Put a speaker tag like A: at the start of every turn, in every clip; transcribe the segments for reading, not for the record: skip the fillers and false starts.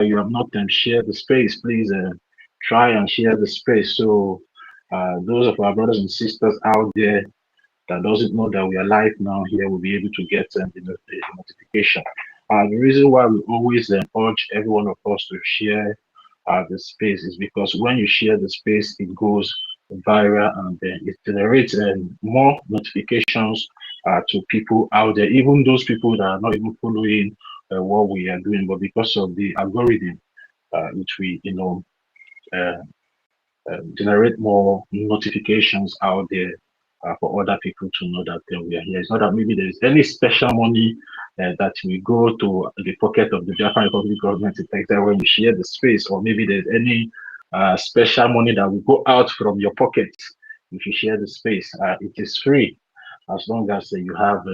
A: you have not shared the space, please try and share the space. So those of our brothers and sisters out there that doesn't know that we are live now here will be able to get the notification. The reason why we always urge every one of us to share the space is because when you share the space, it goes viral and it generates more notifications to people out there, even those people that are not even following what we are doing, but because of the algorithm, which we uh, generate more notifications out there for other people to know that we are here. It's not that maybe there is any special money that we go to the pocket of the Biafran Republic government to take that when you share the space, or maybe there's any special money that will go out from your pocket if you share the space. It is free as long as you have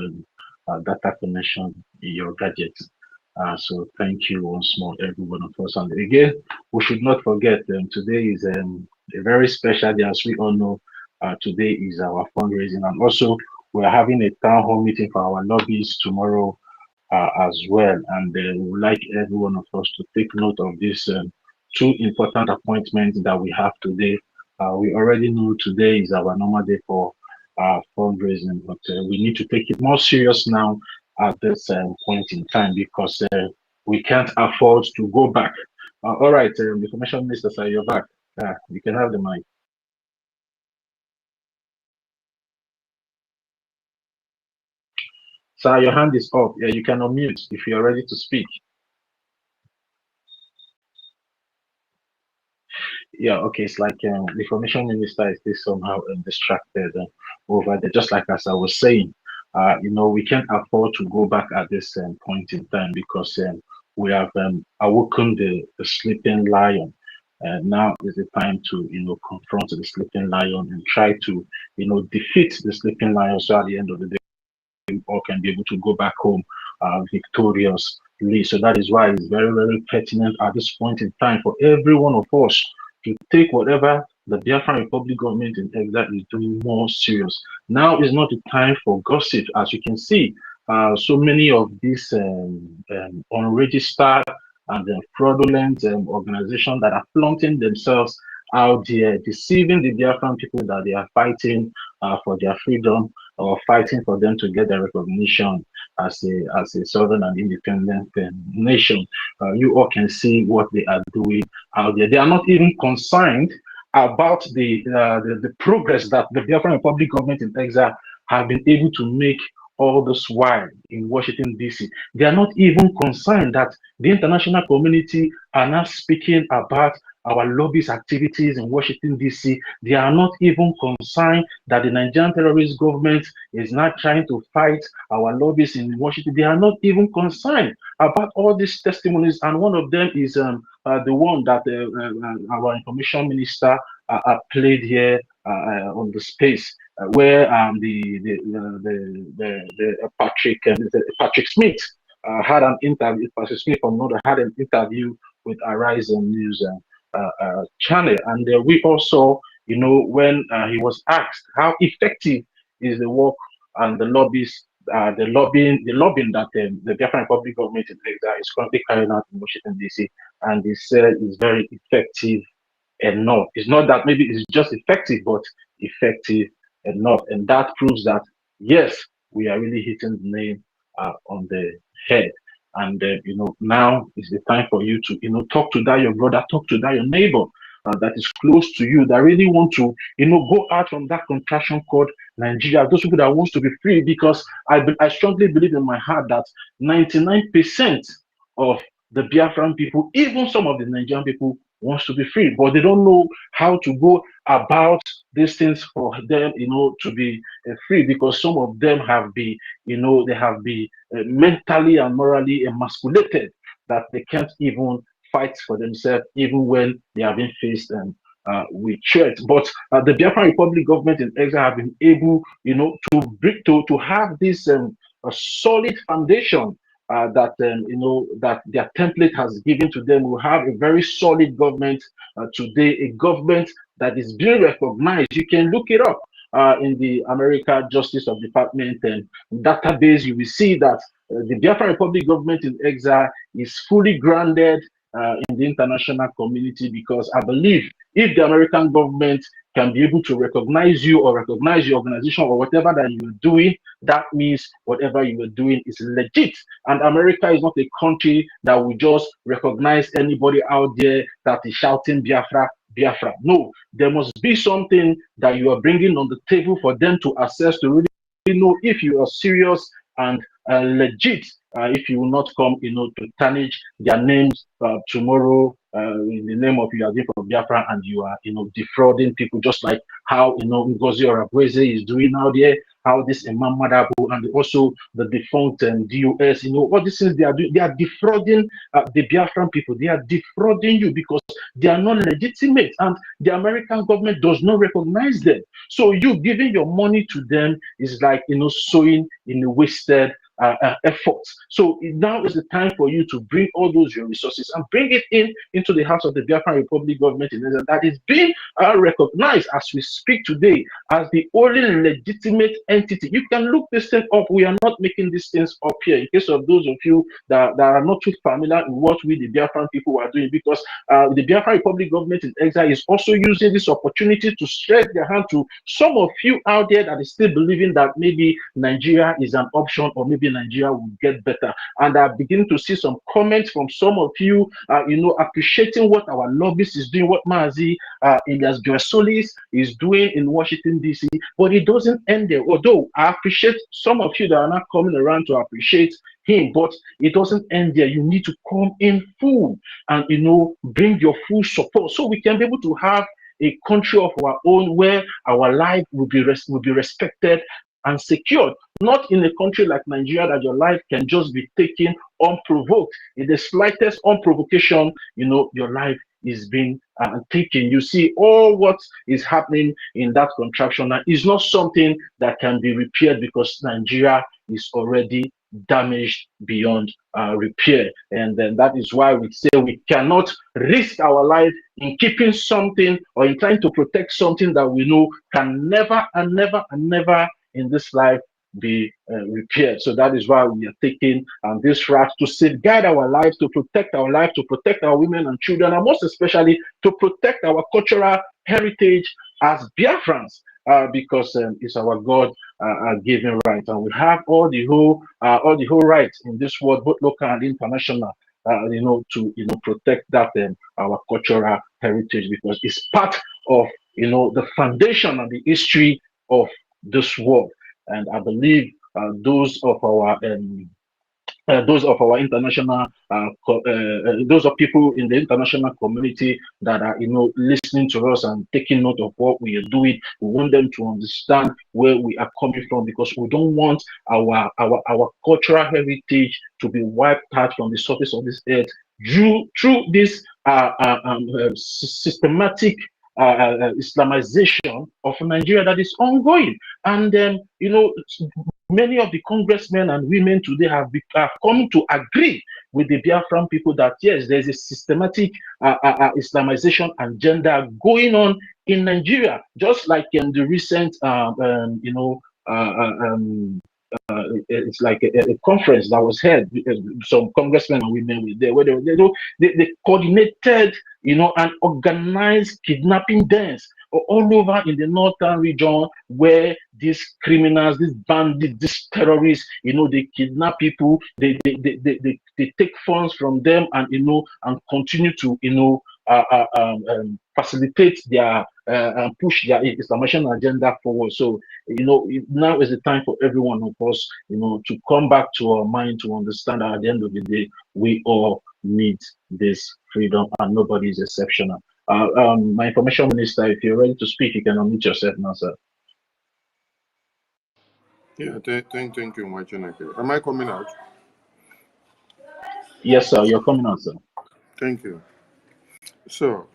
A: a data connection in your gadgets. So thank you once more, every one of us. And again, we should not forget today is a very special day, as we all know. Today is our fundraising, and also we're having a town hall meeting for our lobbies tomorrow as well. And we would like every one of us to take note of these two important appointments that we have today. We already know today is our normal day for fundraising, but we need to take it more serious now at this point in time because we can't afford to go back. All right, the Information Minister, sir, you're back. You can have the mic. Sir, your hand is up. Yeah, you can unmute if you're ready to speak. Yeah, okay. It's like the Information Minister is this somehow distracted over there. Just like as I was saying, we can't afford to go back at this point in time because we have awoken the sleeping lion. Now is the time to confront the sleeping lion and try to defeat the sleeping lion. So at the end of the day, we all can be able to go back home victoriously. So that is why it's very, very pertinent at this point in time for every one of us to take whatever the Biafran Republic government in exile is doing more serious. Now is not the time for gossip, as you can see. So many of these unregistered and fraudulent organizations that are flaunting themselves out there, deceiving the Biafran people that they are fighting for their freedom or fighting for them to get their recognition as a sovereign and independent nation. You all can see what they are doing out there. They are not even concerned about the progress that the Biafran Republic government in exile have been able to make all this while in Washington, D.C. They are not even concerned that the international community are now speaking about our lobbyist activities in Washington, D.C. They are not even concerned that the Nigerian terrorist government is not trying to fight our lobbyists in Washington. They are not even concerned about all these testimonies. And one of them is the one that our information minister played here on the space, where Patrick Smith had an interview. Patrick Smith from Northern had an interview with Arise News channel, and we also, when he was asked how effective is the work and the lobbies, the lobbying that the Biafran Republic government in exile is currently carrying out in Washington D.C., and he said is very effective enough. It's not that maybe it's just effective, but effective enough, and that proves that yes, we are really hitting the nail on the head. And now is the time for you to talk to that your brother, talk to that your neighbor that is close to you, that really want to go out from that contraction called Nigeria. Those people that wants to be free, because I strongly believe in my heart that 99% of the Biafran people, even some of the Nigerian people, wants to be free, but they don't know how to go about these things for them, to be free, because some of them have been, they have been mentally and morally emasculated, that they can't even fight for themselves, even when they have been faced with threats. But the Biafran Republic government in exile have been able, to have this a solid foundation that that their template has given to them. We have a very solid government today, a government that is being recognized. You can look it up in the American Justice of Department and database. You will see that the Biafran Republic government in exile is fully grounded in the international community, because I believe if the American government can be able to recognize you or recognize your organization or whatever that you're doing, that means whatever you are doing is legit. And America is not a country that will just recognize anybody out there that is shouting Biafra, Biafra. No, there must be something that you are bringing on the table for them to assess, to really know if you are serious and legit. If you will not come, to tarnish their names tomorrow in the name of you are for Biafra, and you are, defrauding people, just like how, Ngozi Oravweze is doing out there, how this Imam Madabu and also the defunct DOS, all these things they are doing, they are defrauding the Biafran people. They are defrauding you because they are not legitimate, and the American government does not recognize them. So you giving your money to them is like, sowing in a wasted efforts. So now is the time for you to bring all those your resources and bring it into the house of the Biafran Republic government in Israel that is being recognized as we speak today as the only legitimate entity. You can look this thing up. We are not making these things up here. In case of those of you that are not too familiar in what we the Biafran people are doing, because the Biafran Republic government in exile is also using this opportunity to stretch their hand to some of you out there that is still believing that maybe Nigeria is an option, or maybe Nigeria will get better. And I begin to see some comments from some of you, appreciating what our lobbyist is doing, what Mazi Elias Joesolis is doing in Washington, D.C. But it doesn't end there. Although I appreciate some of you that are not coming around to appreciate him, but it doesn't end there. You need to come in full and, bring your full support so we can be able to have a country of our own where our life will be respected and secured. Not in a country like Nigeria that your life can just be taken unprovoked. In the slightest unprovocation, your life is being taken. You see, all what is happening in that contraction now is not something that can be repaired, because Nigeria is already damaged beyond repair. And then that is why we say we cannot risk our life in keeping something or in trying to protect something that we know can never and never and never in this life be repaired. So that is why we are taking this route to safeguard our lives, to protect our lives, to protect our women and children, and most especially to protect our cultural heritage as Biafrans, because it's our God given right, and we have all the whole rights in this world, both local and international, to protect that our cultural heritage, because it's part of the foundation and the history of this world. And I believe those of our international, those of people in the international community that are, listening to us and taking note of what we are doing, we want them to understand where we are coming from, because we don't want our cultural heritage to be wiped out from the surface of this earth through this systematic Islamization of Nigeria that is ongoing. And many of the congressmen and women today have come to agree with the Biafran people that yes, there's a systematic Islamization agenda going on in Nigeria, just like in the recent it's like a conference that was held. Some congressmen and women were there, where they coordinated, and organized kidnapping dens all over in the northern region, where these criminals, these bandits, these terrorists, they kidnap people, they take funds from them, and and continue to facilitate their and push their Islamization agenda forward. So now is the time for every one of us to come back to our mind, to understand that at the end of the day we all need this freedom, and nobody is exceptional. My information minister, if you're ready to speak, you can unmute yourself now, sir.
B: Yeah, thank you, Nkere. Am I coming out?
A: Yes, sir, you're coming out, sir.
B: Thank you. So,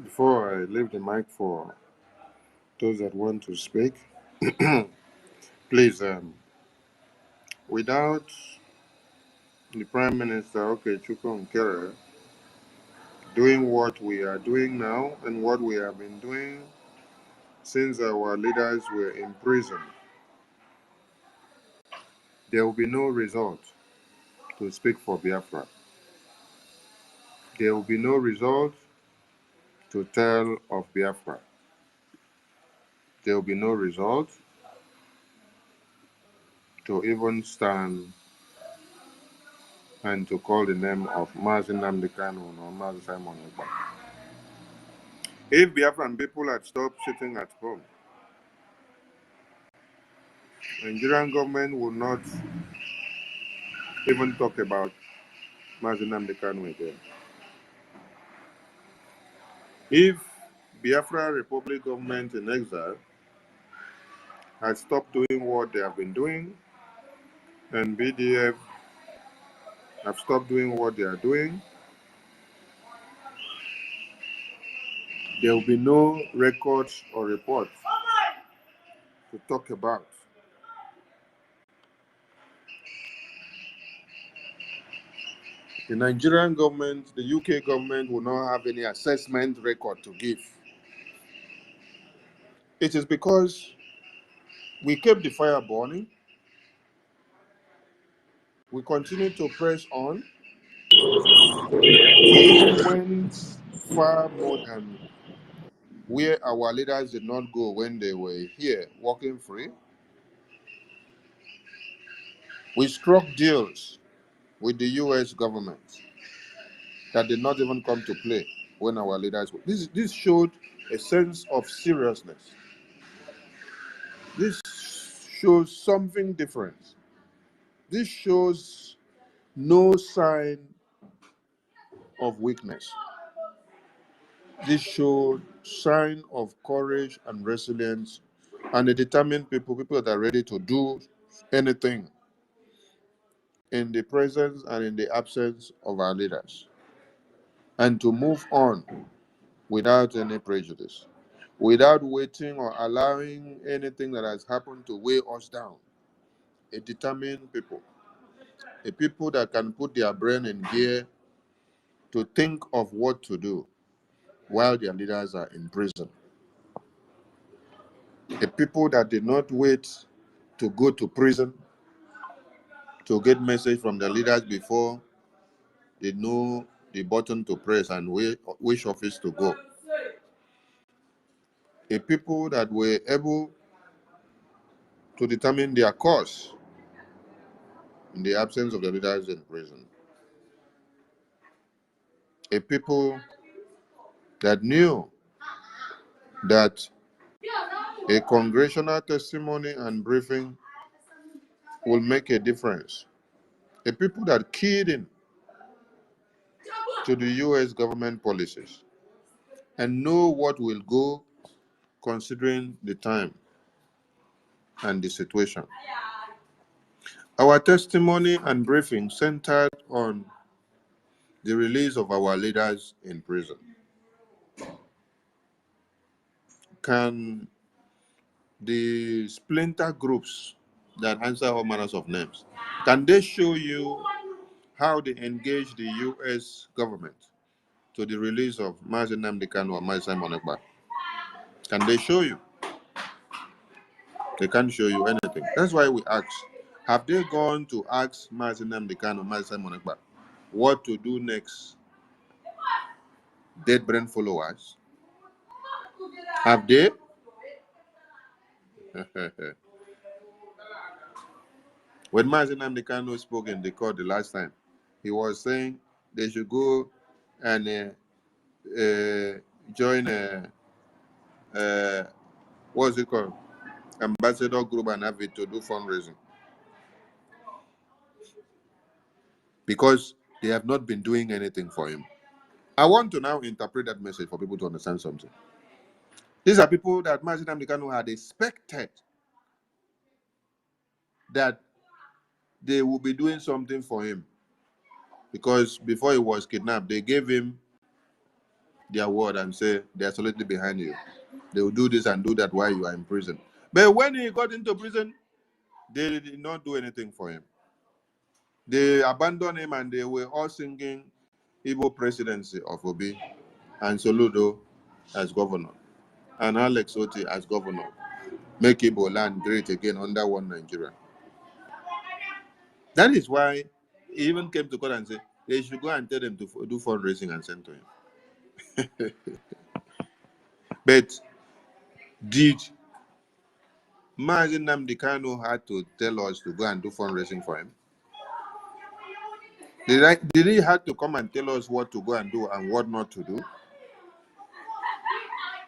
B: before I leave the mic for those that want to speak, please, without the Prime Minister, Okechukwu Nkere, doing what we are doing now and what we have been doing since our leaders were in prison, there will be no result to speak for Biafra. there will be no result to tell of Biafra. There will be no result to even stand and to call the name of NNAMDI KANU or Mazi Simon Ekpa. If Biafran people had stopped sitting at home, Nigerian government would not even talk about Mazi Nnamdi Kanu again. If Biafra Republic government in exile had stopped doing what they have been doing, and BDF have stopped doing what they are doing, there will be no records or reports to talk about. The Nigerian government, the UK government will not have any assessment record to give. It is because we kept the fire burning, we continue to press on, we even went far more than where our leaders did not go when they were here walking free. We struck deals with the US government that did not even come to play when our leaders were. This showed a sense of seriousness. This shows something different. This shows no sign of weakness. This showed sign of courage and resilience and a determined people that are ready to do anything in the presence and in the absence of our leaders, and to move on without any prejudice, without waiting or allowing anything that has happened to weigh us down. A determined people, a people that can put their brain in gear to think of what to do while their leaders are in prison. A people that did not wait to go to prison to get message from the leaders before they know the button to press and which office to go. A people that were able to determine their course in the absence of the leaders in prison. A people that knew that a congressional testimony and briefing will make a difference. A people that keyed in to the US government policies and know what will go considering the time and the situation. Our testimony and briefing centered on the release of our leaders in prison. Can the splinter groups that answer all manners of names, can they show you how they engage the US government to the release of Mazi Nnamdi Kanu or Mazi Simon Ekpa? Can they show you? They can't show you anything. That's why we ask, have they gone to ask Mazi Nnamdi Kanu, Mazi Simon Ekpa, what to do next? Dead brain followers? Have they? When Mazi Nnamdi Kanu spoke in the court the last time, he was saying they should go and join what's it called? Ambassador Group and have it to do fundraising. Because they have not been doing anything for him. I want to now interpret that message for people to understand something. These are people that Mazi Nnamdi Kanu had expected that they will be doing something for him. Because before he was kidnapped, they gave him their word and said they are solidly behind you. They will do this and do that while you are in prison. But when he got into prison, they did not do anything for him. They abandoned him and they were all singing Igbo presidency of Obi and Soludo as governor and Alex Oti as governor. Make Igbo land great again under one Nigeria. That is why he even came to court and said, They should go and tell them to do fundraising and send to him. But did NNAMDI KANU had to tell us to go and do fundraising for him? Did he have to come and tell us what to go and do and what not to do?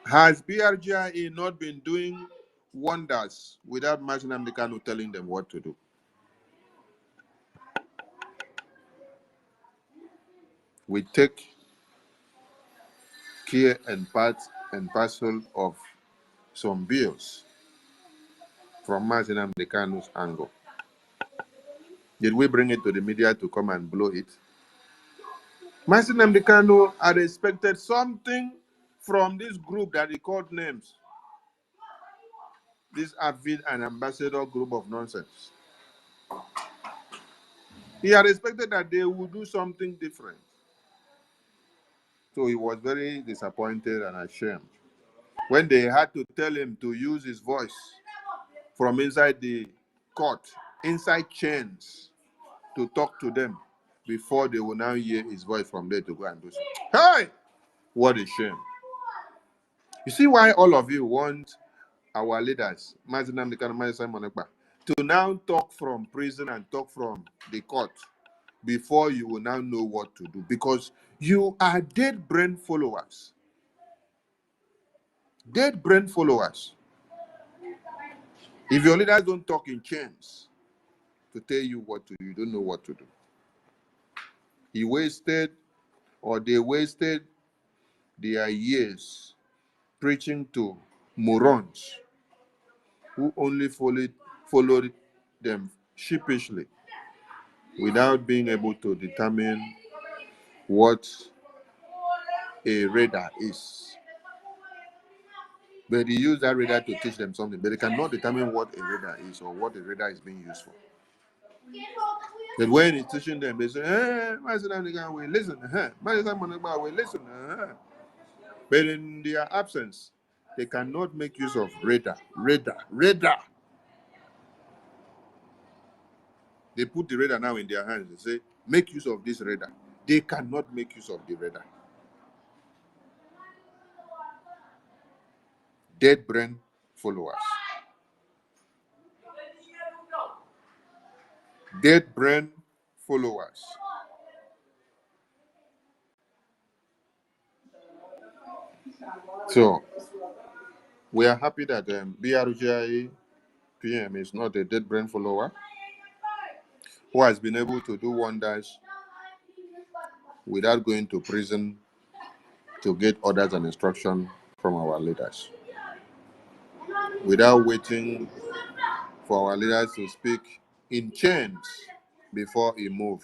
B: Has BRGIE not been doing wonders without NNAMDI KANU telling them what to do? We take care and part and parcel of some bills from NNAMDI KANU's angle. Did we bring it to the media to come and blow it? NNAMDI KANU had expected something from this group that he called names. This avid and ambassador group of nonsense. He had expected that they would do something different. So he was very disappointed and ashamed when they had to tell him to use his voice from inside the court, inside chains, to talk to them before they will now hear his voice from there to go and do so. Hey! What a shame. You see why all of you want our leaders, NNAMDI KANU, to now talk from prison and talk from the court before you will now know what to do, because you are dead brain followers. Dead brain followers. If your leaders don't talk in chains to tell you what to do, you don't know what to do. They wasted their years preaching to morons who only followed them sheepishly without being able to determine what a radar is. But they use that radar to teach them something, but they cannot determine what a radar is or what a radar is being used for. But when it's teaching them, they say, hey, listen, listen. But in their absence, they cannot make use of radar. They put the radar now in their hands. They say, make use of this radar. They cannot make use of the radar. Dead brain followers. Dead brain followers. So, we are happy that BRGIE PM is not a dead brain follower who has been able to do wonders without going to prison to get orders and instruction from our leaders, without waiting for our leaders to speak in chains before he move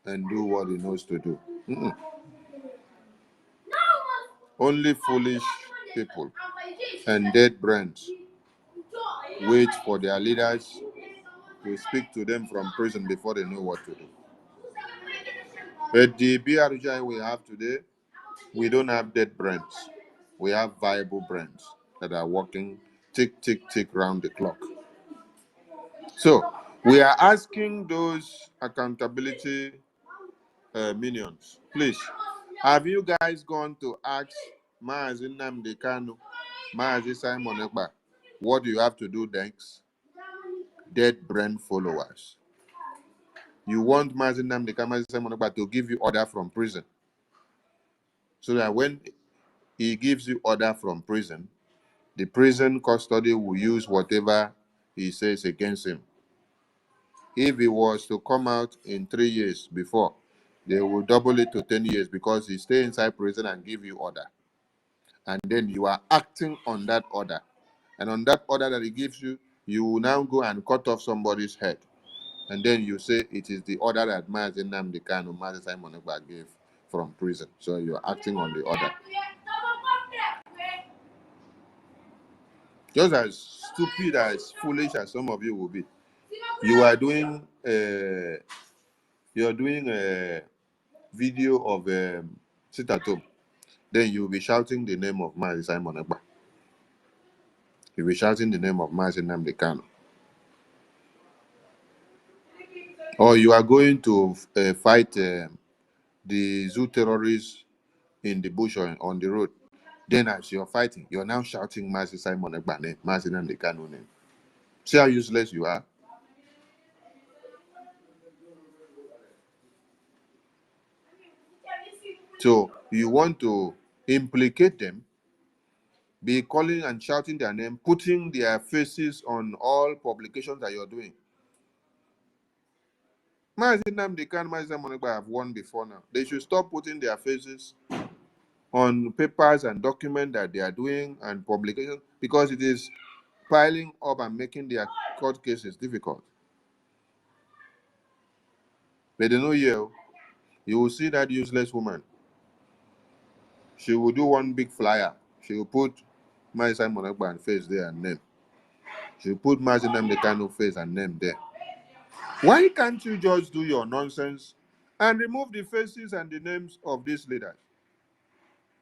B: and do what he knows to do. Only foolish people and dead brains wait for their leaders to speak to them from prison before they know what to do. But the BRGI we have today, we don't have dead brains. We have viable brains that are working tick, round the clock. So we are asking those accountability minions, please, have you guys gone to ask NNAMDI KANU, Simon Ekpa, what do you have to do next? Dead brain followers. You want NNAMDI KANU, Simon Ekpa to give you order from prison, so that when he gives you order from prison, the prison custody will use whatever he says against him. If he was to come out in 3 years before, they will double it to 10 years because he stay inside prison and give you order. And then you are acting on that order. And on that order that he gives you, you will now go and cut off somebody's head. And then you say it is the order that NNAMDI KANU, Simon Ekpa gave from prison. So you are acting on the order. Just as stupid, as foolish as some of you will be. You are doing a video of sit at home. Then you will be shouting the name of Simon Ekpa. You'll be shouting the name of NNAMDI KANU. Or you are going to fight the zoo terrorists in the bush or on the road. Then as you're fighting, you're now shouting Mazi Simon Ekpa name, Mazi Nnamdi Kanu name. See how useless you are? So you want to implicate them, be calling and shouting their name, putting their faces on all publications that you're doing. Mazi Nnamdi Kanu, Mazi Simon Ekpa have won before now. They should stop putting their faces on papers and documents that they are doing and publications, because it is piling up and making their court cases difficult. But they know you will see that useless woman. She will do one big flyer. She will put Mazi Simon Ekpa face there and name. She will put Mazi Nnamdi Kanu face and name there. Why can't you just do your nonsense and remove the faces and the names of these leaders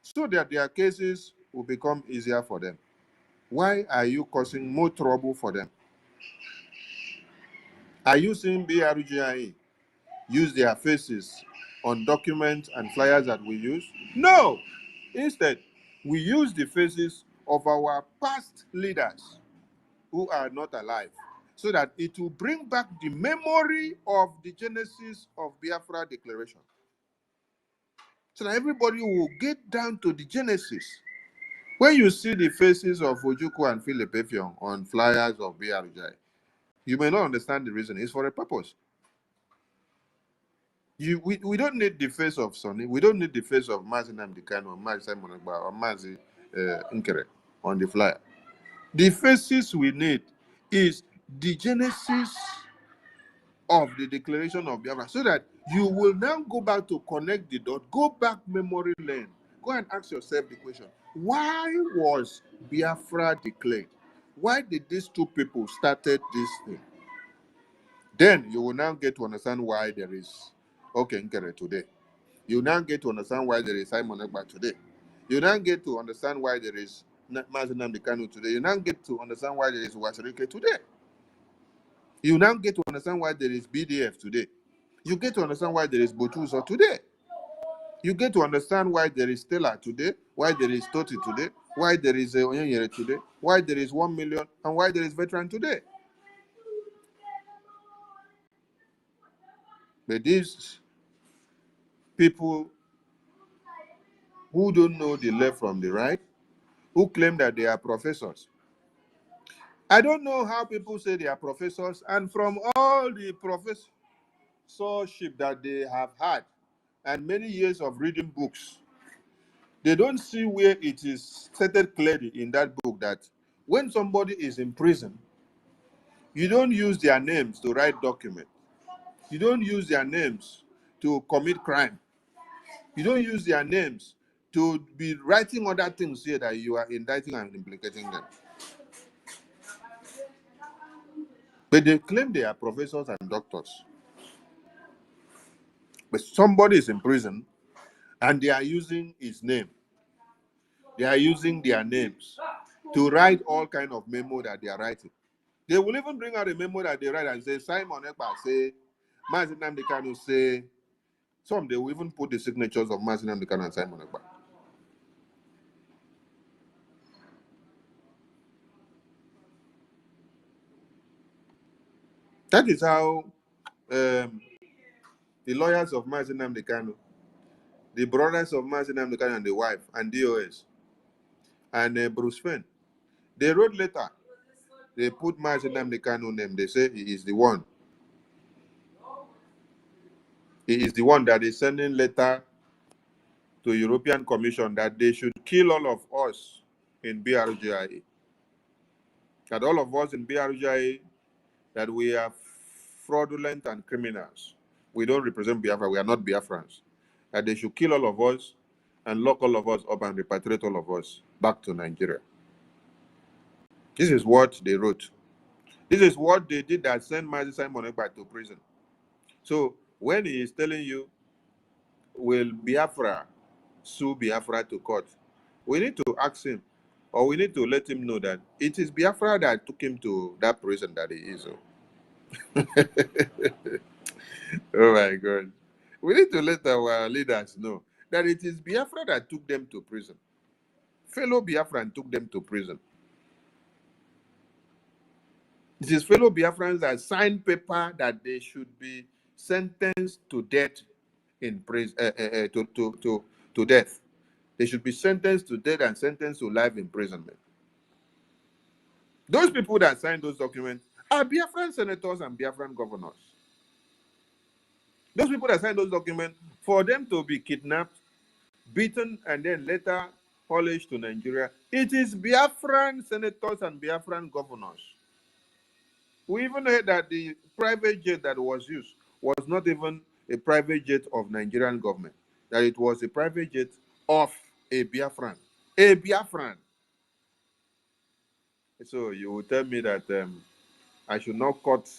B: so that their cases will become easier for them? Why are you causing more trouble for them? Are you seeing BRGIE use their faces on documents and flyers that we use? No! Instead, we use the faces of our past leaders who are not alive, so that it will bring back the memory of the genesis of Biafra Declaration. So that everybody will get down to the genesis. When you see the faces of Ojukwu and Philip Effiong on flyers of BRGI, you may not understand the reason. It's for a purpose. We don't need the face of Sonny. We don't need the face of Mazi Nnamdi Kanu or Mazi Simon Ekpa or Mazi Nkere on the flyer. The faces we need is the genesis of the Declaration of Biafra, so that you will now go back to connect the dot, go back memory lane, go and ask yourself the question: why was Biafra declared? Why did these two people started this thing? Then you will now get to understand why there is Oge Nkere today. You now get to understand why there is Simon Ekpa today. You now get to understand why there is Mazi Nnamdi Kanu today. You now get to understand why there is Wasirike today. You now get to understand why there is BDF today. You get to understand why there is Botuso today. You get to understand why there is Stella today, why there is Toti today, why there is Onyanyere today, why there is 1 million, and why there is Veteran today. But these people who don't know the left from the right, who claim that they are professors. I don't know how people say they are professors, and from all the professorship that they have had and many years of reading books, they don't see where it is stated clearly in that book that when somebody is in prison, you don't use their names to write documents. You don't use their names to commit crime. You don't use their names to be writing other things here that you are indicting and implicating them. But they claim they are professors and doctors. But somebody is in prison and they are using his name. They are using their names to write all kind of memo that they are writing. They will even bring out a memo that they write and say, Simon Ekpa say, Mazi Nnamdi Kanu say. Some, they will even put the signatures of Mazi Nnamdi Kanu and Simon Ekpa. That is how the lawyers of Mazi Nnamdi Kanu, the brothers of Mazi Nnamdi Kanu and the wife, and DOS, and Bruce Fenn, they wrote letter. They put Mazi Nnamdi Kanu name. They say he is the one. He is the one that is sending letter to European Commission that they should kill all of us in BRGIA. That all of us in BRGIA, that we are fraudulent and criminals. We don't represent Biafra. We are not Biafrans. That they should kill all of us and lock all of us up and repatriate all of us back to Nigeria. This is what they wrote. This is what they did that sent Mazi Simon Ekpa to prison. So when he is telling you, will Biafra sue Biafra to court, we need to ask him, or we need to let him know that it is Biafra that took him to that prison that he is. Oh my God.
C: We need to let our leaders know that it is Biafra that took them to prison. Fellow Biafran took them to prison. It is fellow Biafrans that signed paper that they should be sentenced to death in prison, to death. They should be sentenced to death and sentenced to life imprisonment. Those people that signed those documents are Biafran senators and Biafran governors. Those people that signed those documents, for them to be kidnapped, beaten, and then later hauled to Nigeria, it is Biafran senators and Biafran governors. We even heard that the private jet that was used was not even a private jet of Nigerian government, that it was a private jet of a Biafran. A Biafran. So you will tell me that I should not cut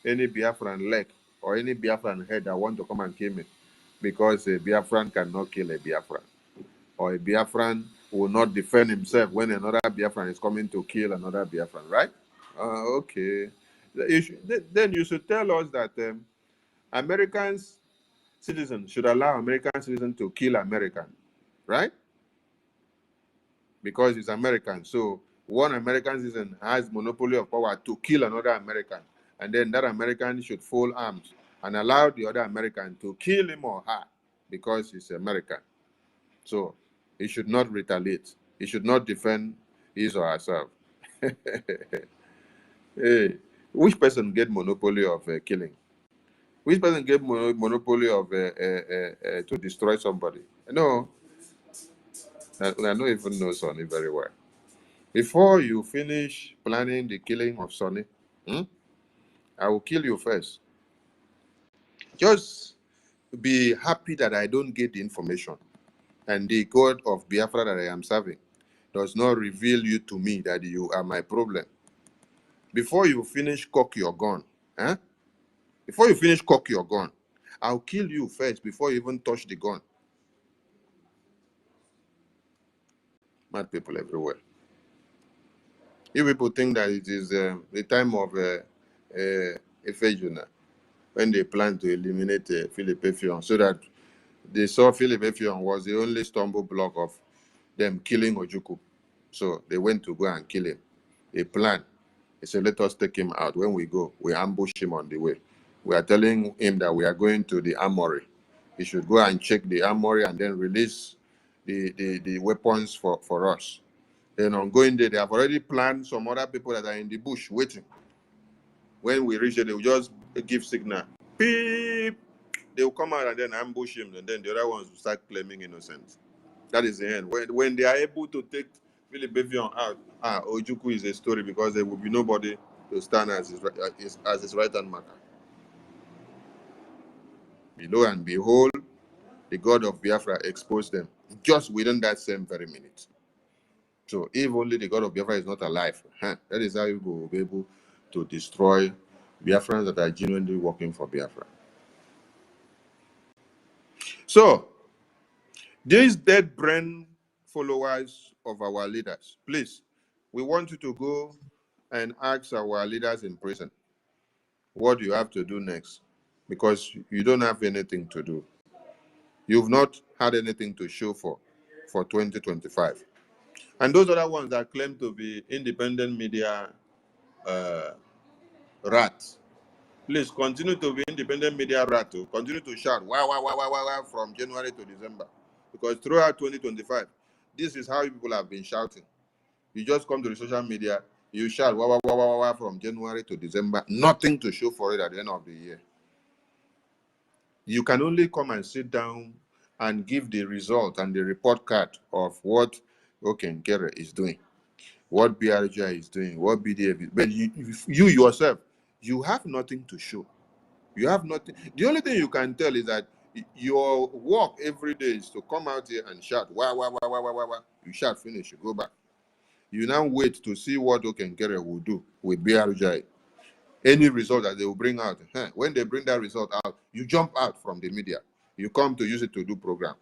C: any Biafran leg or any Biafran head that want to come and kill me, because a Biafran cannot kill a Biafran, or a Biafran will not defend himself when another Biafran is coming to kill another Biafran, right? Okay. Then you should tell us that Americans citizens should allow American citizens to kill American, right? Because it's American. So one American citizen has monopoly of power to kill another American, and then that American should fold arms and allow the other American to kill him or her because he's American. So he should not retaliate. He should not defend his or herself. Hey, which person get monopoly of killing? Which person get monopoly of to destroy somebody? No, I don't even know Sonny very well. Before you finish planning the killing of Sonny, I will kill you first. Just be happy that I don't get the information, and the God of Biafra that I am serving does not reveal you to me that you are my problem. Before you finish cock your gun, before you finish cock your gun, I'll kill you first before you even touch the gun. Mad people everywhere. You people think that it is the time of Efejuna when they plan to eliminate Philip Effion, so that they saw Philip Effion was the only stumble block of them killing Ojukwu. So they went to go and kill him. They planned. They said, let us take him out. When we go, we ambush him on the way. We are telling him that we are going to the armory. He should go and check the armory and then release the weapons for us. Then on going there, they have already planned some other people that are in the bush waiting. When we reach there, they will just give signal. Beep! They will come out and then ambush him, and then the other ones will start claiming innocence. That is the end. When they are able to take Philip Effion out, Ojukwu is a story, because there will be nobody to stand as his right-hand marker. Lo and behold, the God of Biafra exposed them just within that same very minute. So if only the God of Biafra is not alive, that is how you will be able to destroy Biafrans that are genuinely working for Biafra. So, these dead brain followers of our leaders, please, we want you to go and ask our leaders in prison what you have to do next, because you don't have anything to do. You've not had anything to show for 2025. And those other ones that claim to be independent media rats, please continue to be independent media rat. Continue to shout wow from January to December. Because throughout 2025, this is how people have been shouting. You just come to the social media, you shout wow from January to December, nothing to show for it at the end of the year. You can only come and sit down and give the result and the report card of what Oge Nkere is doing, what BRGI is doing, what BDF is. But you yourself, you have nothing to show. You have nothing. The only thing you can tell is that your work every day is to come out here and shout, wow. You shout, finish, you go back. You now wait to see what Oge Nkere will do with BRGI. Any result that they will bring out, when they bring that result out, you jump out from the media. You come to use it to do program.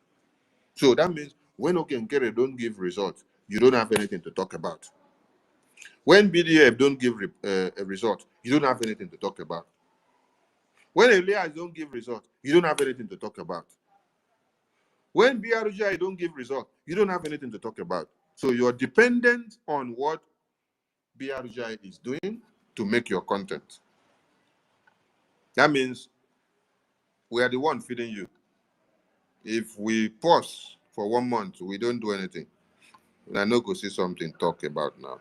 C: So that means when Oge Nkere don't give results, you don't have anything to talk about. When BDF don't give a result, you don't have anything to talk about. When Elias don't give result, you don't have anything to talk about. When BRGI don't give result, you don't have anything to talk about. So you're dependent on what BRGI is doing to make your content. That means we are the one feeding you. If we pause for 1 month, we don't do anything. I know go see something talk about now.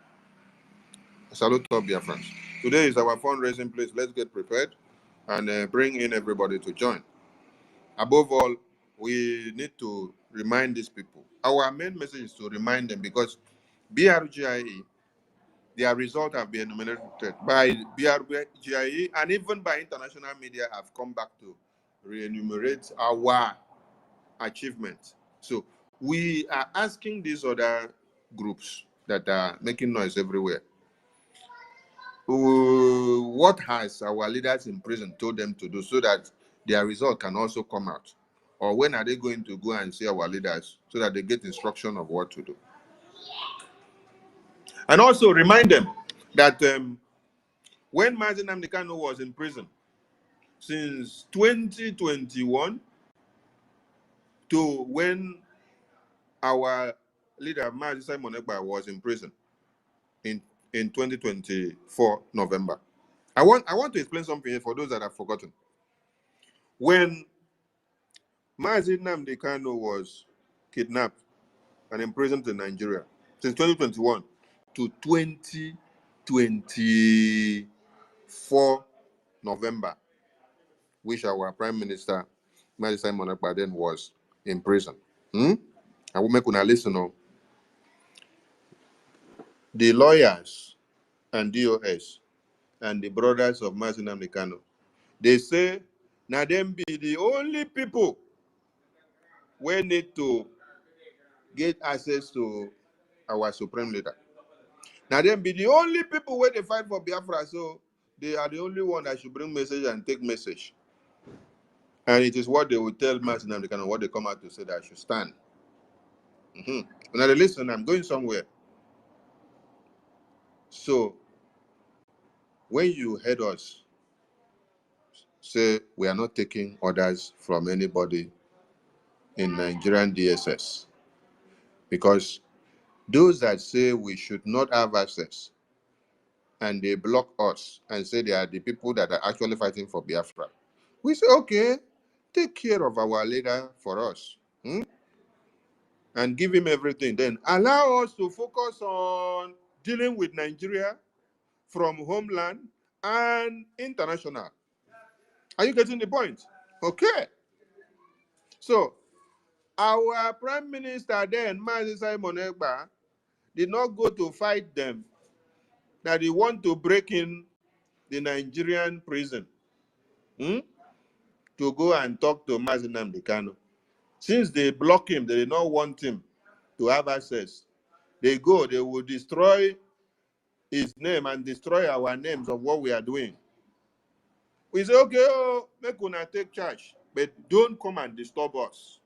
C: Salute to Biafrans. Today is our fundraising place. Let's get prepared and bring in everybody to join. Above all, we need to remind these people. Our main message is to remind them because BRGIE, their results have been enumerated by BRGIE and even by international media have come back to re-enumerate our achievement. So we are asking these other groups that are making noise everywhere, what has our leaders in prison told them to do so that their result can also come out? Or when are they going to go and see our leaders so that they get instruction of what to do? And also remind them that when NNAMDI KANU was in prison, since 2021 to when our leader, Mazi Simon Ekpa, was in prison in 2024 November. I want to explain something here for those that have forgotten. When Mazi NNAMDI KANU was kidnapped and imprisoned in Nigeria since 2021 to 2024 November, which our Prime Minister, Mazi Simon Ekpa, then was in prison. I will make una listen. The lawyers and DOS and the brothers of Mazi NNAMDI KANU, they say, now them be the only people we need to get access to our supreme leader. Now them be the only people where they fight for Biafra, so they are the only one that should bring message and take message. And it is what they will tell Mazi NNAMDI KANU, what they come out to say that I should stand. Now they listen, I'm going somewhere. So when you heard us say we are not taking orders from anybody in Nigerian DSS, because those that say we should not have access and they block us and say they are the people that are actually fighting for Biafra, we say, okay, take care of our leader for us and give him everything. Then allow us to focus on dealing with Nigeria from homeland and international. Are you getting the point? Okay. So our Prime Minister then, Mazi Simon Ekpa, did not go to fight them that he want to break in the Nigerian prison to go and talk to Mazi NNAMDI KANU. Since they block him, they did not want him to have access. They will destroy his name and destroy our names of what we are doing. We say, okay, make una take charge, but don't come and disturb us.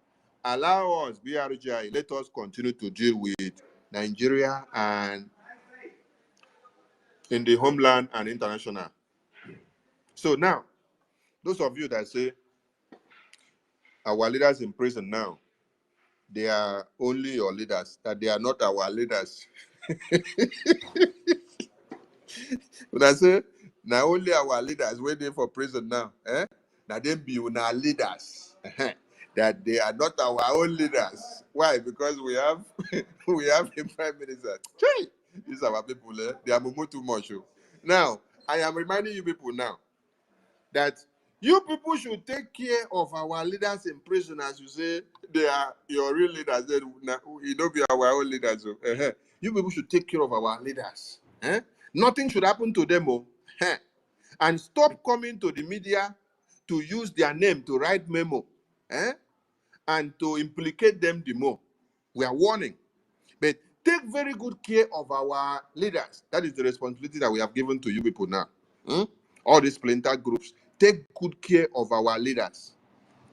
C: Allow us, BRGI, let us continue to deal with Nigeria and in the homeland and international. So now, those of you that say our leaders in prison now, they are only your leaders, that they are not our leaders. When I say, now only our leaders waiting for prison now, now them be our leaders. That they are not our own leaders. Why? Because we have we have a prime minister. These are our people, they are mumu too much. Now, I am reminding you people now that you people should take care of our leaders in prison, as you say they are your real leaders. Then you don't be our own leaders. You people should take care of our leaders. Nothing should happen to them. And stop coming to the media to use their name to write memo and to implicate them the more. We are warning. But take very good care of our leaders. That is the responsibility that we have given to you people now. All these splinter groups, take good care of our leaders.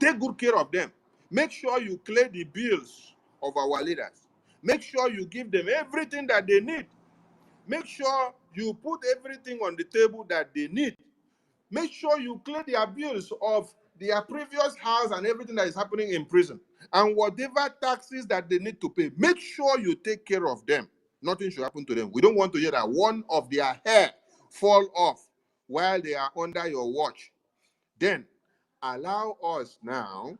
C: Take good care of them. Make sure you clear the bills of our leaders. Make sure you give them everything that they need. Make sure you put everything on the table that they need. make sure you clear their bills of their previous house and everything that is happening in prison. And whatever taxes that they need to pay, make sure you take care of them. Nothing should happen to them. We don't want to hear that one of their hair fall off while they are under your watch. Then allow us now,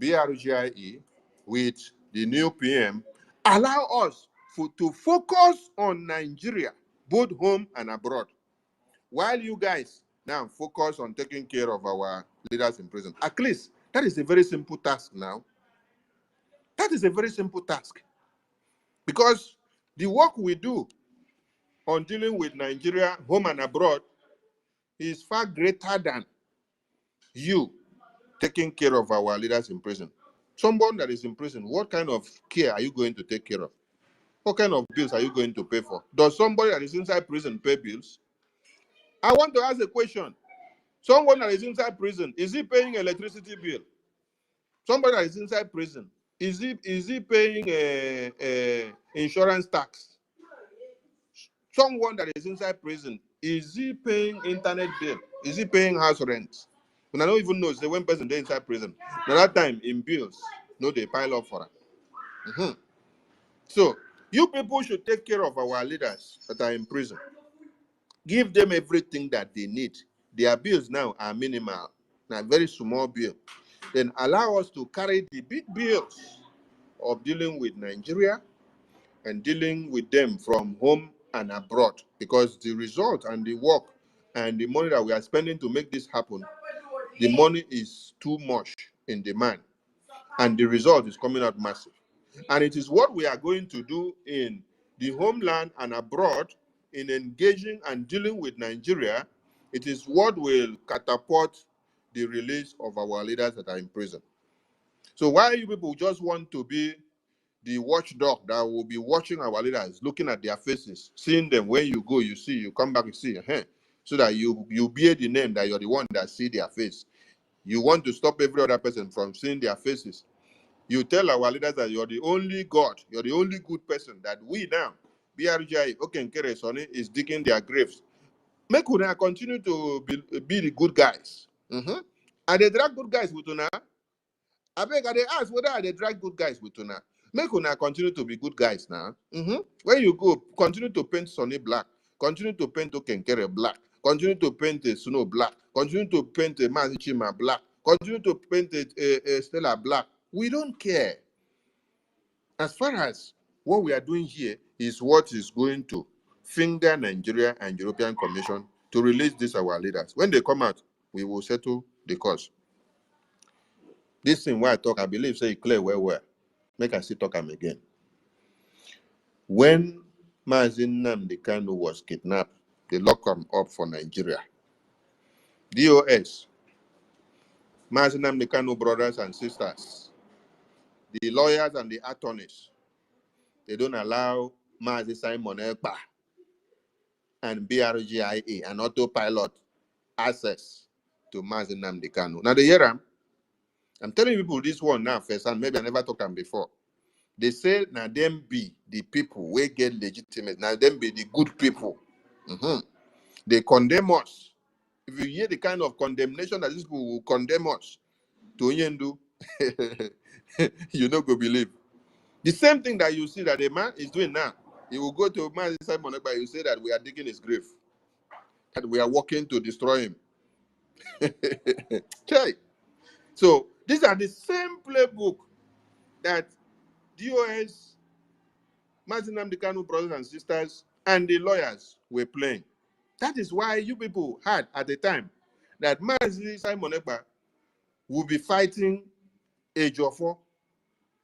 C: BRGIE, with the new PM, allow us to focus on Nigeria, both home and abroad. While you guys now focus on taking care of our leaders in prison. At least that is a very simple task now. That is a very simple task. Because the work we do on dealing with Nigeria, home and abroad, is far greater than you taking care of our leaders in prison. Someone that is in prison, what kind of care are you going to take care of? What kind of bills are you going to pay for? Does somebody that is inside prison pay bills? I want to ask a question. Someone that is inside prison, is he paying electricity bill? Somebody that is inside prison, is he paying insurance tax? Someone that is inside prison, is he paying internet bill? Is he paying house rent? When I don't even know, say one person they inside prison. Now that time in bills, no, they pile up for it. So you people should take care of our leaders that are in prison. Give them everything that they need. Their bills now are minimal, now very small bill. Then allow us to carry the big bills of dealing with Nigeria and dealing with them from home and abroad, because the result and the work and the money that we are spending to make this happen, the money is too much in demand and the result is coming out massive. And it is what we are going to do in the homeland and abroad in engaging and dealing with Nigeria. It is what will catapult the release of our leaders that are in prison. So why you people just want to be the watchdog that will be watching our leaders, looking at their faces, seeing them when you go, you see, you come back, you see, so that you bear the name that you're the one that see their face. You want to stop every other person from seeing their faces. You tell our leaders that you're the only God, you're the only good person, that we now, BRGI, Oge Nkere, Sonny, is digging their graves. Make una continue to be the good guys. And they drag good guys with una. I beg, they ask whether they drag good guys with una. Make una continue to be good guys now. When you go, continue to paint Sonny black. Continue to paint Oge Nkere black. Continue to paint Snow black. Continue to paint Mazi Chima black. Continue to paint Stella black. We don't care. As far as what we are doing here is what is going to finger Nigeria and European Commission to release these our leaders. When they come out, we will settle the cause. This thing where I talk, I believe say clear well. Make I see talk am again. When NNAMDI KANU was kidnapped, they locked him up for Nigeria. DOS, NNAMDI KANU brothers and sisters, the lawyers and the attorneys, they don't allow Mazi Simon Ekpa and BRGIA and autopilot access to Mazi NNAMDI KANU. Now, they hear them. I'm telling people this one now first, and maybe I never talked them before. They say, now them be the people we get legitimate. Now them be the good people. They condemn us. If you hear the kind of condemnation that these people will condemn us to Onyendu, you don't go believe. The same thing that you see that a man is doing now. He will go to Mazi Simon Ekpa, he will say that we are digging his grave, that we are working to destroy him. Okay. So these are the same playbook that DOS, Mazi NNAMDI KANU brothers and sisters, and the lawyers were playing. That is why you people had at the time that Mazi Simon Ekpa would be fighting Ejiofor,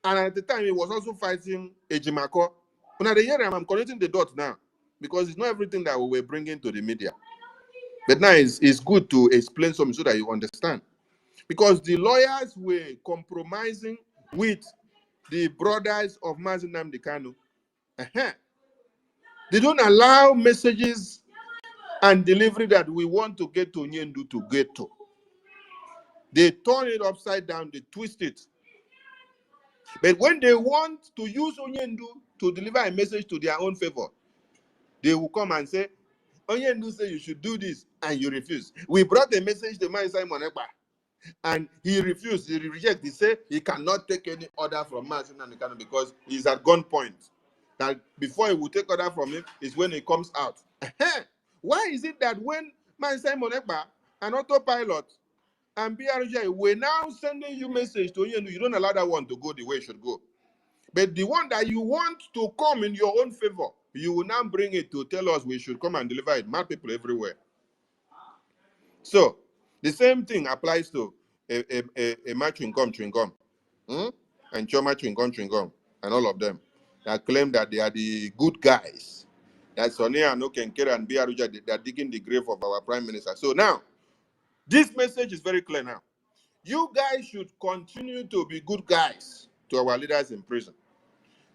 C: and at the time he was also fighting Ejimako. But at the year I'm connecting the dots now, because it's not everything that we were bringing to the media. But now it's good to explain something so that you understand. Because the lawyers were compromising with the brothers of Mazi NNAMDI KANU. They don't allow messages and delivery that we want to get to Onyendu to get to. They turn it upside down, they twist it. But when they want to use Onyendu to deliver a message to their own favor, they will come and say, Onyendu say you should do this. and you refuse. We brought a message to Man Simon Ekpa, and he refused. He rejected. He said he cannot take any order from Man Simon Ekpa because he's at gunpoint. That before he will take order from him is when he comes out. Why is it that when Man Simon Ekpa, an autopilot, and BRJ, we're now sending you message to you don't allow that one to go the way it should go? But the one that you want to come in your own favor, you will now bring it to tell us we should come and deliver it. Mad people everywhere. So, the same thing applies to a chewing gum, and Choma chewing gum, and all of them that claim that they are the good guys. That Sonia and Oge Nkere and Biaruja, they are digging the grave of our prime minister. So now, this message is very clear now. You guys should continue to be good guys to our leaders in prison.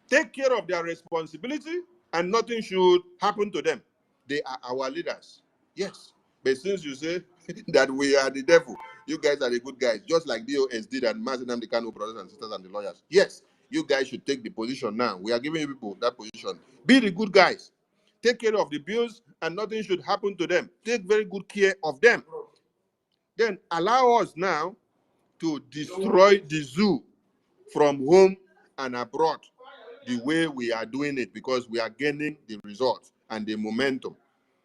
C: Take care of their responsibility, and nothing should happen to them. They are our leaders. Yes. But since you say that we are the devil, you guys are the good guys, just like DOS did and NNAMDI KANU brothers and sisters and the lawyers. Yes, you guys should take the position now. We are giving you people that position. Be the good guys. Take care of the bills, and nothing should happen to them. Take very good care of them. Then allow us now to destroy the zoo from home and abroad the way we are doing it, because we are gaining the results and the momentum.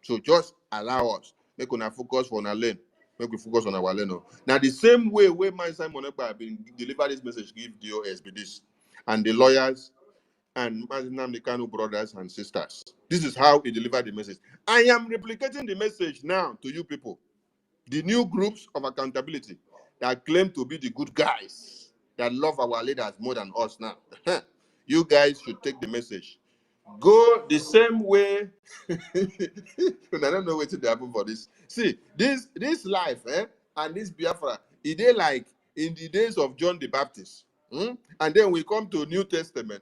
C: So just allow us. Make una focus on our lane. Make we focus on our lane. Now the same way where my Simon Ekpa have been deliver this message, give DOS be this, and the lawyers and NNAMDI KANU brothers and sisters. This is how he delivered the message. I am replicating the message now to you people. The new groups of accountability that claim to be the good guys that love our leaders more than us now. You guys should take the message. Go the same way. I don't know what to happen for this. See, this life and this Biafra, it is like in the days of John the Baptist. And then we come to New Testament.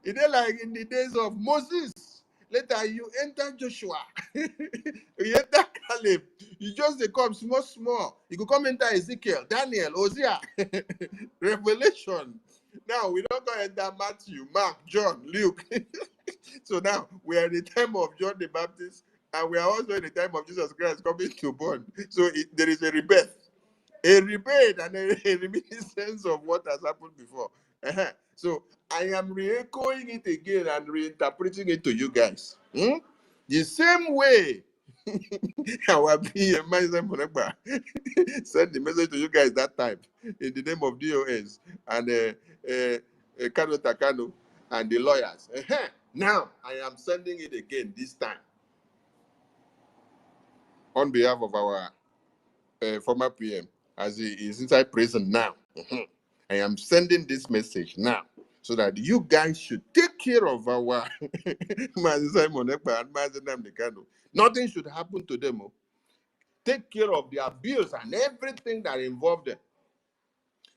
C: It is like in the days of Moses. Later, you enter Joshua. You enter Caleb. You just come small. You could come enter Ezekiel, Daniel, Hosea, Revelation. Now, we don't go enter Matthew, Mark, John, Luke. So now, we are in the time of John the Baptist, and we are also in the time of Jesus Christ coming to born. So there is a rebirth. A rebate and a reminiscence of what has happened before. So I am re-echoing it again and reinterpreting it to you guys. The same way our PM sent the message to you guys that time in the name of DOS and KANU Takano and the lawyers. Now I am sending it again this time on behalf of our former PM, as he is inside prison now. I am sending this message now so that you guys should take care of our Simon Ekpa and NNAMDI KANU. Nothing should happen to them. Take care of their bills and everything that involved them.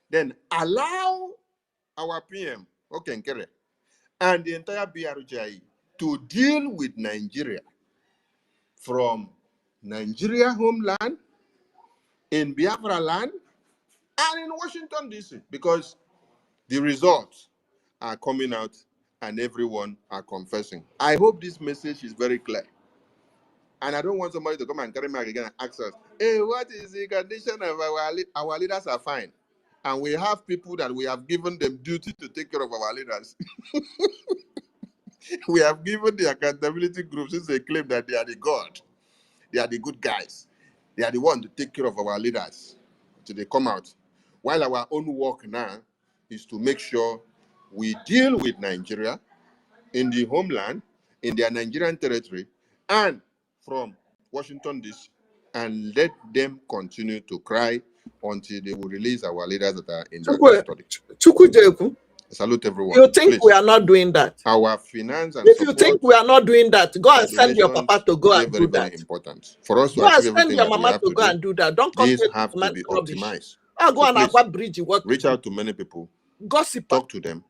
C: Then allow our PM, Oge Nkere, and the entire BRGI to deal with Nigeria from Nigeria homeland, in Biafra land, and in Washington, D.C., because the results are coming out and everyone are confessing. I hope this message is very clear. And I don't want somebody to come and carry me again and ask us, hey, what is the condition of our leaders are fine. And we have people that we have given them duty to take care of our leaders. We have given the accountability groups since they claim that they are the God. They are the good guys. They are the one to take care of our leaders till they come out. While our own work now is to make sure we deal with Nigeria in the homeland, in their Nigerian territory, and from Washington, D.C., and let them continue to cry until they will release our leaders that are in their custody. Salute everyone.
D: You think
C: Please.
D: We are not doing that?
C: Our finance and
D: if
C: support,
D: you think we are not doing that, go and send your papa to go and do that.
C: Very important. For us to
D: Go and
C: achieve
D: send
C: everything
D: your
C: that we
D: mama
C: have
D: to
C: to
D: go
C: do,
D: and do that. Don't come
C: these
D: to
C: have to be optimized.
D: I'll go
C: So
D: and Aqua Bridge. What
C: reach out to many people,
D: gossip?
C: talk to them,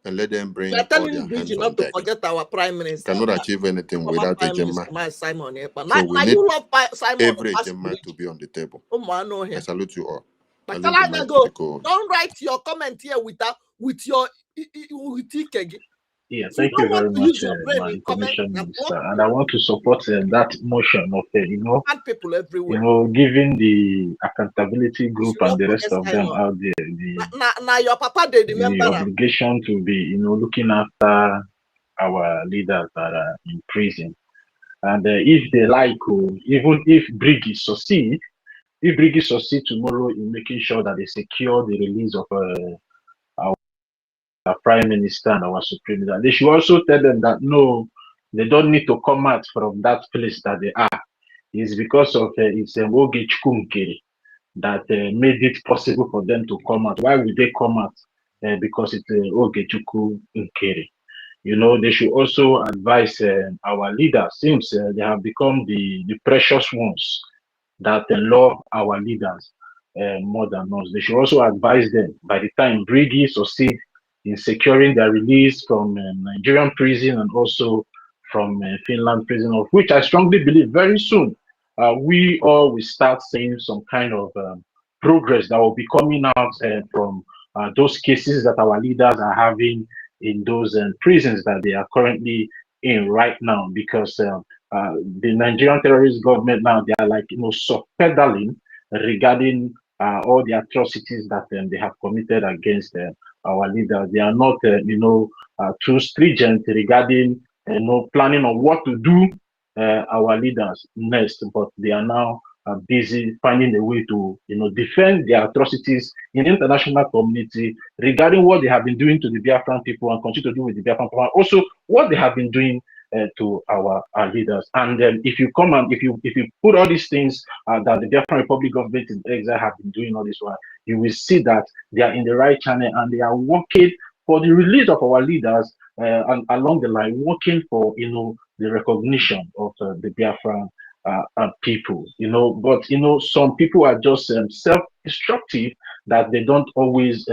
C: and let them bring
D: We are
C: all
D: telling
C: their
D: Bridge
C: hands
D: not
C: on
D: to
C: deck.
D: forget our prime minister.
C: Cannot achieve anything
D: Former
C: without a
D: Prime Minister,
C: Gemma.
D: Simon Ekpa.
C: So we
D: Now
C: need
D: you love Simon
C: every Gemma to be on the table. I salute you all. I'll leave the mic to the co-host.
D: Don't write your comment here with your
A: Yeah, thank you very much, my information minister. And I want to support that motion of,
D: people everywhere.
A: Giving the accountability group and the rest of them out there
D: your papa they remember
A: the obligation to be, looking after our leaders that are in prison. And if they like, even if Briggy succeed tomorrow in making sure that they secure the release of our prime minister and our supreme leader, they should also tell them that no, they don't need to come out from that place that they are. It's because of it's Oge Nkere that made it possible for them to come out. Why would they come out? Because it's Oge Nkere. They should also advise our leaders, since they have become the precious ones that love our leaders more than us. They should also advise them by the time Briggy succeed in securing their release from Nigerian prison and also from Finland prison, of which I strongly believe very soon we all will start seeing some kind of progress that will be coming out from those cases that our leaders are having in those prisons that they are currently in right now, because the Nigerian terrorist government now, they are like, soft-pedaling regarding all the atrocities that they have committed against our leaders. They are not, too stringent regarding, planning on what to do our leaders next, but they are now busy finding a way to, defend their atrocities in the international community regarding what they have been doing to the Biafran people and continue to do with the Biafran people, and also what they have been doing to our leaders. And if you come and if you put all these things that the Biafran Republic government in exile have been doing all this while, you will see that they are in the right channel and they are working for the release of our leaders and along the line, working for the recognition of the Biafran people. But some people are just self-destructive, that they don't always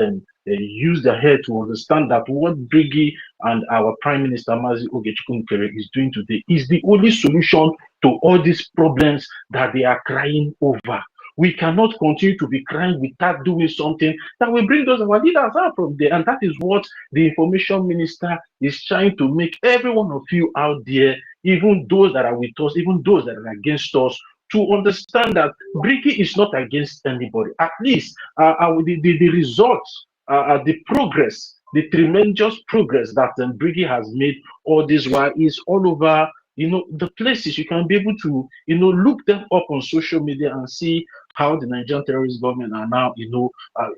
A: use their head to understand that what Briggy and our Prime Minister Mazi Oge Nkere is doing today is the only solution to all these problems that they are crying over. We cannot continue to be crying without doing something that will bring those our leaders out from there. And that is what the information minister is trying to make every one of you out there, even those that are with us, even those that are against us, to understand that Briggy is not against anybody. At least the results, the progress, the tremendous progress that Briggy has made all this while is all over the places. You can be able to look them up on social media and see how the Nigerian terrorist government are now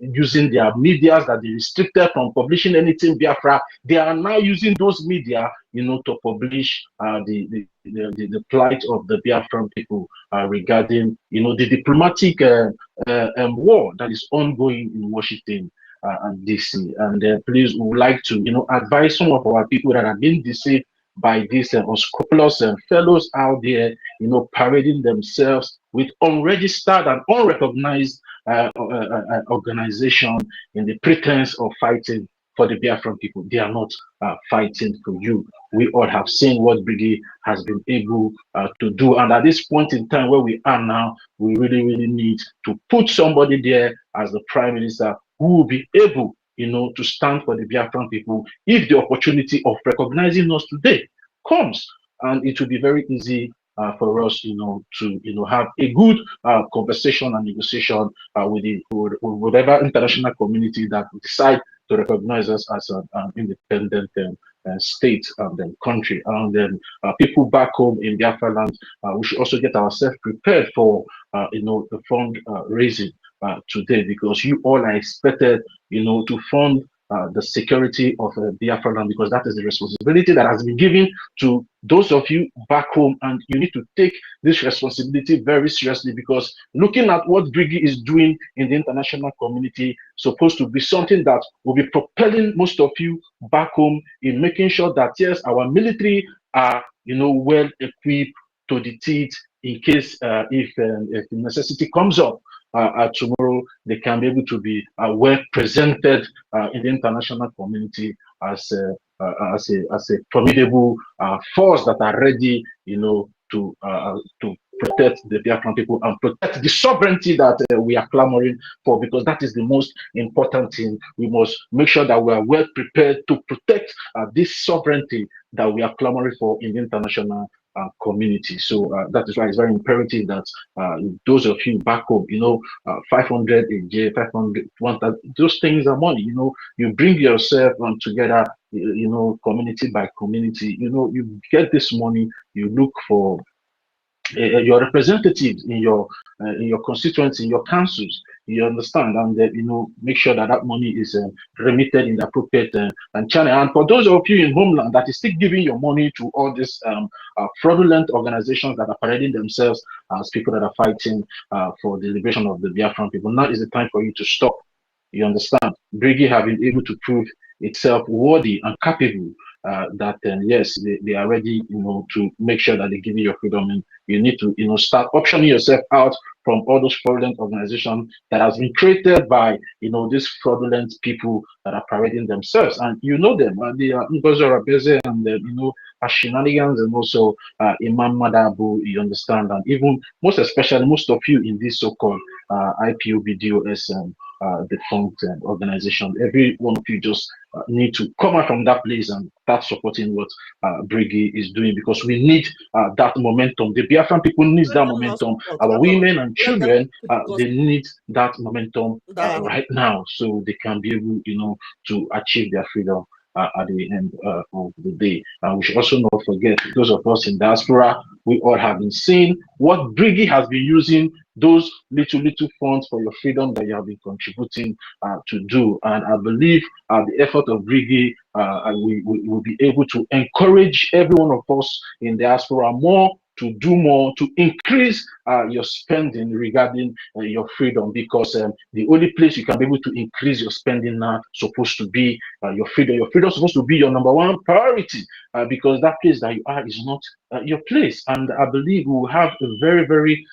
A: using their media that they restricted from publishing anything Biafra. They are now using those media to publish the plight of the Biafran people regarding the diplomatic war that is ongoing in Washington and DC. And please, we would like to advise some of our people that have been deceived by these unscrupulous fellows out there, parading themselves with unregistered and unrecognized organization in the pretense of fighting for the Biafran people. They are not fighting for you. We all have seen what Briggy has been able to do. And at this point in time where we are now, we really, really need to put somebody there as the Prime Minister who will be able to stand for the Biafran people if the opportunity of recognizing us today comes. And it will be very easy for us, to have a good conversation and negotiation with whatever international community that decide to recognize us as an independent state and country. And then people back home in Biafra land, we should also get ourselves prepared for, the fund raising today, because you all are expected, to fund the security of Biafra land, because that is the responsibility that has been given to those of you back home, and you need to take this responsibility very seriously, because looking at what Briggy is doing in the international community supposed to be something that will be propelling most of you back home in making sure that yes, our military are well equipped to the teeth in case if the necessity comes up. Tomorrow they can be able to be well presented in the international community as a formidable force that are ready, to protect the Biafran people and protect the sovereignty that we are clamoring for, because that is the most important thing. We must make sure that we are well prepared to protect this sovereignty that we are clamoring for in the international community. So that is why it's very imperative that those of you back home, 500 a day, 500, 1,000, those things are money. You bring yourself together, community by community. You get this money. You look for your representatives in your constituency, in your councils. You understand, and make sure that money is remitted in the appropriate channel. And for those of you in homeland that is still giving your money to all these fraudulent organizations that are parading themselves as people that are fighting for the liberation of the Biafran people, now is the time for you to stop. You understand? Briggy have been able to prove itself worthy and capable that yes, they are ready, to make sure that they give you your freedom. And you need to, start optioning yourself out from all those fraudulent organizations that has been created by, these fraudulent people that are parading themselves. And you know them, they are Ngozi Beze and shenanigans, and also Imam Madabu, you understand, and even most of you in this so-called IPOBDOS defunct organization. Every one of you just need to come out from that place and start supporting what Briggy is doing, because we need that momentum. The Biafran people need that momentum. Our women and children, they need that momentum right now, so they can be able, to achieve their freedom at the end of the day. We should also not forget, those of us in diaspora, we all have been seeing what Briggy has been using those little funds for your freedom that you have been contributing to do. And I believe the effort of Briggy, we will be able to encourage every one of us in diaspora more, to do more, to increase your spending regarding your freedom, because the only place you can be able to increase your spending now supposed to be your freedom. Your freedom is supposed to be your number one priority, because that place that you are is not your place. And I believe we will have a very, very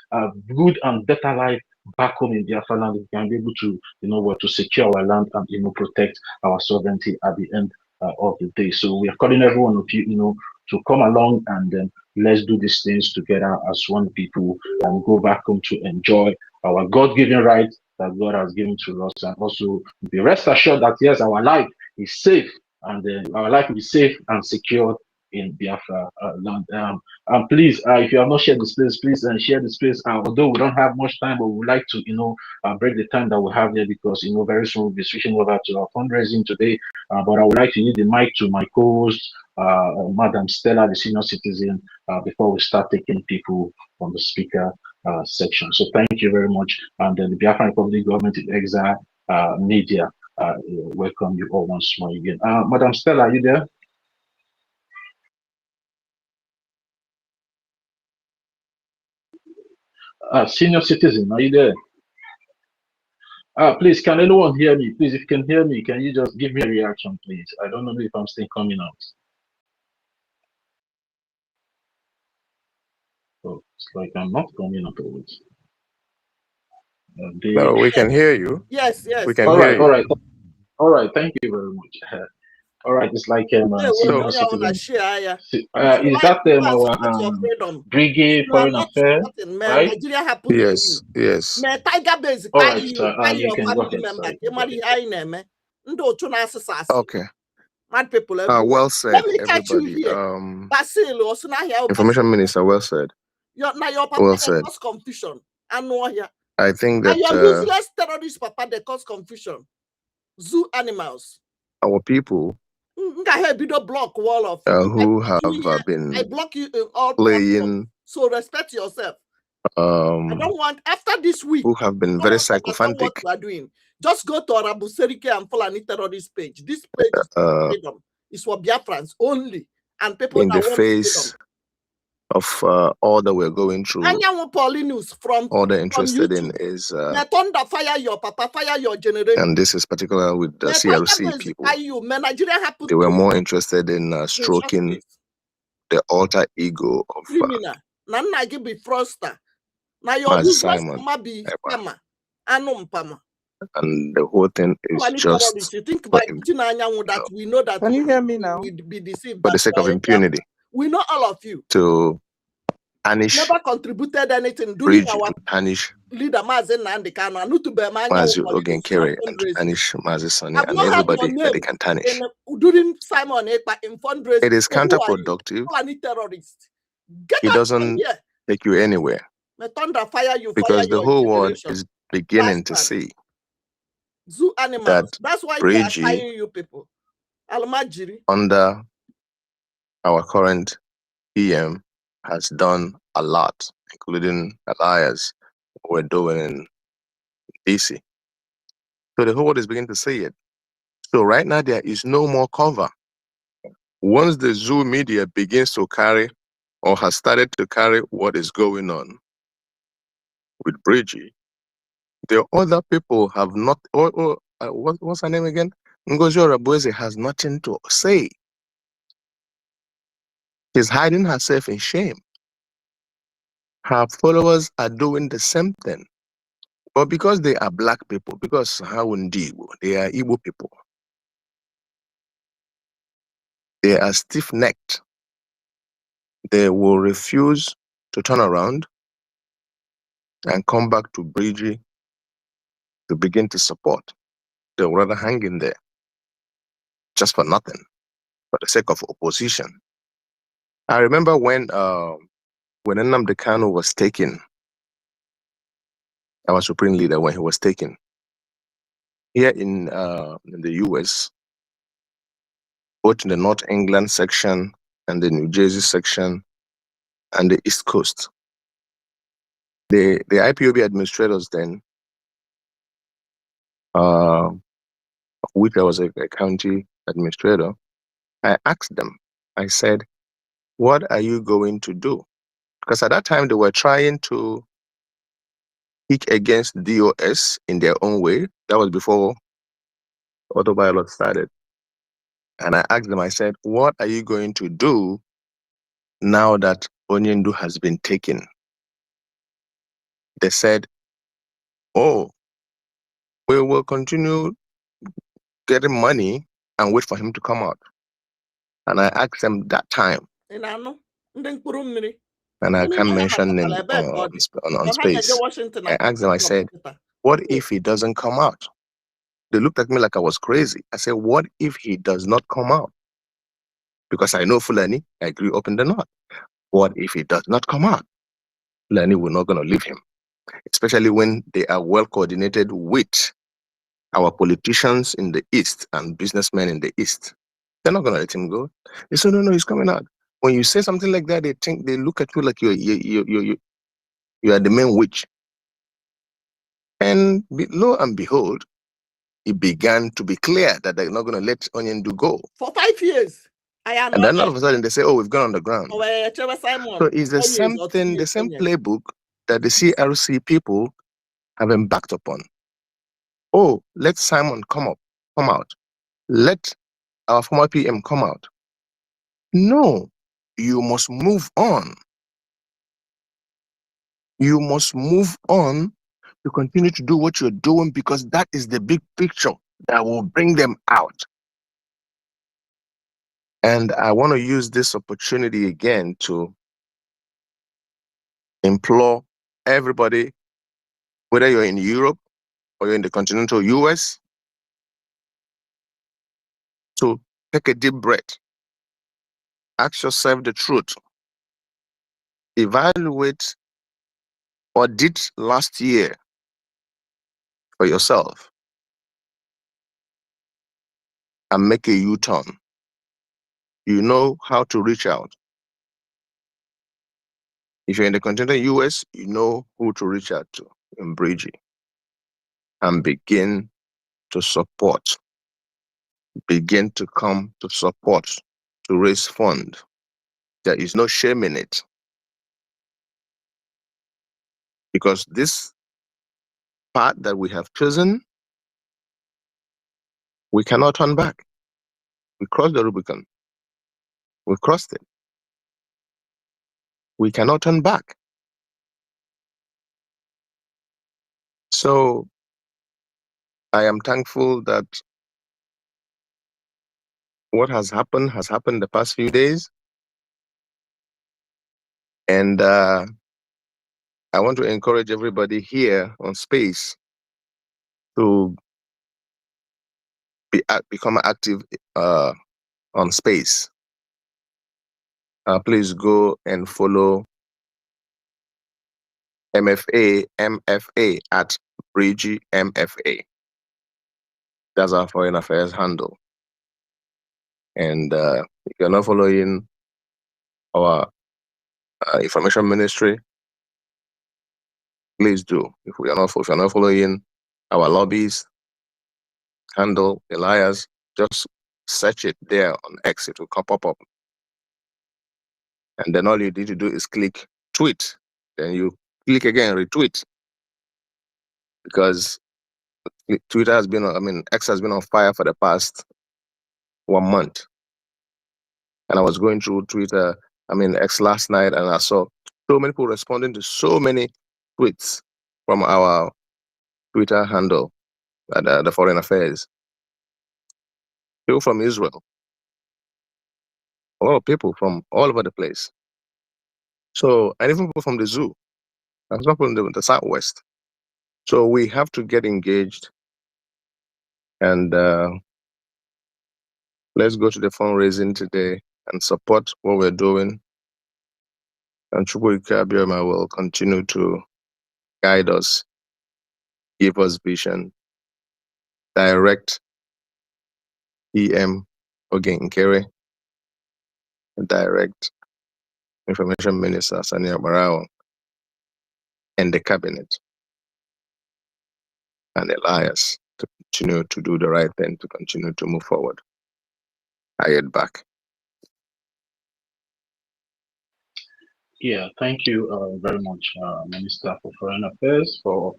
A: good and better life back home in Biafra land. We can be able to, to secure our land and, protect our sovereignty at the end of the day. So we are calling every one of you, to come along and let's do these things together as one people and go back home to enjoy our God-given right that God has given to us, and also be rest assured that yes, our life is safe, and our life will be safe and secure in Biafra land. And please, if you have not shared this place, please share this place. Although we don't have much time, but we would like to, break the time that we have here, because very soon we'll be switching over to our fundraising today. But I would like to give the mic to my co-host, Madam Stella, the senior citizen, before we start taking people from the speaker section. So thank you very much. And then the Biafran Republic Government in Exile Media, welcome you all once more again. Madam Stella, are you there? Senior citizen, are you there? Please, can anyone hear me? Please, if you can hear me, can you just give me a reaction, please? I don't know if I'm still coming out. Oh, it's like I'm not coming out of it.
E: No, we can hear you.
D: Yes.
E: We can hear you.
A: All right. Thank you very much. All right, it's like is that our Briggy Foreign Affairs, right?
E: Yes.
A: All right, sir. You can go ahead, sir.
E: Okay. Well said, everybody. Information Minister, well said. Well said.
D: Confusion.
E: I think that
D: your useless terrorist papa, they cause confusion. Zoo animals.
E: Our people
D: block wall of
E: who have been
D: I block you in all
E: playing
D: platforms. So respect yourself. I don't want, after this week,
E: who have been very sycophantic.
D: What you are doing. Just go to Arabu Serike and Fulani terrorist page. This page is for freedom. It's for Biafrans only, and people
E: in the face of all that we're going through. All they're interested in is
D: thunder, fire your papa, fire your generation.
E: And this is particular with the CLC people. They were more interested in stroking the alter ego of Simon. And the whole thing is just
D: that we know that.
F: Can you hear me now?
D: Be deceived
E: for the sake of impunity.
D: We know all of you.
E: To
D: never contributed anything during our
E: punish
D: leader Mazi Nnamdi Kanu.
E: Mazi Oge Nkere, and to punish Mazi Sani and everybody that they can tarnish.
D: During Simon Ekpa in fundraising,
E: it is counterproductive.
D: Terrorist.
E: It doesn't take you anywhere.
D: Fire you,
E: because the whole world is beginning to see
D: zoo animals.
E: that
D: that's why
E: Bridgie,
D: they are firing you people. Almajiri.
E: Under our current PM has done a lot, including alliance we're doing in DC. So the whole world is beginning to see it. So right now there is no more cover. Once the zoo media begins to carry or has started to carry what is going on with Bridgie, the other people have not, what's her name again? Ngozi Orabueze has nothing to say. She's hiding herself in shame. Her followers are doing the same thing. But because they are black people, because they are Igbo people, they are stiff-necked. They will refuse to turn around and come back to Bridgie to begin to support. They'll rather hang in there just for nothing, for the sake of opposition. I remember when NNAMDI KANU was taken, our supreme leader, when he was taken, here in the US, both in the North England section and the New Jersey section and the East Coast, the IPOB administrators then, of which I was a county administrator, I asked them, I said, what are you going to do? Because at that time they were trying to kick against DOS in their own way. That was before autopilot started. And I asked them, I said, what are you going to do now that Onyendu has been taken? They said, oh, we will continue getting money and wait for him to come out. And I asked them that time, and I can't mention names on space. I asked them, I said, what if he doesn't come out? They looked at me like I was crazy. I said, what if he does not come out? Because I know Fulani, I grew up in the North. What if he does not come out? Fulani, we're not going to leave him, especially when they are well coordinated with our politicians in the East and businessmen in the East. They're not going to let him go. They said, no, he's coming out. When you say something like that, they look at you like you are the main witch. And lo and behold, it began to be clear that they're not going to let Onyendu go.
D: For 5 years.
E: And then all of a sudden they say, oh, we've gone underground. So it's the same thing, the same playbook that the CRC people have embarked upon. Oh, let Simon come out. Let our former PM come out. No, you must move on. You must move on to continue to do what you're doing, because that is the big picture that will bring them out. And I want to use this opportunity again to implore everybody, whether you're in Europe or you're in the continental US, to take a deep breath. Ask yourself the truth. Evaluate what did last year for yourself and make a U-turn. You know how to reach out. If you're in the continental US, you know who to reach out to in Bridgie, and begin to support. Begin to come to support, to raise funds. There is no shame in it. Because this path that we have chosen, we cannot turn back. We crossed the Rubicon. We crossed it. We cannot turn back. So I am thankful that what has happened the past few days. And I want to encourage everybody here on Space to become active on Space. Please go and follow MFA at Bridgie MFA. That's our foreign affairs handle. And if you're not following our information ministry, please do. If you're not following our lobbies handle, Elias, just search it there on X. It will pop up. And then all you need to do is click tweet. Then you click again, retweet. Because Twitter has been, X has been on fire for the past 1 month. And I was going through Twitter, X last night, and I saw so many people responding to so many tweets from our Twitter handle, the Foreign Affairs. People from Israel, a lot of people from all over the place. So, and even people from the zoo, for example, in the Southwest. So we have to get engaged, and let's go to the fundraising today and support what we're doing. And Chukwuka Abiyama will continue to guide us, give us vision, direct PM Oge Nkere, direct Information Minister Sania Barao, and the cabinet and Elias to continue to do the right thing, to continue to move forward. I head back.
A: Yeah, thank you very much, Minister for Foreign Affairs, for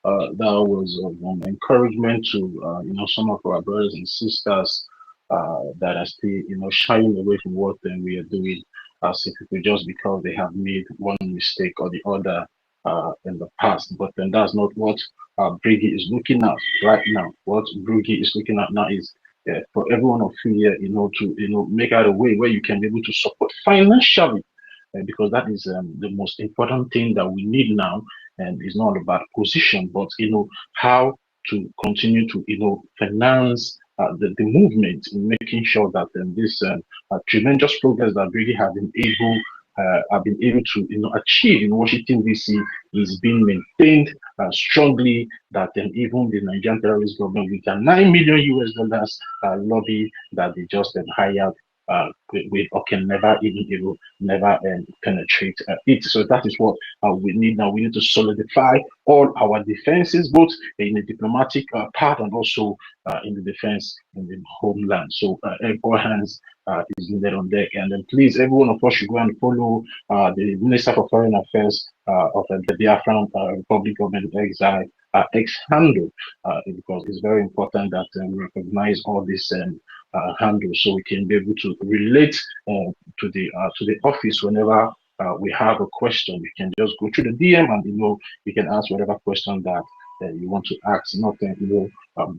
A: that was encouragement to some of our brothers and sisters that are still shying away from what we are doing simply just because they have made one mistake or the other in the past. But then that's not what Briggy is looking at right now. What Briggy is looking at now is for every one of you here, to make out a way where you can be able to support financially, because that is the most important thing that we need now. And it's not about position, but how to continue to finance the movement, in making sure that this tremendous progress that really have been able to achieve in Washington DC is being maintained strongly. That even the Nigerian terrorist government with a $9 million US lobby that they just hired with or can never even never penetrate it. So that is what we need now. We need to solidify all our defenses, both in the diplomatic part and also in the defense in the homeland. So all hands is needed on deck. And then please, every one of us should go and follow the Minister for Foreign Affairs of the Biafran Republic of Exile X handle, because it's very important that we recognize all these handles, so we can be able to relate to the office whenever we have a question. We can just go through the DM and you can ask whatever question that you want to ask. Not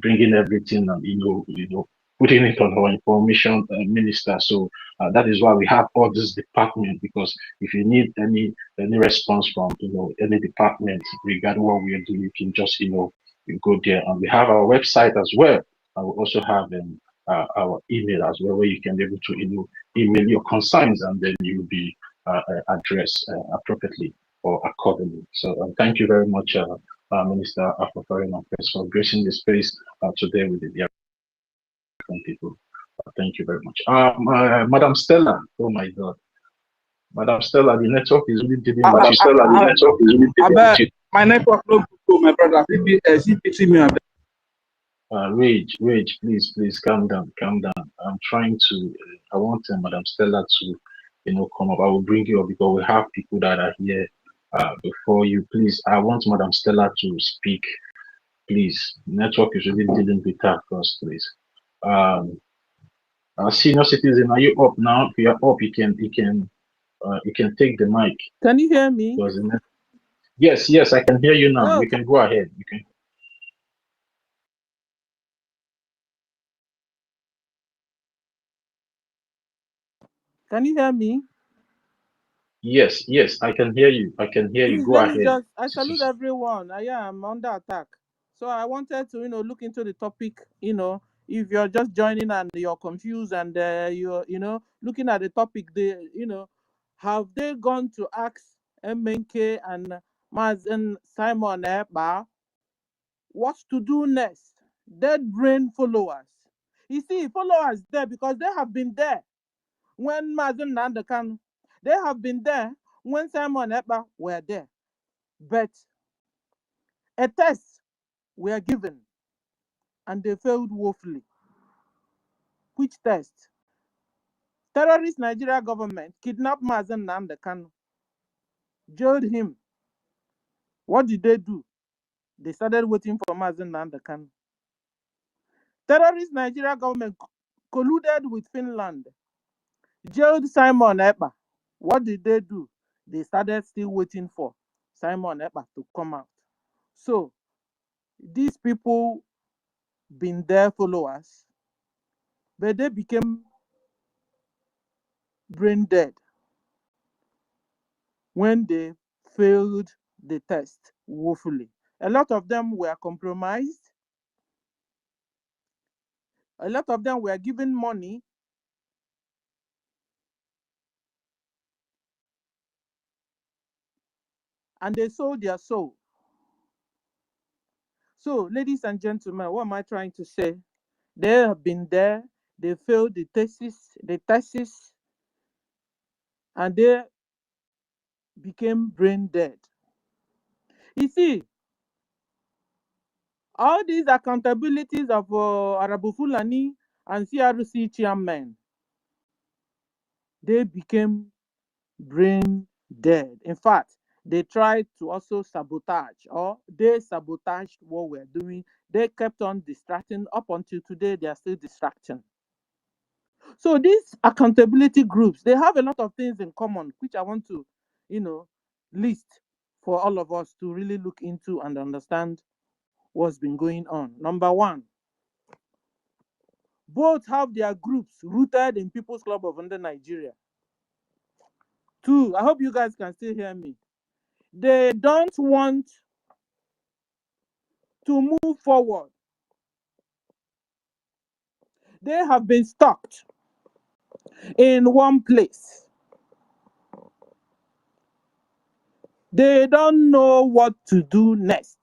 A: bringing everything and putting it on our information minister. So that is why we have all this department, because if you need any response from any department regarding what we are doing, you can just you go there. And we have our website as well. I will also have our email as well, where you can be able to email your concerns, and then you will be addressed appropriately or accordingly. So thank you very much, Minister for Foreign Affairs, for gracing the space today with the people. Thank you very much. Madam Stella, oh my God. Madam Stella, the network is really dealing with you. Stella, the network is really dealing with you.
F: My network no good, my brother. She pity me.
A: Rage, please calm down. I'm trying to, I want Madam Stella to, come up. I will bring you up because we have people that are here before you. Please, I want Madam Stella to speak. Please, network is really dealing with her first, please. Senior citizen, are you up now? If you are up, you can take the mic.
G: Can you hear me?
A: Yes, I can hear you now. You can go ahead. You can.
G: Can you hear me?
A: Yes, yes, I can hear you. I can hear you.
G: Please
A: Go
G: let me
A: ahead.
G: just, I salute everyone. I am under attack. So I wanted to, look into the topic, if you're just joining and you're confused and you're, looking at the topic, have they gone to ask MNK and Mazen Simon Eba what to do next? Dead brain followers. You see, followers there because they have been there when Mazen Nandakan, they have been there when Simon Eba were there. But a test were given and they failed woefully. Which test? Terrorist Nigeria government kidnapped Mazen Nandakan, jailed him. What did they do? They started waiting for Mazen Nandakan. Terrorist Nigeria government colluded with Finland, jailed Simon Ekpa. What did they do? They started still waiting for Simon Ekpa to come out. So these people been their followers, but they became brain dead when they failed the test woefully. A lot of them were compromised. A lot of them were given money. And they sold their soul. So, ladies and gentlemen, what am I trying to say? They have been there, they failed the thesis, and they became brain dead. You see, all these accountabilities of Arabu Fulani and CRC chairmen, they became brain dead. In fact, they tried to also sabotage, or they sabotaged what we're doing. They kept on distracting. Up until today, they are still distracting. So these accountability groups, they have a lot of things in common, which I want to, list for all of us to really look into and understand what's been going on. Number one, both have their groups rooted in People's Club of Under Nigeria. Two, I hope you guys can still hear me. They don't want to move forward. They have been stuck in one place. They don't know what to do next.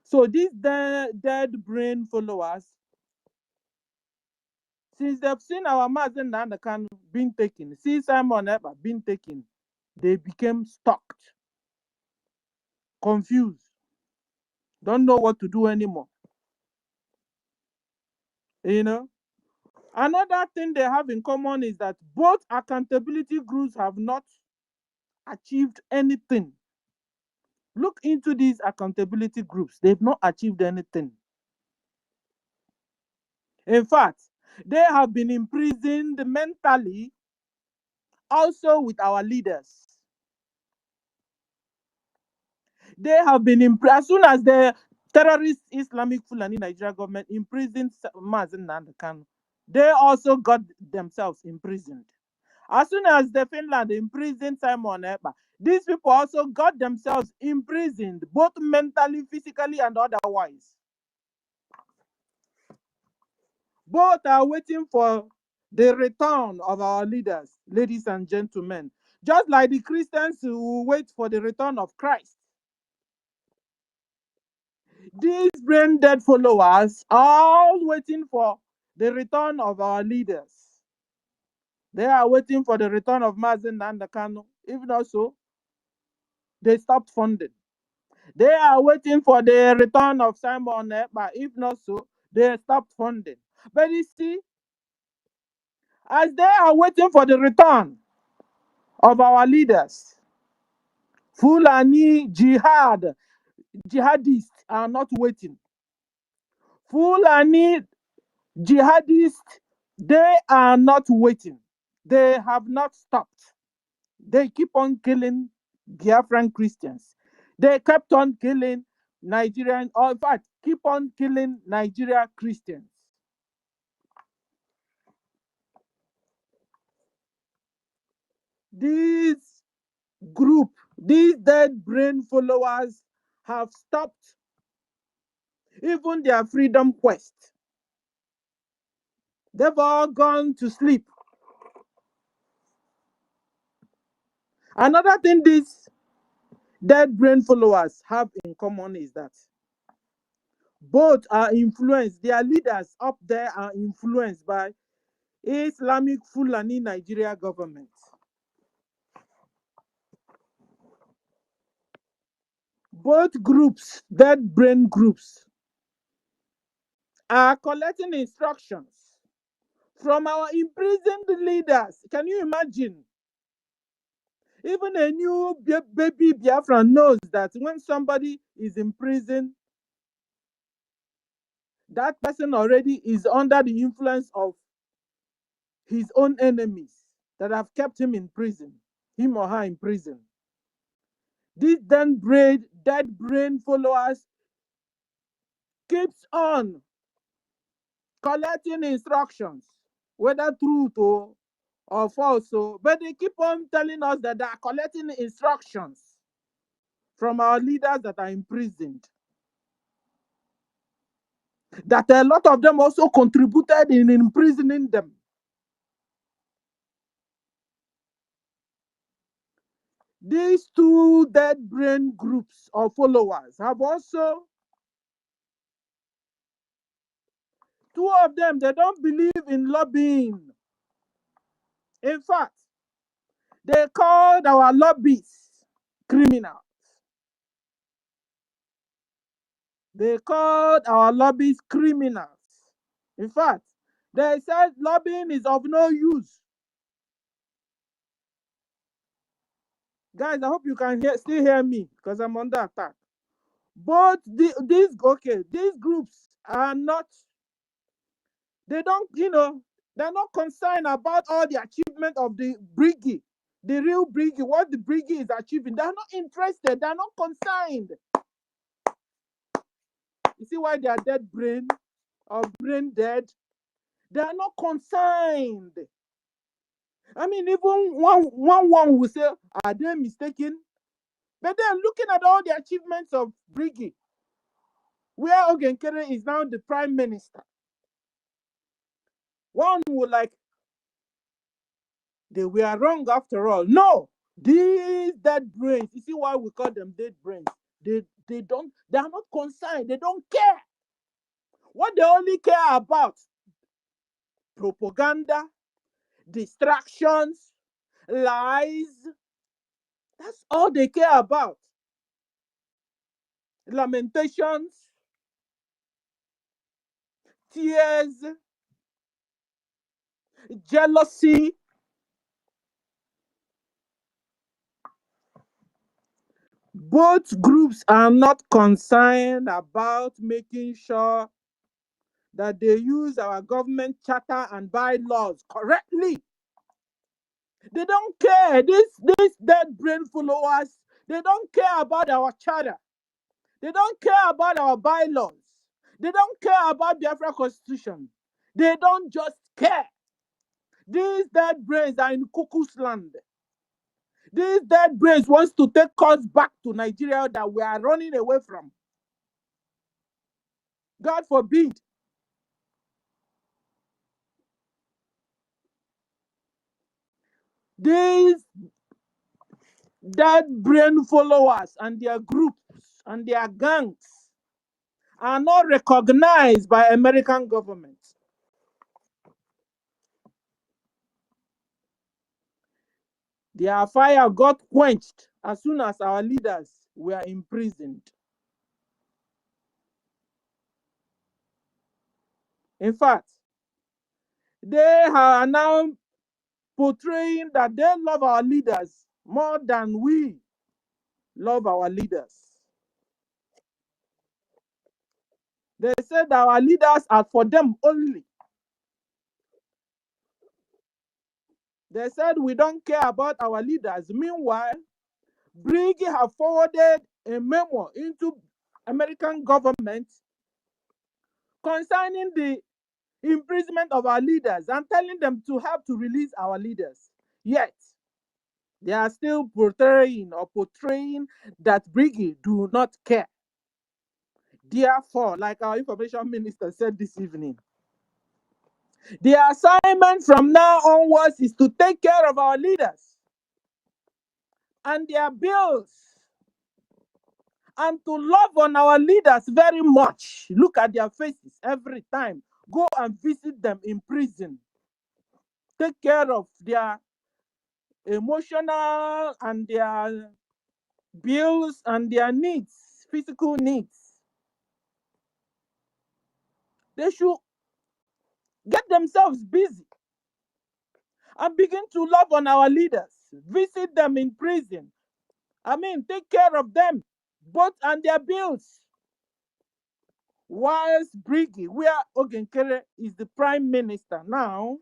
G: So these dead brain followers, since they've seen our Mazen Nandakan being taken, see Simon Eber being taken, they became stuck, confused, don't know what to do anymore. Another thing they have in common is that both accountability groups have not achieved anything. Look into these accountability groups. They've not achieved anything. In fact, they have been imprisoned mentally, also with our leaders. They have been imprisoned. As soon as the terrorist Islamic Fulani Nigeria government imprisoned Mazen Nandakan, they also got themselves imprisoned. As soon as the Finland imprisoned Simon Ekpa, these people also got themselves imprisoned, both mentally, physically, and otherwise. Both are waiting for the return of our leaders, ladies and gentlemen. Just like the Christians who wait for the return of Christ. These brain dead followers are all waiting for the return of our leaders. They are waiting for the return of Mazen and the KANU. Even also, they stopped funding. They are waiting for the return of Simon Ekpa. If not so, they stopped funding. But you see, as they are waiting for the return of our leaders, Fulani jihadists are not waiting. Fulani jihadists, they are not waiting. They have not stopped. They keep on killing Biafran Christians. They kept on killing Nigerian, or in fact, keep on killing Nigeria Christians. this group, these dead brain followers have stopped even their freedom quest. They've all gone to sleep. Another thing these dead brain followers have in common is that both are influenced, their leaders up there are influenced by Islamic Fulani Nigeria government. Both groups, dead brain groups, are collecting instructions from our imprisoned leaders. Can you imagine? Even a new baby Biafran knows that when somebody is in prison, that person already is under the influence of his own enemies that have kept him in prison, him or her in prison. These dead brain followers keeps on collecting instructions, whether true or false, but they keep on telling us that they are collecting instructions from our leaders that are imprisoned. That a lot of them also contributed in imprisoning them. These two dead brain groups or followers have also, two of them, they don't believe in lobbying. In fact, they called our lobbyists criminals. They called our lobbyists criminals. In fact, they said lobbying is of no use. Guys, I hope you can still hear me because I'm under attack. But these groups are not, they don't, they're not concerned about all the achievement of the Briggy, the real Briggy, what the Briggy is achieving. They're not interested, they're not concerned. You see why they are dead brain or brain dead? They are not concerned. I mean, even one will say, are they mistaken? But then looking at all the achievements of Briggy, where Oge Nkere is now the prime minister, one would like, they were wrong after all. No, these dead brains, you see why we call them dead brains? They are not concerned, they don't care. What they only care about, propaganda, distractions, lies. That's all they care about. Lamentations, tears, jealousy. Both groups are not concerned about making sure that they use our government charter and bylaws correctly. They don't care. These dead brain followers, they don't care about our charter. They don't care about our bylaws. They don't care about the Biafra Constitution. They don't just care. These dead brains are in cuckoo's land. These dead brains wants to take us back to Nigeria that we are running away from. God forbid. These dead brain followers and their groups and their gangs are not recognized by American government. Their fire got quenched as soon as our leaders were imprisoned. In fact, they are now portraying that they love our leaders more than we love our leaders. They said our leaders are for them only. They said we don't care about our leaders. Meanwhile, Briggy have forwarded a memo into American government concerning the imprisonment of our leaders and telling them to have to release our leaders. Yet, They are still portraying that Briggy do not care. Therefore, like our information minister said this evening, the assignment from now onwards is to take care of our leaders and their bills, and to love on our leaders very much. Look at their faces every time. Go and visit them in prison. Take care of their emotional and their bills and their needs, physical needs. They should get themselves busy and begin to love on our leaders. Visit them in prison. Take care of them, both and their bills. Whilst Briggy, where Oge Nkere is the prime minister now,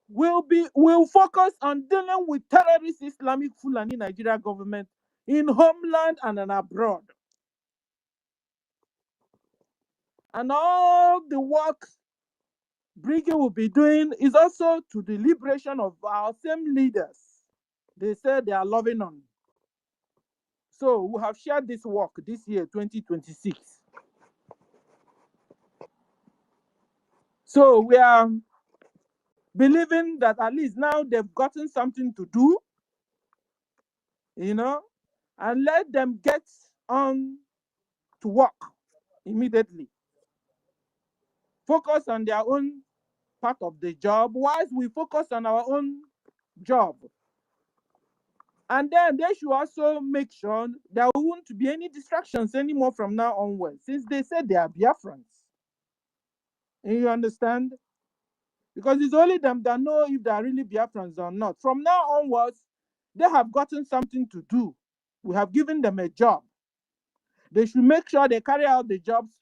G: will focus on dealing with terrorist Islamic Fulani Nigeria government in homeland and abroad. And all the work Briggy will be doing is also to the liberation of our same leaders they say they are loving on. So we have shared this work this year, 2026. So we are believing that at least now they've gotten something to do, and let them get on to work immediately. Focus on their own part of the job whilst we focus on our own job. And then they should also make sure there won't be any distractions anymore from now onwards, since they said they are Biafrans. And you understand? Because it's only them that know if they are really Biafrans or not. From now onwards, they have gotten something to do. We have given them a job. They should make sure they carry out the jobs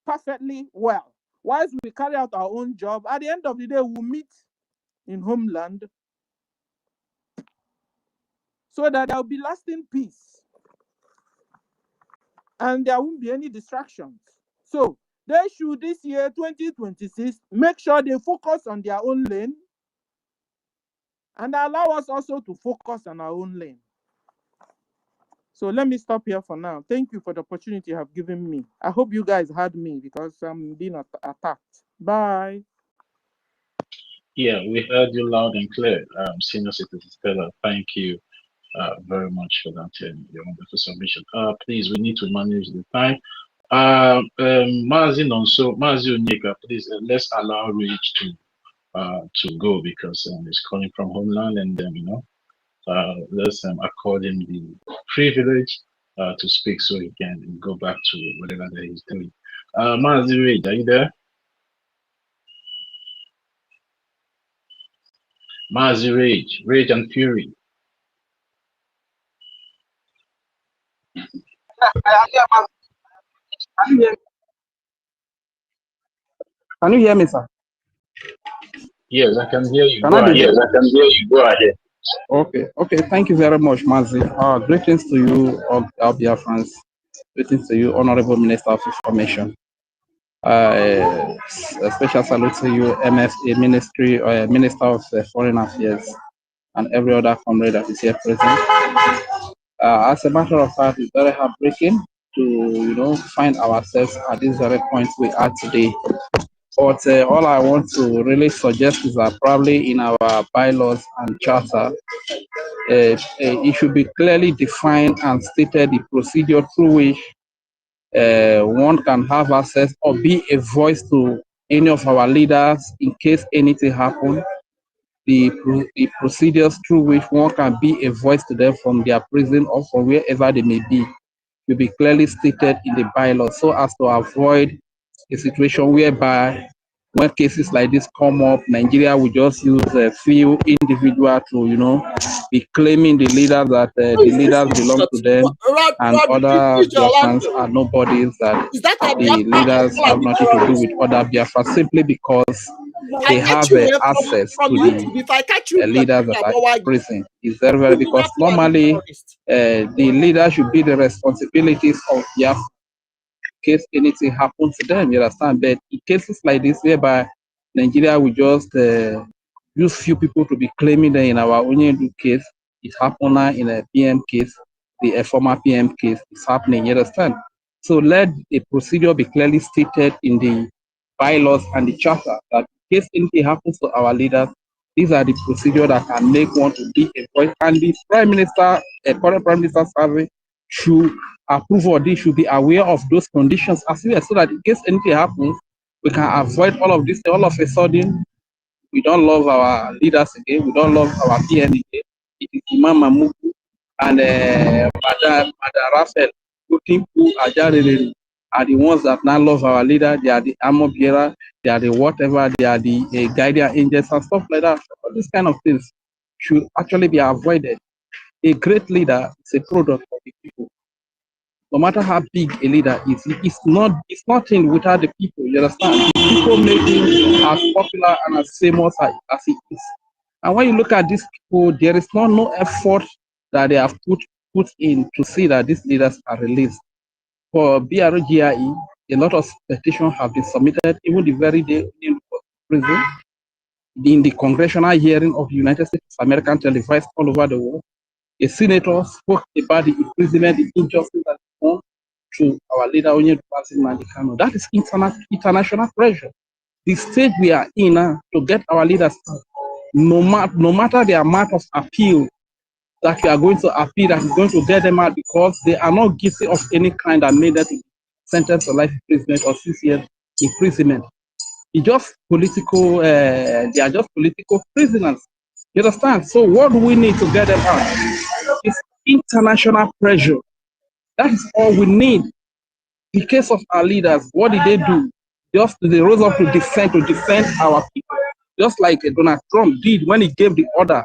G: perfectly well. Whilst we carry out our own job, at the end of the day, we'll meet in homeland so that there will be lasting peace and there won't be any distractions. So they should, this year, 2026, make sure they focus on their own lane and allow us also to focus on our own lane. So let me stop here for now. Thank you for the opportunity you have given me. I hope you guys heard me because I'm being attacked. Bye.
A: Yeah, we heard you loud and clear, Senior Citizen Stella. Thank you very much for that your wonderful submission. Please, we need to manage the time. Mazi Nonso, Mazi Onyeka, please let's allow Rich to go because he's calling from homeland, and let's accord him the privilege to speak so he can go back to whatever that he's doing. Mazi Rich, are you there? Mazi Rage and Fury.
F: Can you hear me, sir?
A: Yes, I can hear you.
F: Can
A: Go
F: I be
A: ahead.
F: Yes, I can hear you. Go ahead. Okay. Thank you very much, Mazi. Greetings to you, all Biafrans. Greetings to you, Honorable Minister of Information. A special salute to you, MFA Minister of Foreign Affairs, and every other comrade that is here present. As a matter of fact, it's very heartbreaking to find ourselves at this very point we are today. But all I want to really suggest is that probably in our bylaws and charter, it should be clearly defined and stated the procedure through which one can have access or be a voice to any of our leaders in case anything happens. The procedures through which one can be a voice to them from their prison or from wherever they may be will be clearly stated in the bylaws so as to avoid a situation whereby when cases like this come up, Nigeria will just use a few individuals to, be claiming the leaders that the leaders belong to them, and other Biafrans are nobodies, that the leaders have nothing to do with other Biafrans simply because they have access to the leaders that are in prison. It's very, very, because normally the leader should be the responsibilities of Biafra in case anything happens to them, you understand? But in cases like this, whereby Nigeria will just use few people to be claiming that in our Onyendu case, it happened now in a PM case, the former PM case is happening, you understand? So let the procedure be clearly stated in the bylaws and the charter that in case anything happens to our leaders, these are the procedures that can make one to be a voice. And the Prime Minister, current Prime Minister serving should approve or they should be aware of those conditions as well, so that in case anything happens, we can avoid all of this. All of a sudden, we don't love our leaders again. We don't love our PN again. It is Imam Mamuku and Madam Raphael, Utimpu, Ajarere are the ones that now love our leader. They are the armor bearer. They are the whatever. They are the guardian angels and stuff like that. All these kind of things should actually be avoided. A great leader is a product of the people. No matter how big a leader is, it's nothing without the people. You understand? The people make him as popular and as famous as he is. And when you look at these people, there is no effort that they have put in to see that these leaders are released. For BRGIE, a lot of petitions have been submitted, even the very day in prison, in the congressional hearing of the United States of America televised all over the world. A senator spoke about the imprisonment, the injustice that is done to our leader, NNAMDI KANU. That is international pressure. The stage we are in now to get our leaders out, no matter the amount of appeal that we are going to appeal, that is going to get them out because they are not guilty of any crime that made them sentenced to life imprisonment or 6 years imprisonment. It's just political, they are just political prisoners. You understand? So what do we need to get them out? It's international pressure. That is all we need. In case of our leaders, what did they do? Just they rose up to defend our people. Just like Donald Trump did when he gave the order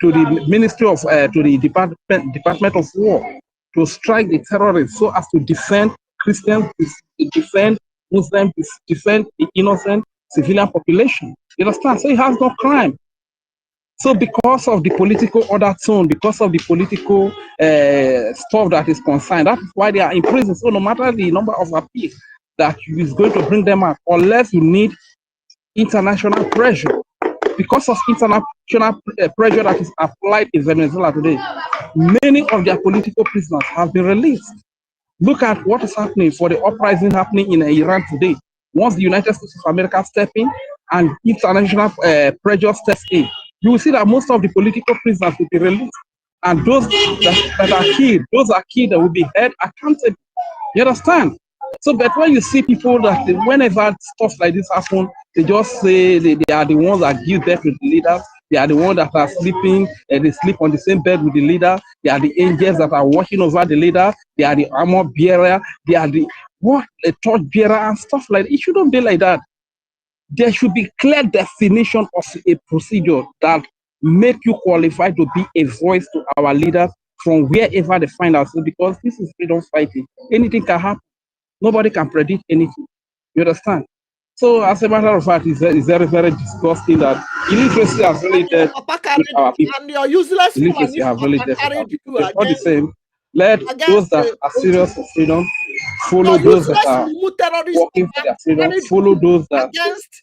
F: to the Ministry of, to the Department of War to strike the terrorists so as to defend Christians, defend Muslims, defend the innocent civilian population. You understand? So he has no crime. So because of the political order tone, because of the political stuff that is concerned, that's why they are in prison. So no matter the number of appeals that is going to bring them out, unless you need international pressure, because of international pressure that is applied in Venezuela today, many of their political prisoners have been released. Look at what is happening for the uprising happening in Iran today. Once the United States of America step in and international pressure steps in, you will see that most of the political prisoners will be released. And those that are killed, that will be held accountable. You understand? So, but when you see people that whenever stuff like this happen, they just say they are the ones that give birth to the leaders. They are the ones that are sleeping, they sleep on the same bed with the leader. They are the angels that are watching over the leader. They are the armor bearer. They are the torch bearer and stuff like that. It shouldn't be like that. There should be clear definition of a procedure that make you qualify to be a voice to our leaders from wherever they find ourselves, because this is freedom fighting. Anything can happen. Nobody can predict anything. You understand? So as a matter of fact, it's very, very disgusting that illiteracy has really dead our people.
D: And your useless
F: Illiteracy has really dead our people. It's not the same. Let those that are serious for freedom follow those that are working for their freedom, follow those that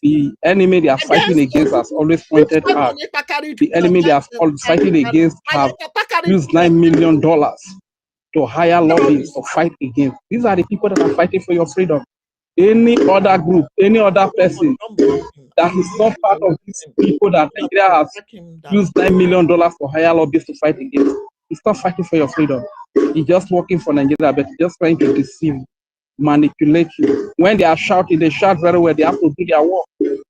F: the enemy they are fighting against has always pointed out. The enemy they are fighting against have used $9 million to hire lobbyists to fight against. These are the people that are fighting for your freedom. Any other group, any other person that is not part of these people that Nigeria has used $9 million to hire lobbyists to fight against, it's not fighting for your freedom. He's just working for Nigeria, but just trying to deceive, manipulate you. When they are shouting, they shout very well. They have to do their work,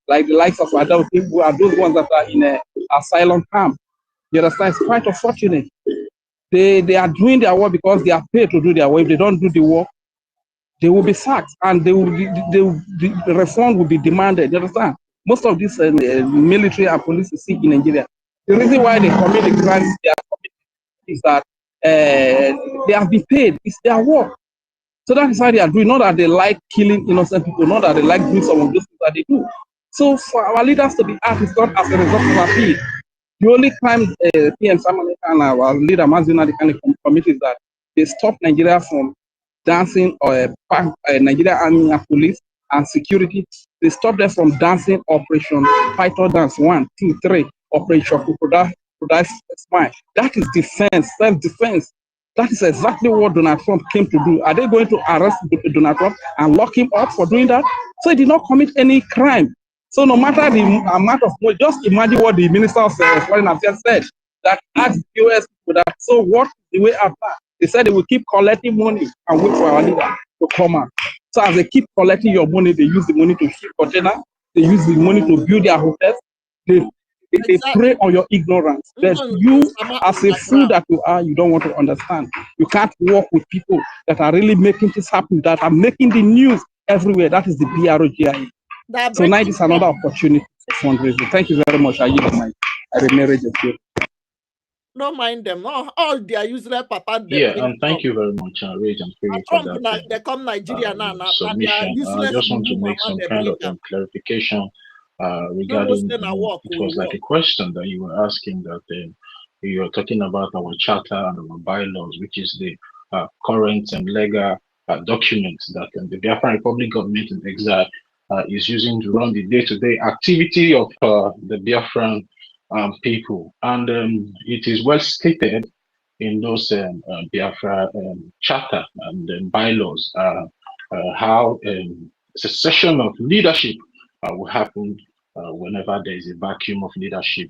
F: like the likes of adult people who are those ones that are in an asylum camp. You understand? It's quite unfortunate. They are doing their work because they are paid to do their work. If they don't do the work, they will be sacked, and the reform will be demanded. You understand? Most of these military and police you see in Nigeria, the reason why they commit the crimes they are committing is that they have been paid. It's their work. So that is why they are doing. Not that they like killing innocent people, not that they like doing some of those things that they do. So for our leaders to be asked, it's not as a result of appeal. The only crime PM and our leader Mazina committed is that they stopped Nigeria from dancing or Nigeria army and police and security They stopped them from dancing Operation Python Dance 1, 2, 3, Operation Crocodile Smile. That is defense, self-defense. That is exactly what Donald Trump came to do. Are they going to arrest Donald Trump and lock him up for doing that? So he did not commit any crime. So no matter the amount of money, just imagine what the Minister of Foreign Affairs said, that asked US people that, so what the way out? They said they will keep collecting money and wait for our leader to come out. So as they keep collecting your money, they use the money to ship containers, they use the money to build their hotels, they prey on your ignorance. That you, as a fool that you are, you don't want to understand. You can't work with people that are really making this happen, that are making the news everywhere. That is the BROGI. So now this is another opportunity for fundraising. Thank you very much. I yield my marriage.
D: Don't mind them. All they are useless papa.
A: Yeah, thank you very much, Rage and Fury, for
D: Trump,
A: that
D: they come Nigeria now.
A: submission. I just want to make some kind of clarification regarding, it was like a question that you were asking, that you were talking about our charter and our bylaws, which is the current and legal documents that the Biafran Republic government in exile is using to run the day-to-day activity of the Biafran people. And it is well stated in those Biafra charter and bylaws how secession of leadership will happen whenever there is a vacuum of leadership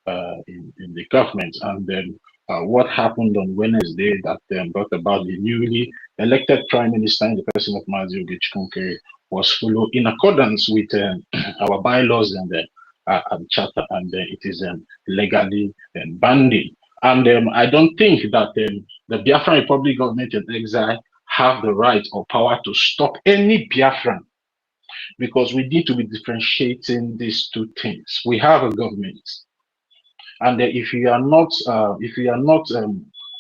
A: in the government. And then what happened on Wednesday that brought about the newly elected prime minister in the person of Oge Nkere was followed in accordance with our bylaws and the charter, and it is legally binding. And I don't think that the Biafran Republic government in exile have the right or power to stop any Biafran, because we need to be differentiating these two things. We have a government, and if you are not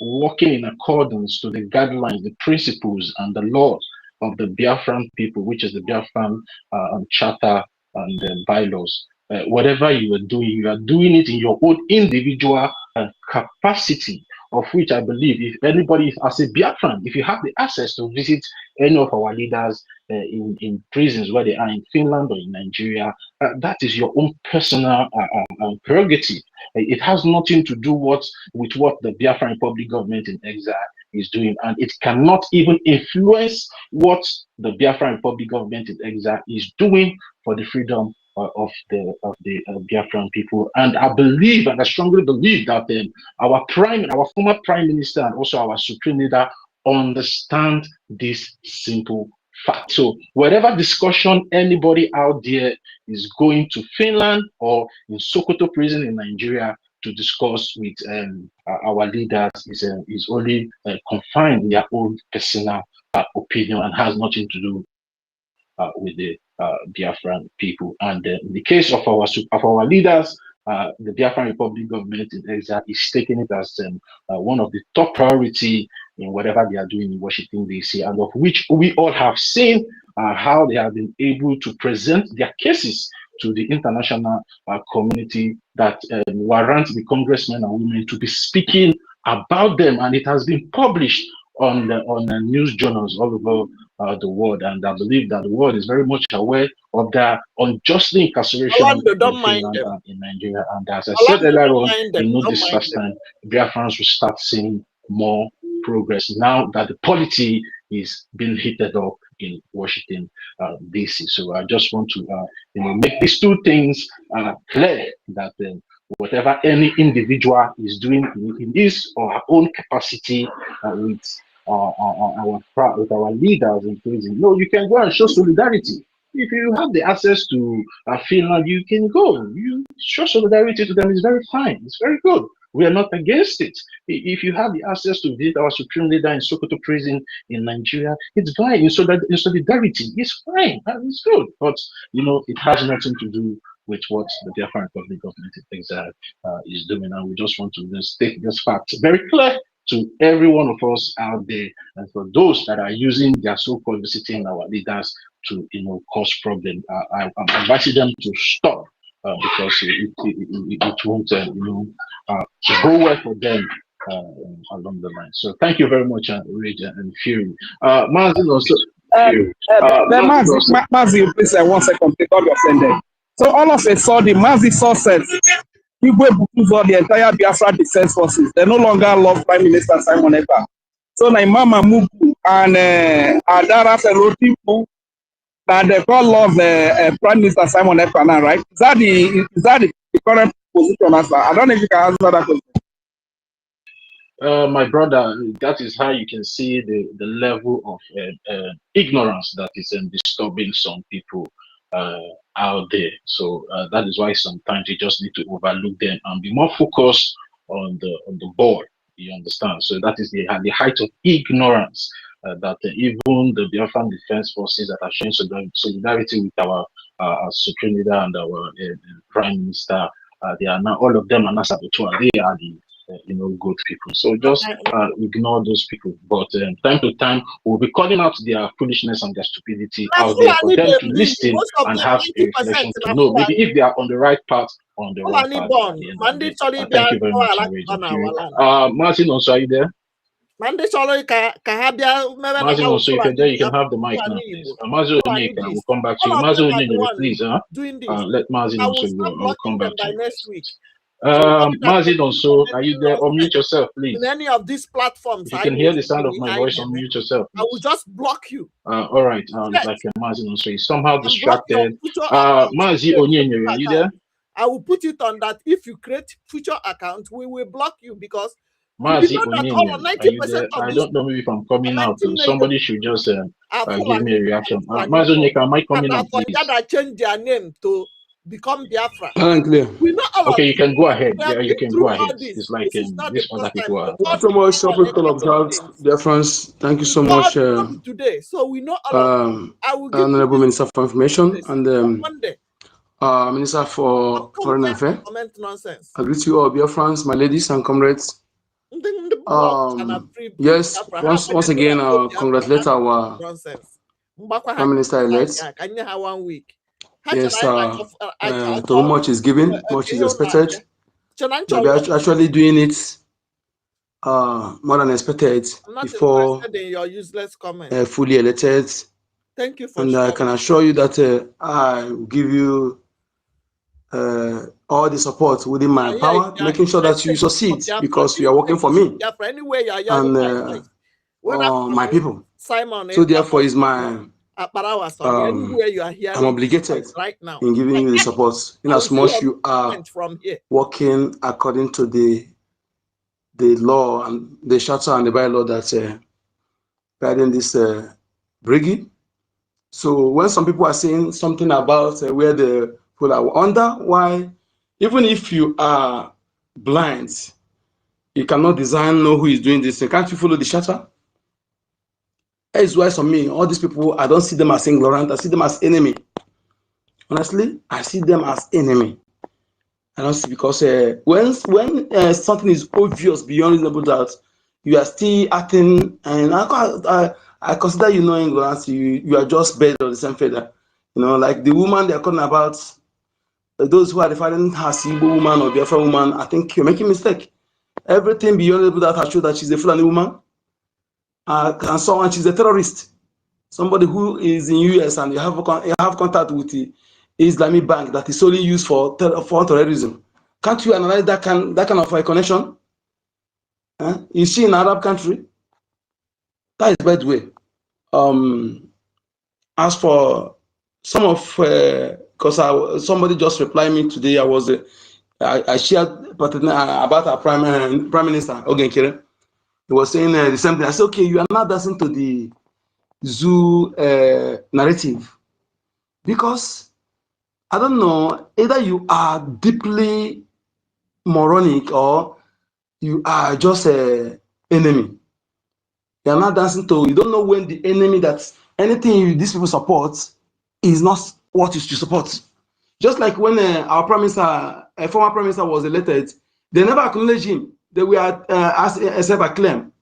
A: working in accordance to the guidelines, the principles, and the laws of the Biafran people, which is the Biafran charter and bylaws, whatever you are doing it in your own individual capacity, of which I believe if anybody, as a Biafran, if you have the access to visit any of our leaders in prisons, where they are in Finland or in Nigeria, that is your own personal prerogative. It has nothing to do with what the Biafran Republic government in exile is doing, and it cannot even influence what the Biafran Republic government in exile is doing for the freedom of the Biafran people. And I believe, and I strongly believe, that our former prime minister and also our supreme leader understand this simple fact. So whatever discussion anybody out there is going to Finland or in Sokoto prison in Nigeria to discuss with our leaders is only confined in their own personal opinion and has nothing to do with the Biafran people. And in the case of our leaders, the Biafran Republic government in exile is taking it as one of the top priority in whatever they are doing in Washington, D.C., and of which we all have seen how they have been able to present their cases to the international community that warrant the congressmen and women to be speaking about them. And it has been published on the news journals all over the world, and I believe that the world is very much aware of the unjustly incarceration in Finland and in Nigeria. And as I said earlier on, this first time, Biafrans will start seeing more progress now that the polity is being heated up in Washington, D.C. So I just want to make these two things clear, that whatever any individual is doing in his or her own capacity with our leaders in prison, no, you can go and show solidarity. If you have the access to Finland, you can go. You show solidarity to them. It's very fine. It's very good. We are not against it. If you have the access to visit our supreme leader in Sokoto prison in Nigeria, it's fine. In solidarity, it's fine. It's good. But it has nothing to do with what the Biafran Republic government in exile is doing. And we just want to state this fact very clear to every one of us out there, and for those that are using their so-called visiting our leaders to cause problem, I'm advising them to stop, because it won't go well for them along the line. So thank you very much, Rage and Fury. Martin also.
F: Mazi, please, 1 second, take all your sender. So all of a sudden, Mazi success. Igwe Bukuzo, the entire Biafra Defense Forces, they no longer love Prime Minister Simon Ekpa. So now Mama Mugu and Adara fellow people that they call love Prime Minister Simon Ekpa now, right? Is that the current position answer? I don't know if you can answer that question.
A: My brother, that is how you can see the level of ignorance that is disturbing some people out there. So that is why sometimes you just need to overlook them and be more focused on the ball. You understand? So that is the height of ignorance that even the Biafran Defense Forces that are showing solidarity with our supreme leader and our prime minister, they are now, all of them are not saboteur. They are the good people. So just ignore those people. But time to time, we'll be calling out their foolishness and their stupidity out there for them to listen and have a reflection to know maybe if they are on the right path, on the wrong path. Thank you very much. Martin, also, are you there? Martin, also, if you're there, you can have the mic now, please. Mazo Onyeka, we'll come back to you. Mazo Onyeka, please, let Martin also go. I'll come back to you.
D: Next week.
A: Mazin also, are you there? Unmute yourself, please.
D: In any of these platforms,
A: if you can hear the sound of my voice, unmute yourself, please.
D: I will just block you.
A: All right. Like Mazin also is somehow distracted. Mazi Onyenye, are you there?
D: I will put it on that if you create future account, we will block you because
A: Mazi Onyenye, are you there? I don't know maybe if I'm coming out. Somebody should just give me a reaction. Mazi Onyenye, am I coming out, please?
D: That change their name to become Biafra.
A: Okay, you can go ahead. Yeah, you can go ahead. It's like these other people are.
H: Thank you so much, people observed Biafrans. Thank you so much,
D: today. So we know
H: Honorable Minister for Information and Minister for Foreign Affairs. I greet you all, Biafrans, my ladies and comrades. Yes, once again, congratulate our Prime Minister-elect. Yes, to much is given, much is expected. We are actually doing it more than expected before fully elected.
D: Thank you for
H: and I can assure you that I will give you all the support within my power, making sure that you succeed because you are working for me and my people. So therefore, is my I'm obligated in giving you the support in as much you are working according to the law and the charter and the bylaw that's guiding this brigade. So when some people are saying something about where the people are under, why, even if you are blind, you cannot know who is doing this. Can't you follow the charter? That is why, for me, all these people, I don't see them as ignorant. I see them as enemy. Honestly, I see them as enemy. I don't see, because when something is obvious beyond reasonable doubt, you are still acting, and I consider you know ignorance. You are just birds of the same feather. Like the woman they are talking about, those who are defining her Igbo woman or Biafra woman. I think you're making a mistake. Everything beyond reasonable doubt has shown that she's a Fulani woman. And so on, she's a terrorist, somebody who is in US and you have contact with the Islamic bank that is solely used for terrorism. Can't you analyze that kind of a connection? Is she in an Arab country? That is by the way. As for some of, because somebody just replied me today, I shared about our Prime Minister Oge Nkere. He was saying the same thing. I said, okay, you are not dancing to the zoo narrative. Because, I don't know, either you are deeply moronic or you are just an enemy. You are not dancing to, you don't know when the enemy anything these people support is not what you should support. Just like when our former Prime Minister was elected, they never acknowledged him. They were asked a claim.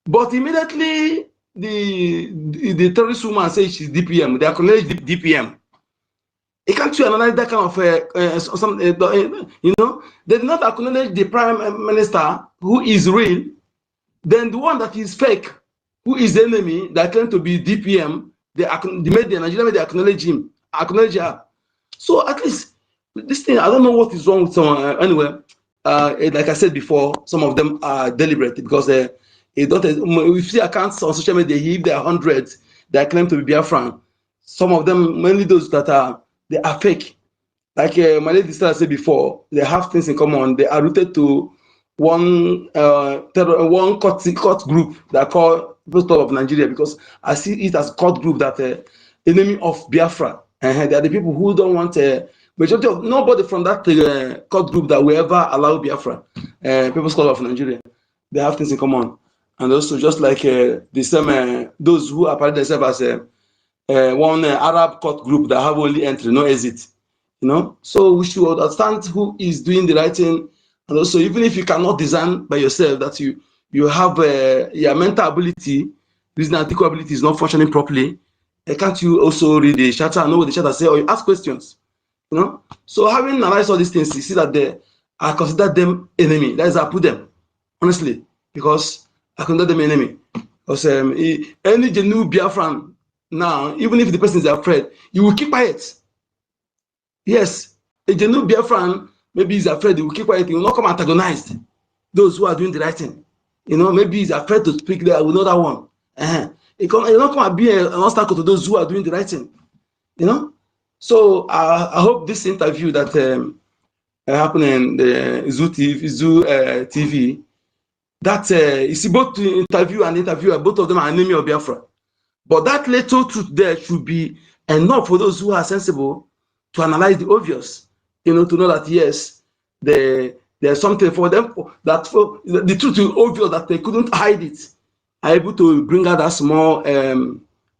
H: But immediately the terrorist woman says she's DPM. They acknowledge DPM. You can't analyze that kind of they did not acknowledge the Prime Minister who is real. Then the one that is fake, who is the enemy that claims to be DPM, the Nigeria media acknowledge him, acknowledge her. So at least this thing, I don't know what is wrong with someone. Anyway, like I said before, some of them are deliberate because we see accounts on social media. If there are hundreds that claim to be Biafran, some of them, mainly those that are fake. Like my lady sister said before, they have things in common. They are rooted to one court group that call People's Club of Nigeria, because I see it as a court group that enemy of Biafra. They are the people who don't want majority of nobody from that court group that will ever allow Biafra. People's Club of Nigeria. They have things in common, and also just like the same those who apparent themselves as one Arab court group that have only entry, no exit. You know, so we should understand who is doing the right thing, and also even if you cannot design by yourself, that you have your mental ability, reason article ability is not functioning properly. Can't you also read the charter and know what the charter say, or you ask questions? You know, so having analyzed all these things, you see that I consider them enemy. That is, I put them honestly, because I consider them enemy. Because any genuine Biafran now, even if the person is afraid, you will keep quiet. Yes, a genuine Biafran maybe he's afraid, he will keep quiet, he will not come antagonize those who are doing the right thing. You know, maybe he's afraid to speak there, we know that one. He will not come and be an obstacle to those who are doing the right thing. You know? So I hope this interview that happened in the Zoo TV, that you see both the interview and interviewer, both of them are enemy of Biafra. But that little truth there should be enough for those who are sensible to analyze the obvious, you know, to know that yes, there's something for them, that for the truth is obvious, that they couldn't hide it, are able to bring out that small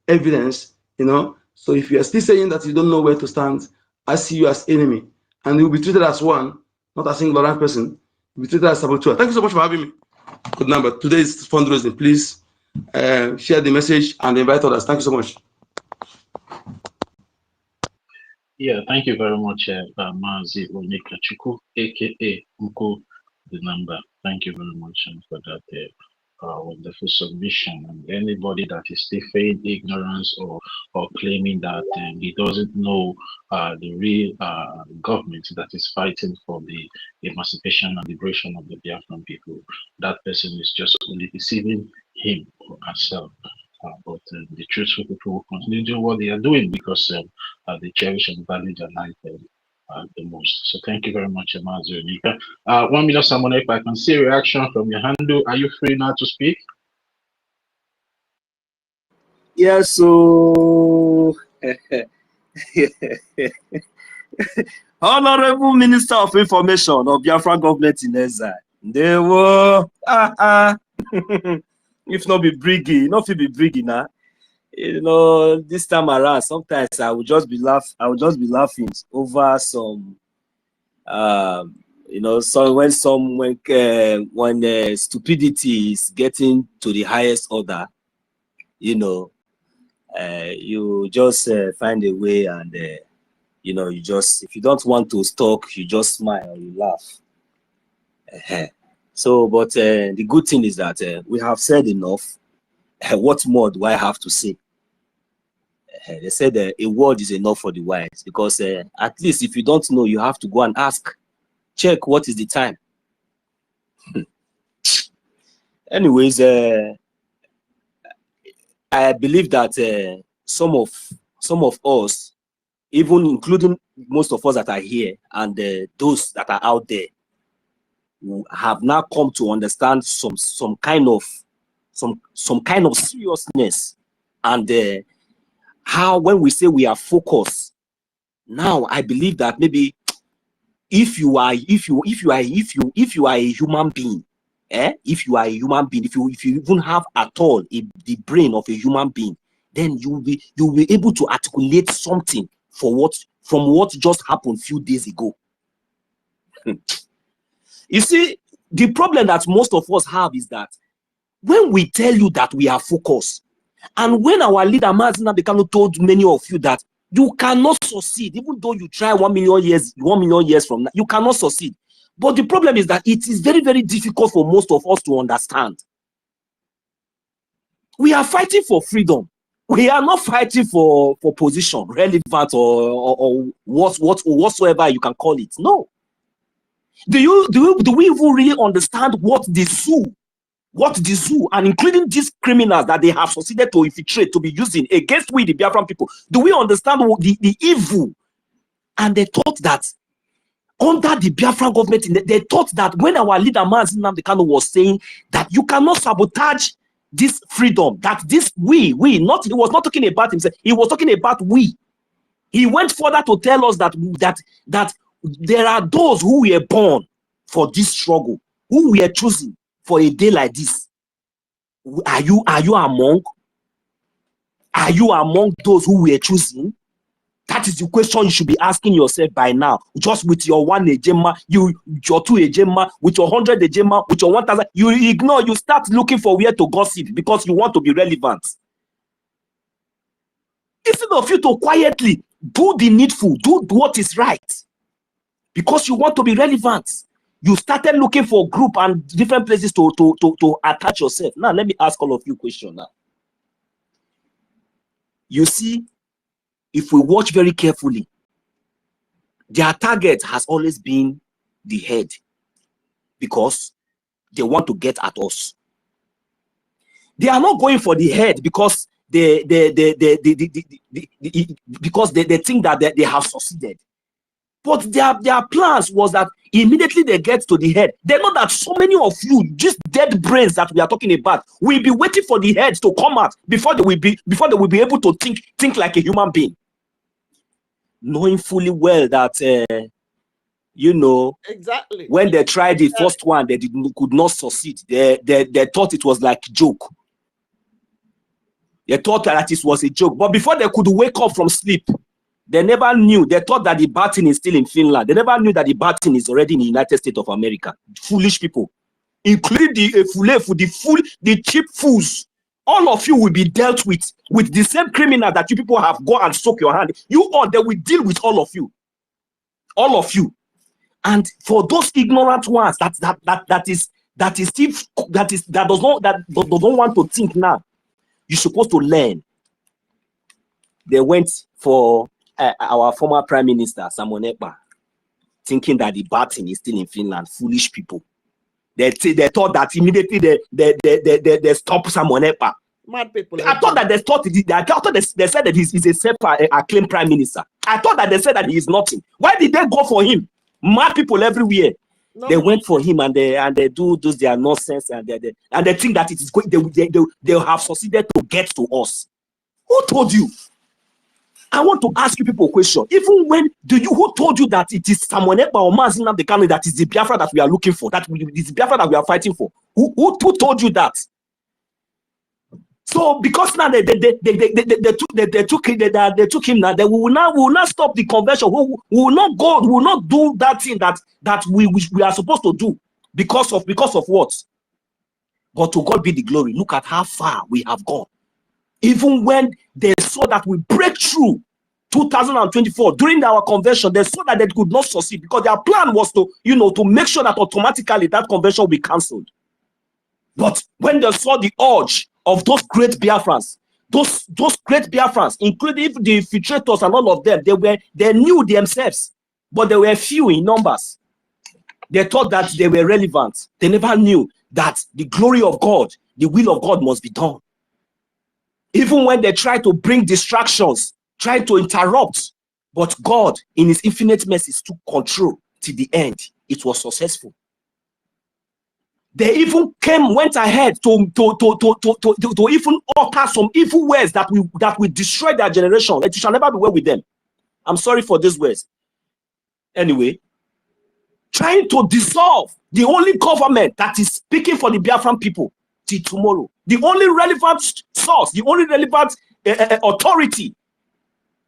H: evidence, you know. So if you are still saying that you don't know where to stand, I see you as enemy, and you will be treated as one, not as a ignorant person. You will be treated as saboteur. Thank you so much for having me. Good number. Today's fundraising. Please share the message and invite others. Thank you so much.
A: Yeah, thank you very much, Mazi Onyekachukwu, aka Uko, the number. Thank you very much for that wonderful submission. And anybody that is still feigning ignorance or claiming that he doesn't know the real government that is fighting for the emancipation and liberation of the Biafran people, that person is just only deceiving him or herself. But the truthful people will continue doing what they are doing because they cherish and value their life the most. So thank you very much, Mazi Onyeka. 1 minute, someone, if I can see a reaction from your handle, are you free now to speak?
I: Yes, so Honorable Minister of Information of Biafra government in exile. They were if not be briggy, not if be briggy now. You know, this time around, sometimes I would just be laughing over some you know, so when stupidity is getting to the highest order, you know, you just find a way, and you know, you just, if you don't want to talk, you just smile or you laugh. So, but the good thing is that we have said enough. What more do I have to say? They said a word is enough for the wise, because at least if you don't know, you have to go and ask. Check what is the time. Anyways, I believe that some of us, even including most of us that are here and those that are out there, have now come to understand some kind of seriousness, and how when we say we are focused, now I believe that maybe if you are a human being, if you are a human being, if you even have at all the brain of a human being, then you'll be able to articulate something from what just happened a few days ago. You see, the problem that most of us have is that when we tell you that we are focused, and when our leader Mazi Nnamdi Kanu told many of you that you cannot succeed, even though you try 1 million years from now, you cannot succeed. But the problem is that it is very, very difficult for most of us to understand. We are fighting for freedom. We are not fighting for position, relevant or whatsoever you can call it. No. Do we even really understand what the zoo and including these criminals that they have succeeded to infiltrate to be using against we the Biafran people? Do we understand the evil? And they thought that under the Biafran government, they thought that when our leader NNAMDI KANU was saying that you cannot sabotage this freedom, that this he was not talking about himself, he was talking about we. He went further to tell us that there are those who were born for this struggle, who we are choosing for a day like this. Are you among those who we are choosing? That is the question you should be asking yourself by now. Just with your 1 ejema, your 2 ejema, with your 100 ejema, with your 1,000, you ignore, you start looking for where to gossip because you want to be relevant. Instead of you to quietly do the needful, do what is right, because you want to be relevant, you started looking for group and different places to attach yourself. Now, let me ask all of you a question now. You see, if we watch very carefully, their target has always been the head because they want to get at us. They are not going for the head because they think that they have succeeded. But their plans was that immediately they get to the head, they know that so many of you, just dead brains that we are talking about, will be waiting for the head to come out before they will be able to think like a human being. Knowing fully well that exactly when they tried the first one, they could not succeed. They thought it was like a joke. They thought that it was a joke. But before they could wake up from sleep, they never knew. They thought that the baton is still in Finland. They never knew that the baton is already in the United States of America. Foolish people, including the cheap fools. All of you will be dealt with the same criminal that you people have go and soak your hand. They will deal with all of you. All of you. And for those ignorant ones that don't want to think now, you're supposed to learn. They went for our former Prime Minister, Simon Ekpa, thinking that the baton is still in Finland. Foolish people. They thought that immediately they stopped Simon Ekpa.
D: Mad people.
I: I thought that they said that he's a self-acclaimed prime minister. I thought that they said that he is nothing. Why did they go for him? Mad people everywhere. No, they went for him and they do their nonsense and they think that it is going. They have succeeded to get to us. Who told you? I want to ask you people a question. Even who told you that it is Simon Ekpa or NNAMDI KANU that is the Biafra that we are looking for? That is the Biafra that we are fighting for? Who told you that? So because now they took him now, they will not stop the conversion. We will not do that thing that we are supposed to do because of what? But to God be the glory. Look at how far we have gone. Even when they saw that we break through 2024 during our convention, they saw that they could not succeed because their plan was to make sure that automatically that convention will be cancelled. But when they saw the urge of those great Biafrans, those great Biafrans, including the infiltrators and all of them, they knew themselves, but they were few in numbers. They thought that they were relevant. They never knew that the glory of God, the will of God must be done. Even when they tried to bring distractions, tried to interrupt, but God, in His infinite mercy, took control to the end. It was successful. They even went ahead to even utter some evil words that will destroy their generation. That you shall never be well with them. I'm sorry for these words. Anyway, trying to dissolve the only government that is speaking for the Biafran people till tomorrow. The only relevant source, the only relevant authority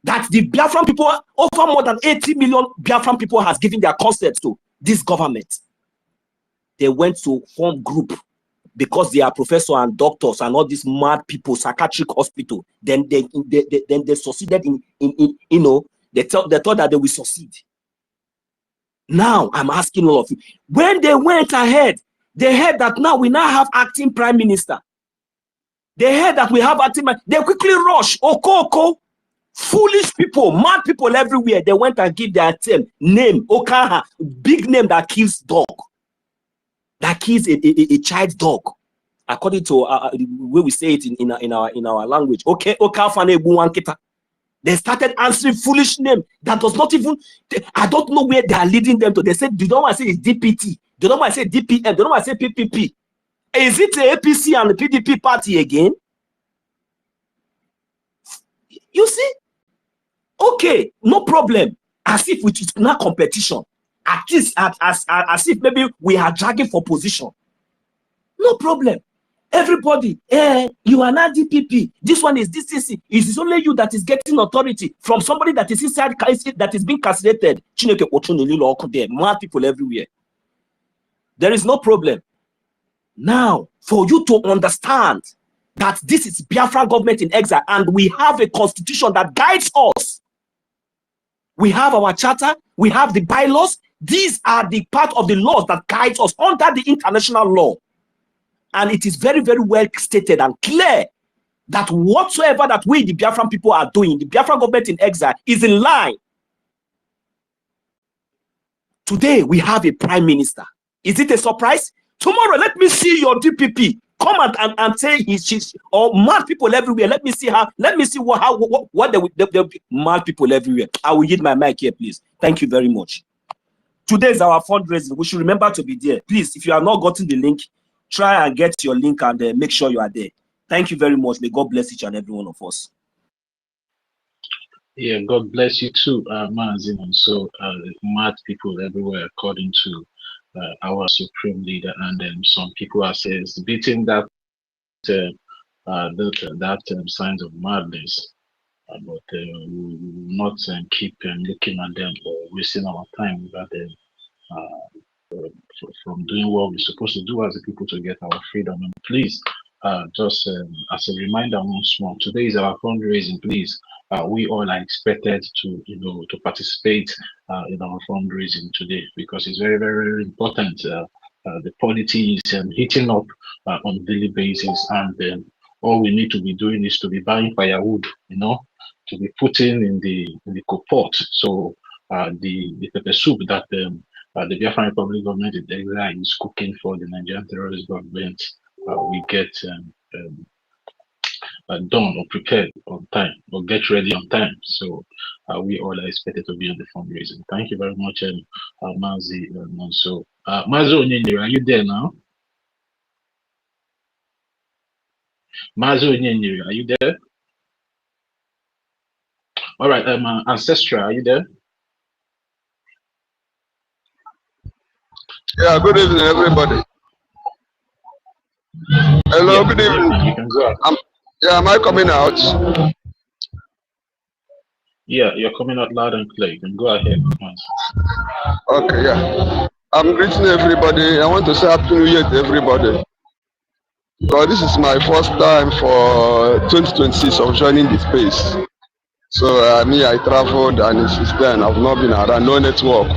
I: that the Biafran people, over more than 80 million Biafran people, has given their consent to this government. They went to form group because they are professors and doctors and all these mad people, psychiatric hospital. Then they succeeded they thought that they will succeed. Now I'm asking all of you, when they went ahead, they heard that now we now have acting prime minister. They heard that we have anti-man. They quickly rush. Okoko. Foolish people, mad people everywhere. They went and give their name, Okaha, big name that kills dog. That kills a child dog. According to the way we say it in our language. Okay, Okafane Buwankita. They started answering foolish name that does not even, I don't know where they are leading them to. They said, they don't want to say it's DPT. They don't want to say DPM. They don't want to say PPP. Is it the APC and the PDP party again? You see? Okay, no problem. As if it is not competition. At least as if maybe we are dragging for position. No problem. Everybody, you are not DPP. This one is DCC. It is only you that is getting authority from somebody that is inside, that is being castrated. Mad people everywhere. There is no problem. Now, for you to understand that this is Biafra government in exile and we have a constitution that guides us. We have our charter, we have the bylaws. These are the part of the laws that guides us under the international law. And it is very, very well stated and clear that whatsoever that we, the Biafran people, are doing, the Biafran government in exile, is in line. Today, we have a prime minister. Is it a surprise? Tomorrow, let me see your DPP. Come and say she's or mad people everywhere. Let me see what the mad people everywhere. I will yield my mic here, please. Thank you very much. Today is our fundraising. We should remember to be there. Please, if you have not gotten the link, try and get your link and make sure you are there. Thank you very much. May God bless each and every one of us.
A: Yeah, God bless you too, Mazin. And so mad people everywhere, according to our supreme leader, and then some people are saying it's beating that signs of madness, but we will not keep looking at them or wasting our time without them from doing what we're supposed to do as a people to get our freedom. And please, just as a reminder once more, today is our fundraising. Please, we all are expected to to participate in our fundraising today, because it's very, very, very important. The polity is heating up on a daily basis, and all we need to be doing is to be buying firewood, to be putting in the pot. So the pepper soup that the Biafran Republic government in exile is cooking for the Nigerian terrorist government, we get done or prepared on time or get ready on time. So we all are expected to be on the fundraising. Thank you very much, Mazi. So Mazi Onyenye, are you there now? Mazi Onyenye, are you there? All right, Ancestral, are you there?
J: Yeah, good evening, everybody. Hello,
A: yeah,
J: good evening.
A: You can go out.
J: Am I coming out?
A: Yeah, you're coming out loud and clear. You can go ahead.
J: Okay, yeah. I'm greeting everybody. I want to say Happy New Year to everybody, because this is my first time for 2026 of joining this space. So I traveled, and since then I've not been around, no network.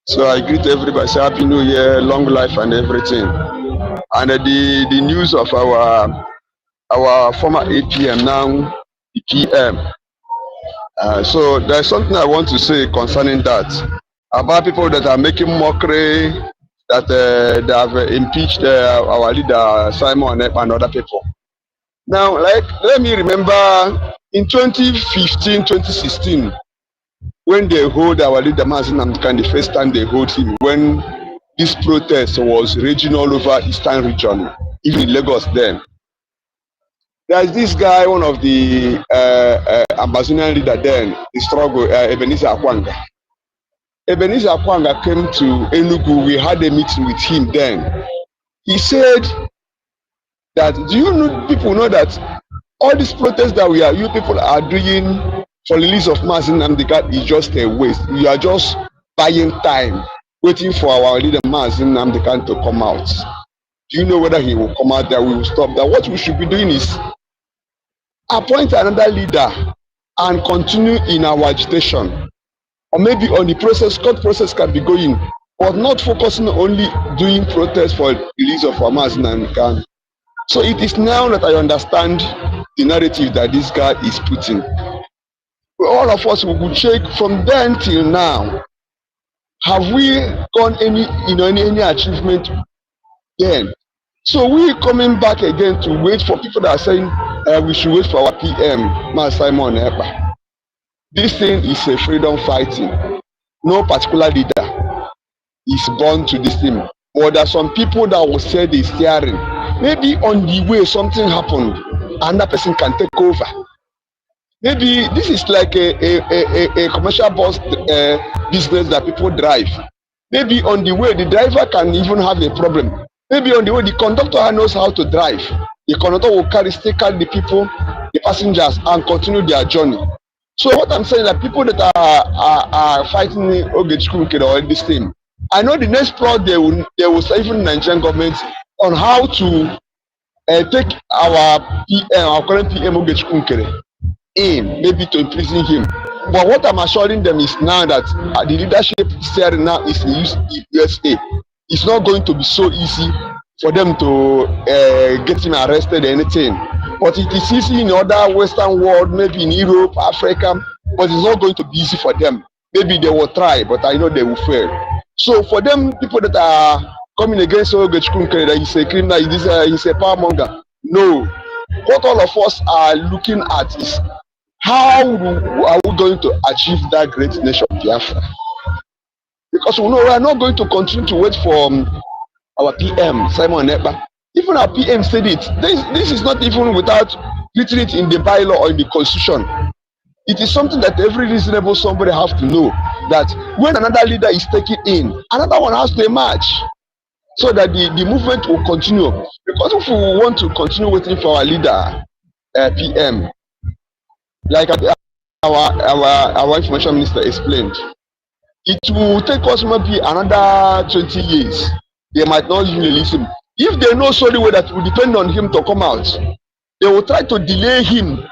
J: So I greet everybody, say Happy New Year, long life and everything. And the news of our former APM, now the PM. So there's something I want to say concerning that, about people that are making mockery, that they have impeached our leader Simon and other people. Now, let me remember in 2015, 2016, when they hold our leader NNAMDI, the first time they hold him, when this protest was raging all over Eastern region, even in Lagos then. There's this guy, one of the Amazonian leader then, the struggle, Ebenezer Akwanga. Ebenezer Akwanga came to Enugu. We had a meeting with him then. He said that, do you know, people know that all these protests that you people are doing for the release of NNAMDI is just a waste. You are just buying time, waiting for our leader NNAMDI to come out. Do you know whether he will come out, that we will stop that? What we should be doing is appoint another leader and continue in our agitation, or maybe on the process, court process can be going, but not focusing only doing protests for the release of NNAMDI. So it is now that I understand the narrative that this guy is putting. All of us will check from then till now. Have we done any, any achievement then? So we coming back again to wait for people that are saying we should wait for our PM, Mas Simon Ekpa. This thing is a freedom fighting. No particular leader is born to this thing. Or there are some people that will say they're steering. Maybe on the way something happened, another person can take over. Maybe this is like a commercial bus business that people drive. Maybe on the way the driver can even have a problem. Maybe on the way the conductor knows how to drive. The conductor will still carry the people, the passengers, and continue their journey. So what I'm saying is that people that are fighting Oge Nkere or this thing, I know the next plot they will say, even Nigerian government, on how to take our PM, our current PM Oge Nkere in, maybe to imprison him. But what I'm assuring them is now that the leadership steering now is in the USA. It's not going to be so easy for them to get him arrested or anything. But it is easy in other Western world, maybe in Europe, Africa, but it's not going to be easy for them. Maybe they will try, but I know they will fail. So for them, people that are coming against Oge Nkere, that he's a criminal, he's a power monger. No. What all of us are looking at is how are we going to achieve that great nation, Biafra? Because we know we are not going to continue to wait for our PM, Simon Ekpa. Even our PM said it. This is not even without written it in the bylaw or in the constitution. It is something that every reasonable somebody has to know, that when another leader is taken in, another one has to emerge, so that the movement will continue. Because if we want to continue waiting for our leader, PM, like our information minister explained, it will take us maybe another 20 years. They might not even release him. If they know solely well that it will depend on him to come out, they will try to delay him.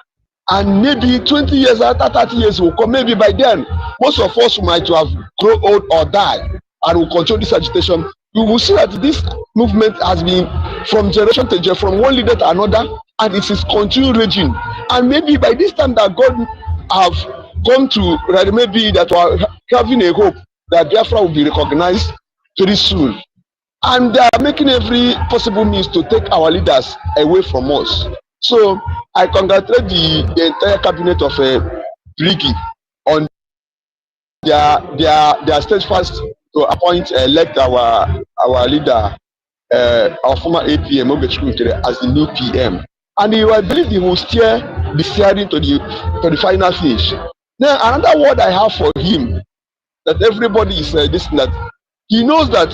J: And maybe 20 years after 30 years will come. Maybe by then, most of us might have grown old or died and will control this agitation. You will see that this movement has been from generation to generation, from one leader to another, and it is continuing raging. And maybe by this time that God have come to, maybe that we are having a hope that Biafra will be recognized very soon. And they are making every possible means to take our leaders away from us. So I congratulate the entire cabinet of Brigi on their steadfast to appoint, elect our leader, our former APM Oge Nkere as the new PM. And I believe he will steer the steering to the final finish. Now another word I have for him, that everybody is listening, that he knows that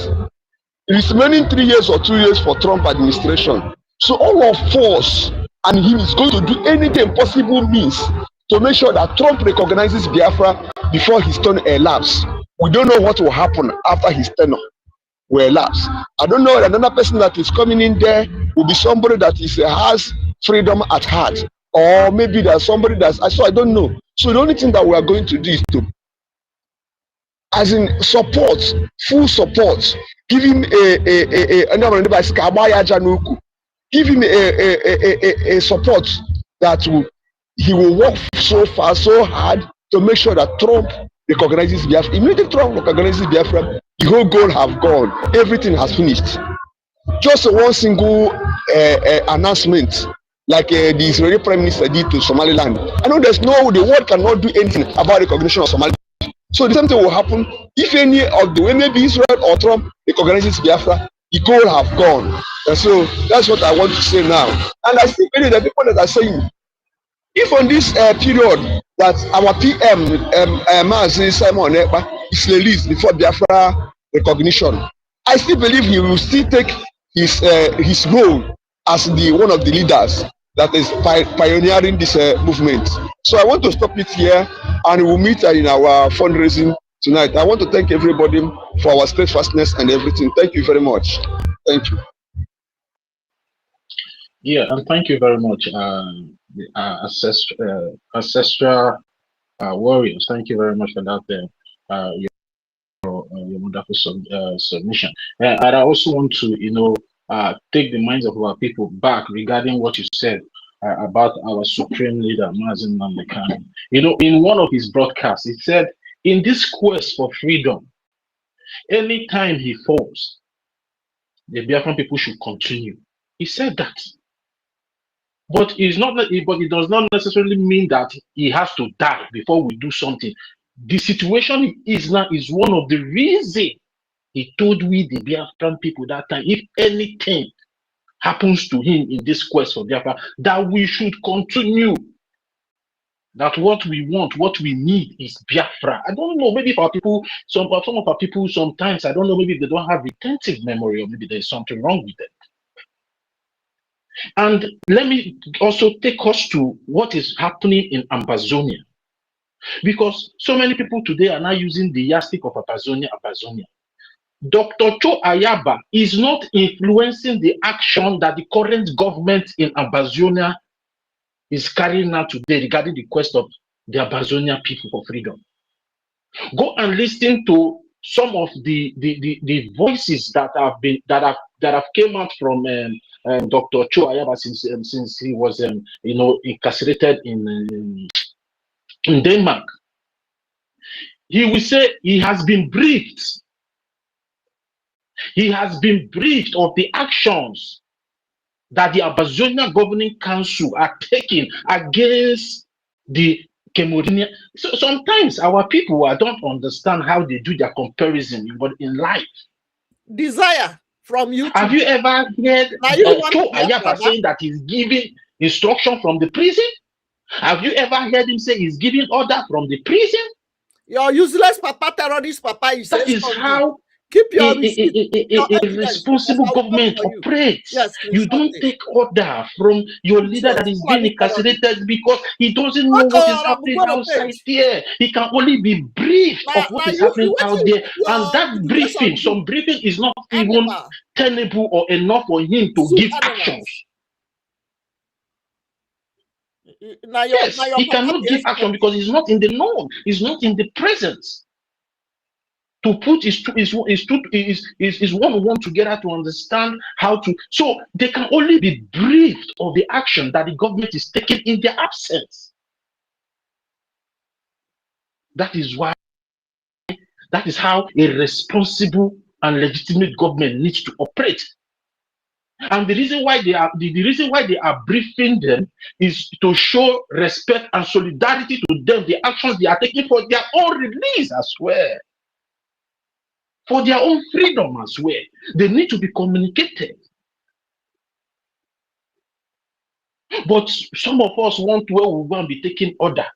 J: it is remaining 3 years or 2 years for Trump administration. So all of us and him is going to do anything possible means to make sure that Trump recognizes Biafra before his term elapses. We don't know what will happen after his tenure will elapse. I don't know, another person that is coming in there will be somebody that has freedom at heart, or maybe there's somebody that's, so I don't know. So the only thing that we are going to do is to, as in support, full support, give him give him a support that he will work so far, so hard to make sure that Trump recognizes Biafra. Immediately Trump recognizes Biafra, the whole goal have gone. Everything has finished. Just one single announcement, like the Israeli Prime Minister did to Somaliland. I know the world cannot do anything about recognition of Somaliland. So the same thing will happen if any of the way, maybe Israel or Trump recognizes Biafra, the goal have gone. And so that's what I want to say now. And I still believe that people that are saying, if on this period that our PM, Simon Ekpa, is released before Biafra recognition, I still believe he will still take his role as one of the leaders that is pioneering this movement. So I want to stop it here, and we'll meet in our fundraising tonight. I want to thank everybody for our steadfastness and everything. Thank you very much. Thank you.
A: Yeah, and thank you very much, ancestral warriors. Thank you very much for that. Your wonderful submission. And I also want to, take the minds of our people back regarding what you said about our supreme leader, Mazi Nnamdi Kanu. You know, in one of his broadcasts, he said, in this quest for freedom, anytime he falls, the Biafran people should continue. He said that. But it's not that, but it does not necessarily mean that he has to die before we do something. The situation is now is one of the reasons he told we the Biafran people that time, if anything happens to him in this quest for Biafra, that we should continue. That what we want, what we need is Biafra. I don't know, maybe for people, some of our people, sometimes, I don't know, maybe they don't have retentive memory, or maybe there's something wrong with them. And let me also take us to what is happening in Amazonia. Because so many people today are now using the yardstick of Amazonia. Dr. Cho Ayaba is not influencing the action that the current government in Amazonia is carrying out today regarding the quest of the Amazonia people for freedom. Go and listen to some of the voices that have came out from Dr. Cho Ayaba since he was incarcerated in Denmark. He will say he has been briefed. He has been briefed of the actions that the Amazonia Governing Council are taking against the Cameroonian. So sometimes our people don't understand how they do their comparison in life.
D: Desire from you.
A: Have you ever heard Cho Ayaba saying that he's giving instruction from the prison? Have you ever heard him say he's giving order from the prison?
D: Your useless papa, terrorist papa, is
A: that is how
D: keep your
A: a responsible government operates. Yes, you don't take order from your leader that is being incarcerated because he doesn't know what is happening outside there. He can only be briefed of what is happening out there. And that briefing, some briefing is not even tenable or enough for him to give actions. Yes, he cannot give action because he's not in the known, he's not in the presence. To put is one together to understand how to. So they can only be briefed of the action that the government is taking in their absence. That is why. That is how a responsible and legitimate government needs to operate. And the reason why they are briefing them is to show respect and solidarity to them, the actions they are taking for their own release as well. For their own freedom as well. They need to be communicated. But some of us want to be taking order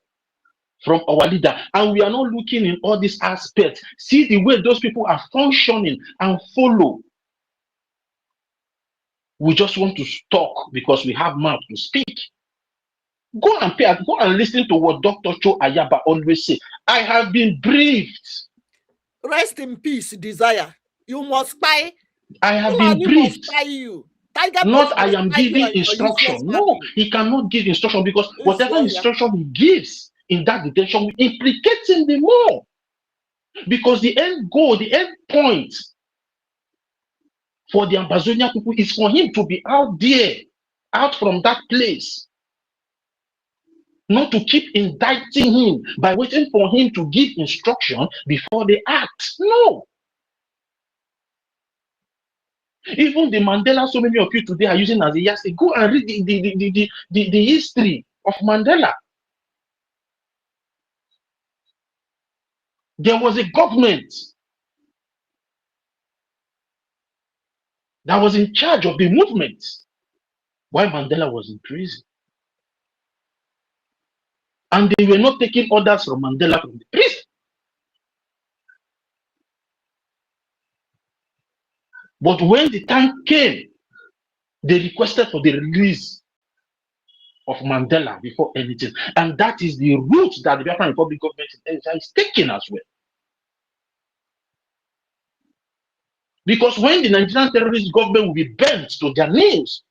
A: from our leader, and we are not looking in all these aspects. See the way those people are functioning and follow. We just want to talk because we have mouth to speak. Go and listen to what Dr. Cho Ayaba always say. I have been briefed. Rest in peace, Desire. You must spy. I have been briefed. You. Not I am giving instruction. No, he cannot give instruction because whatever instruction he gives in that detention will implicate him the more. Because the end goal, the end point for the Amazonia people is for him to be out there, out from that place. Not to keep indicting him by waiting for him to give instruction before they act. No. Even the Mandela, so many of you today are using as a yardstick. Go and read the history of Mandela. There was a government that was in charge of the movement while Mandela was in prison. And they were not taking orders from Mandela from the prison. But when the time came, they requested for the release of Mandela before anything. And that is the route that the Biafran Republic government is taking as well. Because when the Nigerian terrorist government will be bent to their knees,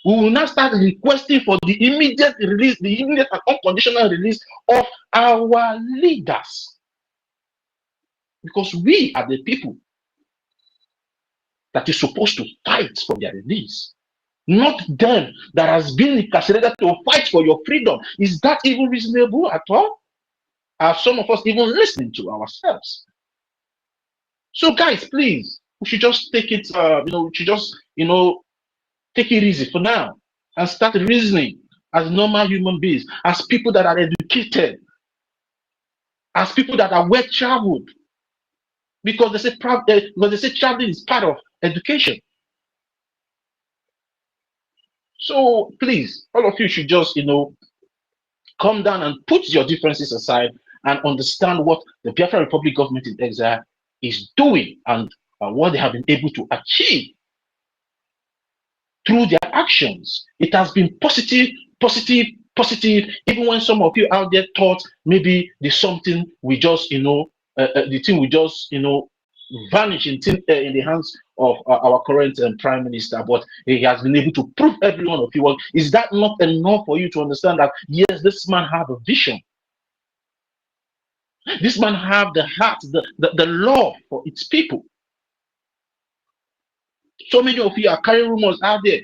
A: we will now start requesting for the immediate release, the immediate and unconditional release of our leaders. Because we are the people. that is supposed to fight for their release, not them that has been incarcerated to fight for your freedom. Is that even reasonable at all? Are some of us even listening to ourselves? So, guys, please, we should just take it. We should just take it easy for now and start reasoning as normal human beings, as people that are educated, as people that are well traveled, because they say traveling is part of education. So please, all of you should just come down and put your differences aside and understand what the Biafra Republic government in exile is doing and what they have been able to achieve through their actions. It has been positive, positive, positive, even when some of you out there thought maybe there's something we just, the thing we just, vanish in the hands of our current Prime Minister, but he has been able to prove every one of you. Well, is that not enough for you to understand that, yes, this man have a vision? This man have the heart, the love for its people. So many of you are carrying rumors out there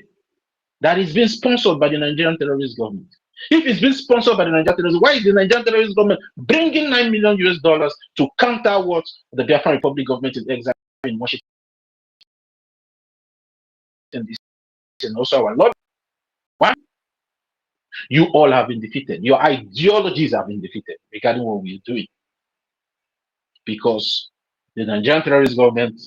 A: that is being sponsored by the Nigerian terrorist government. If it's been sponsored by the Nigerian terrorist, why is the Nigerian terrorist government bringing $9 million to counter what the Biafran Republic government in exile in Washington and also our Lord? Why? You all have been defeated. Your ideologies have been defeated regarding what we're doing. Because the Nigerian terrorist government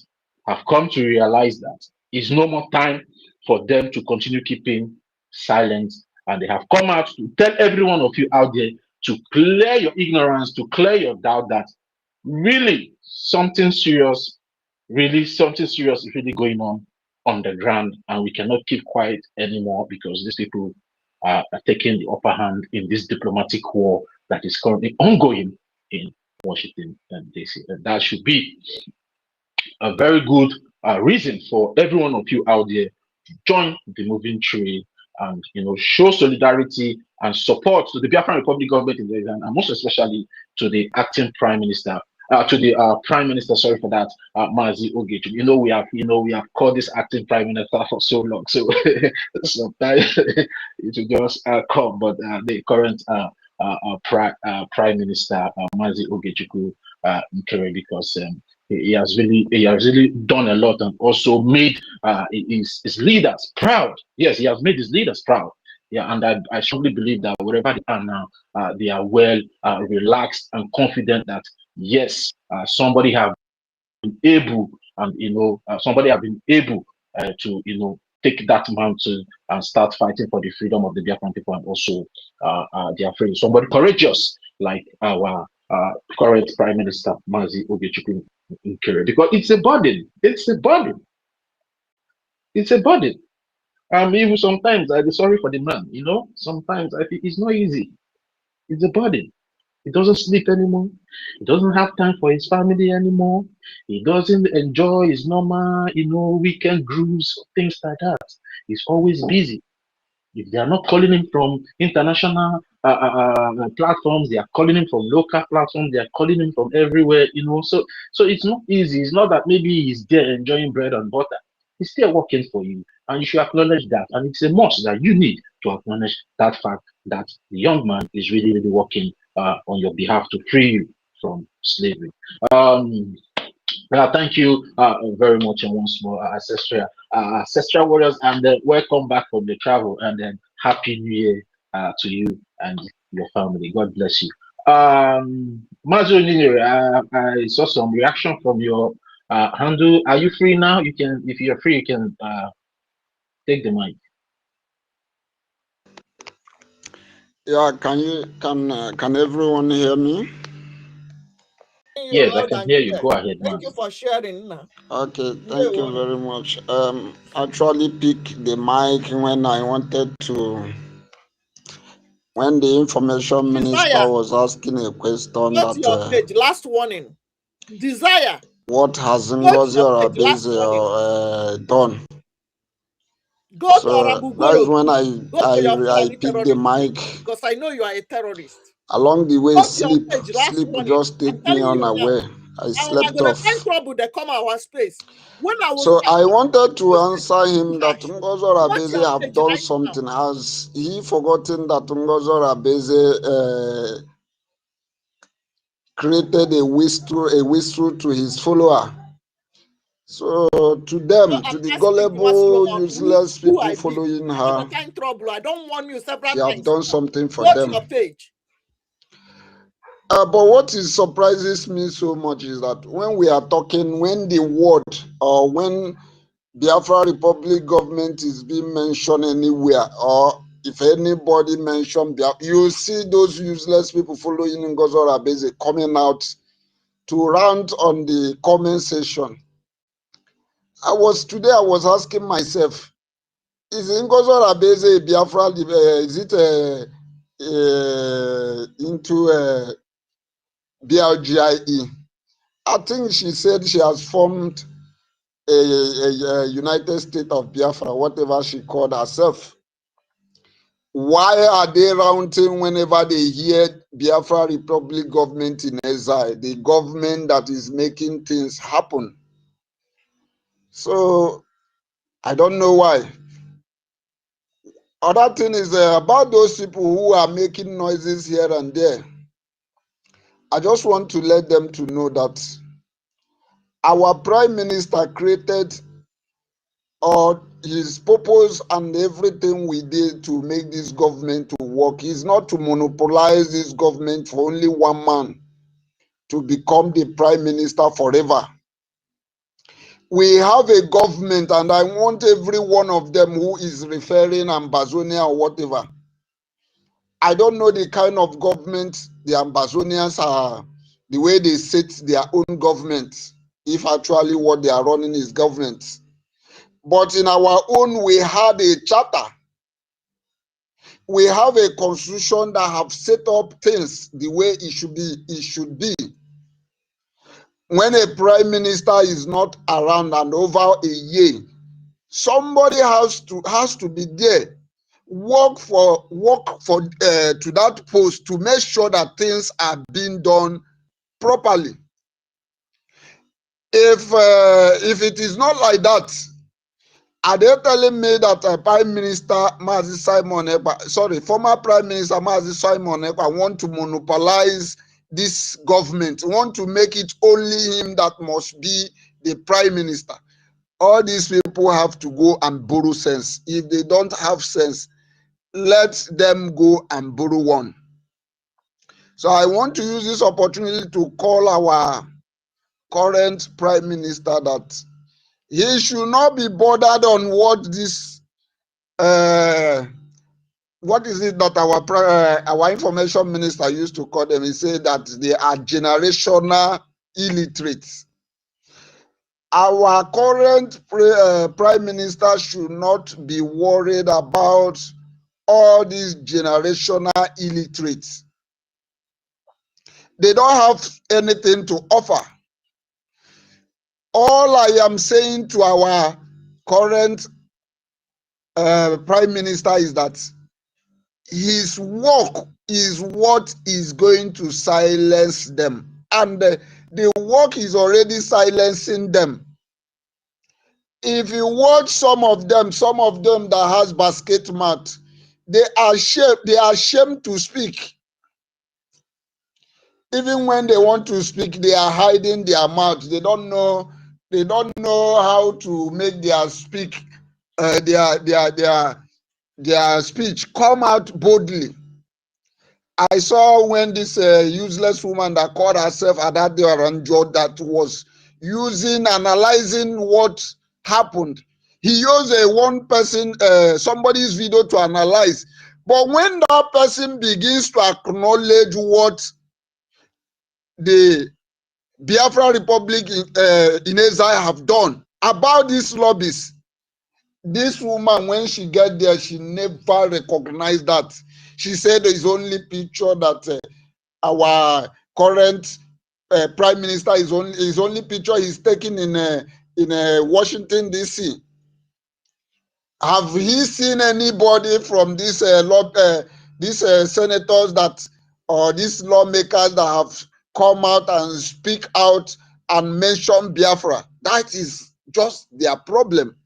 A: have come to realize that it's no more time for them to continue keeping silent, and they have come out to tell every one of you out there to clear your ignorance, to clear your doubt that really something serious is really going on the ground, and we cannot keep quiet anymore because these people are taking the upper hand in this diplomatic war that is currently ongoing in Washington DC. And that should be a very good reason for every one of you out there to join the moving tree and show solidarity and support to the Biafran Republic government in the and most especially to the acting Prime Minister, to the Prime Minister, sorry for that, Mazi Oge. We have called this acting Prime Minister for so long, so sometimes it will just come. But the current Prime Minister Mazi Oge Nkere, because he has really done a lot and also made his leaders proud. Yes, he has made his leaders proud. Yeah, and I strongly believe that wherever they are now, they are well relaxed and confident that yes, somebody have been able and somebody have been able to take that mantle and start fighting for the freedom of the Biafran people and also their freedom. Somebody courageous like our current Prime Minister Mazi Oge Nkere, because it's a burden. It's a burden. It's a burden. Even sometimes I be sorry for the man. Sometimes I feel it's not easy. It's a burden. He doesn't sleep anymore. He doesn't have time for his family anymore. He doesn't enjoy his normal, weekend grooves, things like that. He's always busy. If they are not calling him from international platforms, they are calling him from local platforms. They are calling him from everywhere, So it's not easy. It's not that maybe he's there enjoying bread and butter. He's still working for you, and you should acknowledge that. And it's a must that you need to acknowledge that fact that the young man is really, really working on your behalf to free you from slavery. Thank you very much, and once more, ancestral warriors, and welcome back from the travel, and then happy New Year to you and your family. God bless you. Mazu Ninere, I saw some reaction from your handle. Are you free now? You can, if you're free, you can take the mic.
J: Yeah, can everyone hear me?
A: Yes, I can hear you. Go ahead, man.
D: Thank you for sharing.
J: Okay, thank you very much. Actually picked the mic when I wanted to, when the information minister was asking a question
D: that your page, last warning. Desire.
J: What has Ngozi Arabeze done?
D: Go to Arabugoro.
J: That is when I picked the mic.
D: Because I know you are a terrorist.
J: Along the way, sleep just take me unaware.
K: I slept off.
D: Trouble, they come our space. When I was
K: so I wanted to answer him that Ngozo Rabeze have done something. Has he forgotten that Ngozo Rabeze created a whistle to his follower? So to them, to the gullible, useless people following her,
D: trouble. I don't want you several
K: she have done something for
D: What's
K: them.
D: your page?
K: But what surprises me so much is that when we are talking, when the word or when Biafra Republic government is being mentioned anywhere, or if anybody mention Biafra, you see those useless people following Ngozo Rabeze coming out to rant on the comment section. Today I was asking myself, is Ngozo Rabeze Biafra, is it into BLGIE? I think she said she has formed a United States of Biafra, whatever she called herself. Why are they ranting whenever they hear Biafra Republic government in exile, the government that is making things happen? So I don't know why. Other thing is about those people who are making noises here and there. I just want to let them to know that our Prime Minister created his purpose and everything we did to make this government to work is not to monopolize this government for only one man to become the Prime Minister forever. We have a government, and I want every one of them who is referring Ambazonia or whatever. I don't know the kind of government the Ambazonians are, the way they set their own government, if actually what they are running is government. But in our own, we had a charter. We have a constitution that have set up things the way it should be. When a prime minister is not around and over a year, somebody has to be there, work for to that post to make sure that things are being done properly. If it is not like that, are they telling me that Prime Minister Mazi Simon Ekpa, former Prime Minister Mazi Simon Ekpa want to monopolize this government, want to make it only him that must be the Prime Minister? All these people have to go and borrow sense. If they don't have sense, let them go and borrow one. So I want to use this opportunity to call our current Prime Minister that he should not be bothered on what this, what is it that our information minister used to call them? He said that they are generational illiterates. Our current Prime Minister should not be worried about all these generational illiterates. They don't have anything to offer. All I am saying to our current Prime Minister is that his work is what is going to silence them. And the work is already silencing them. If you watch some of them that has basket mouth, they are ashamed to speak. Even when they want to speak, they are hiding their mouth. They don't know how to make their speak their speech come out boldly. I saw when this useless woman that called herself Adade Oranjo that was analyzing what happened. He used a one person, somebody's video to analyze. But when that person begins to acknowledge what the Biafra Republic in exile have done about these lobbies, this woman, when she get there, she never recognized that. She said there is only picture that our current Prime Minister is only picture he's taking in Washington DC. Have he seen anybody from these senators that or these lawmakers that have come out and speak out and mention Biafra. That is just their problem.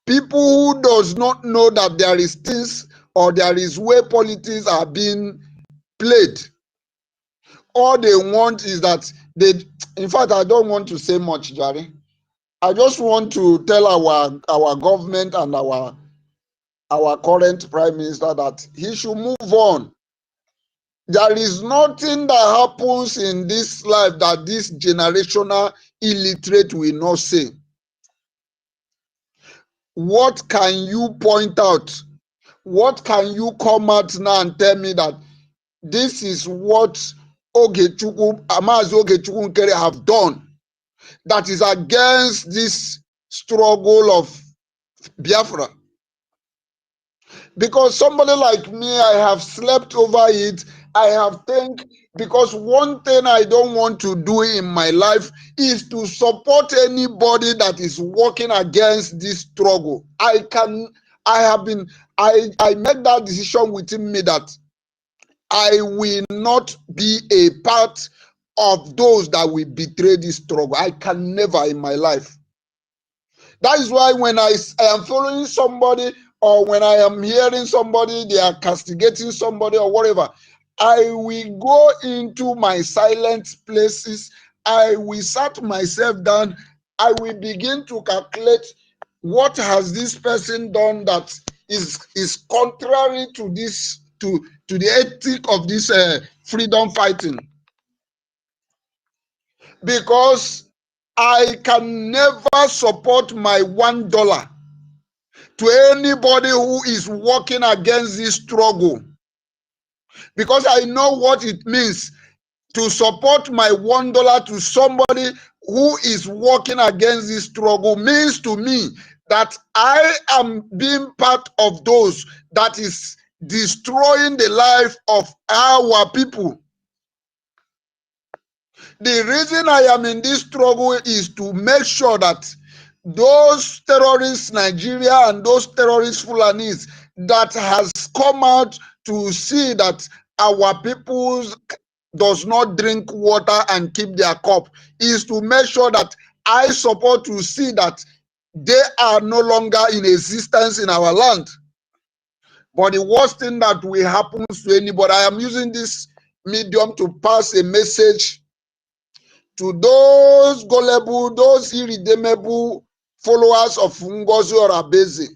K: People who does not know that there is things or there is way politics are being played. All they want is that they, in fact, I don't want to say much, Jerry. I just want to tell our government and our current prime minister that he should move on. There is nothing that happens in this life that this generational illiterate will not say. What can you point out? What can you come out now and tell me that this is what Ogechukwu, Amazi Ogechukwu Nkere have done that is against this struggle of Biafra? Because somebody like me, I have slept over it. I have think, because one thing I don't want to do in my life is to support anybody that is working against this struggle. I made that decision within me that I will not be a part of those that will betray this struggle. I can never in my life. That is why when I am following somebody, or when I am hearing somebody, they are castigating somebody or whatever, I will go into my silent places. I will sit myself down. I will begin to calculate what has this person done that is contrary to this, to the ethic of this freedom fighting. Because I can never support my $1 to anybody who is working against this struggle, because I know what it means to support my $1 to somebody who is working against this struggle. Means to me that I am being part of those that is destroying the life of our people. The reason I am in this struggle is to make sure that those terrorists, Nigeria, and those terrorist Fulanis that has come out to see that our people does not drink water and keep their cup, is to make sure that I support to see that they are no longer in existence in our land. But the worst thing that will happen to anybody, I am using this medium to pass a message to those gullible, those irredeemable followers of Ngozi Orabeze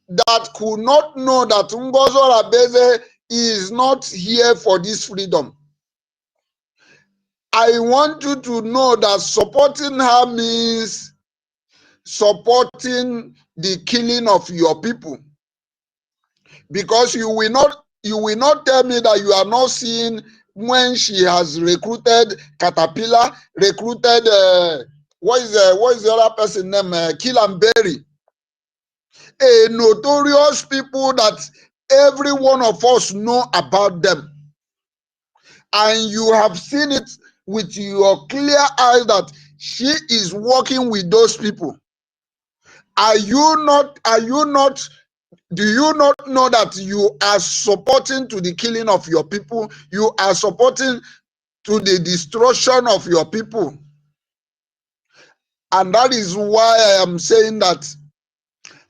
K: that could not know that Ngozi Orabeze is not here for this freedom. I want you to know that supporting her means supporting the killing of your people. Because you will not tell me that you are not seeing when she has recruited Caterpillar, recruited what is the other person name? Killamberry, a notorious people that every one of us know about them, and you have seen it with your clear eyes that she is working with those people. Are you not? Do you not know that you are supporting to the killing of your people? You are supporting to the destruction of your people. And that is why I am saying that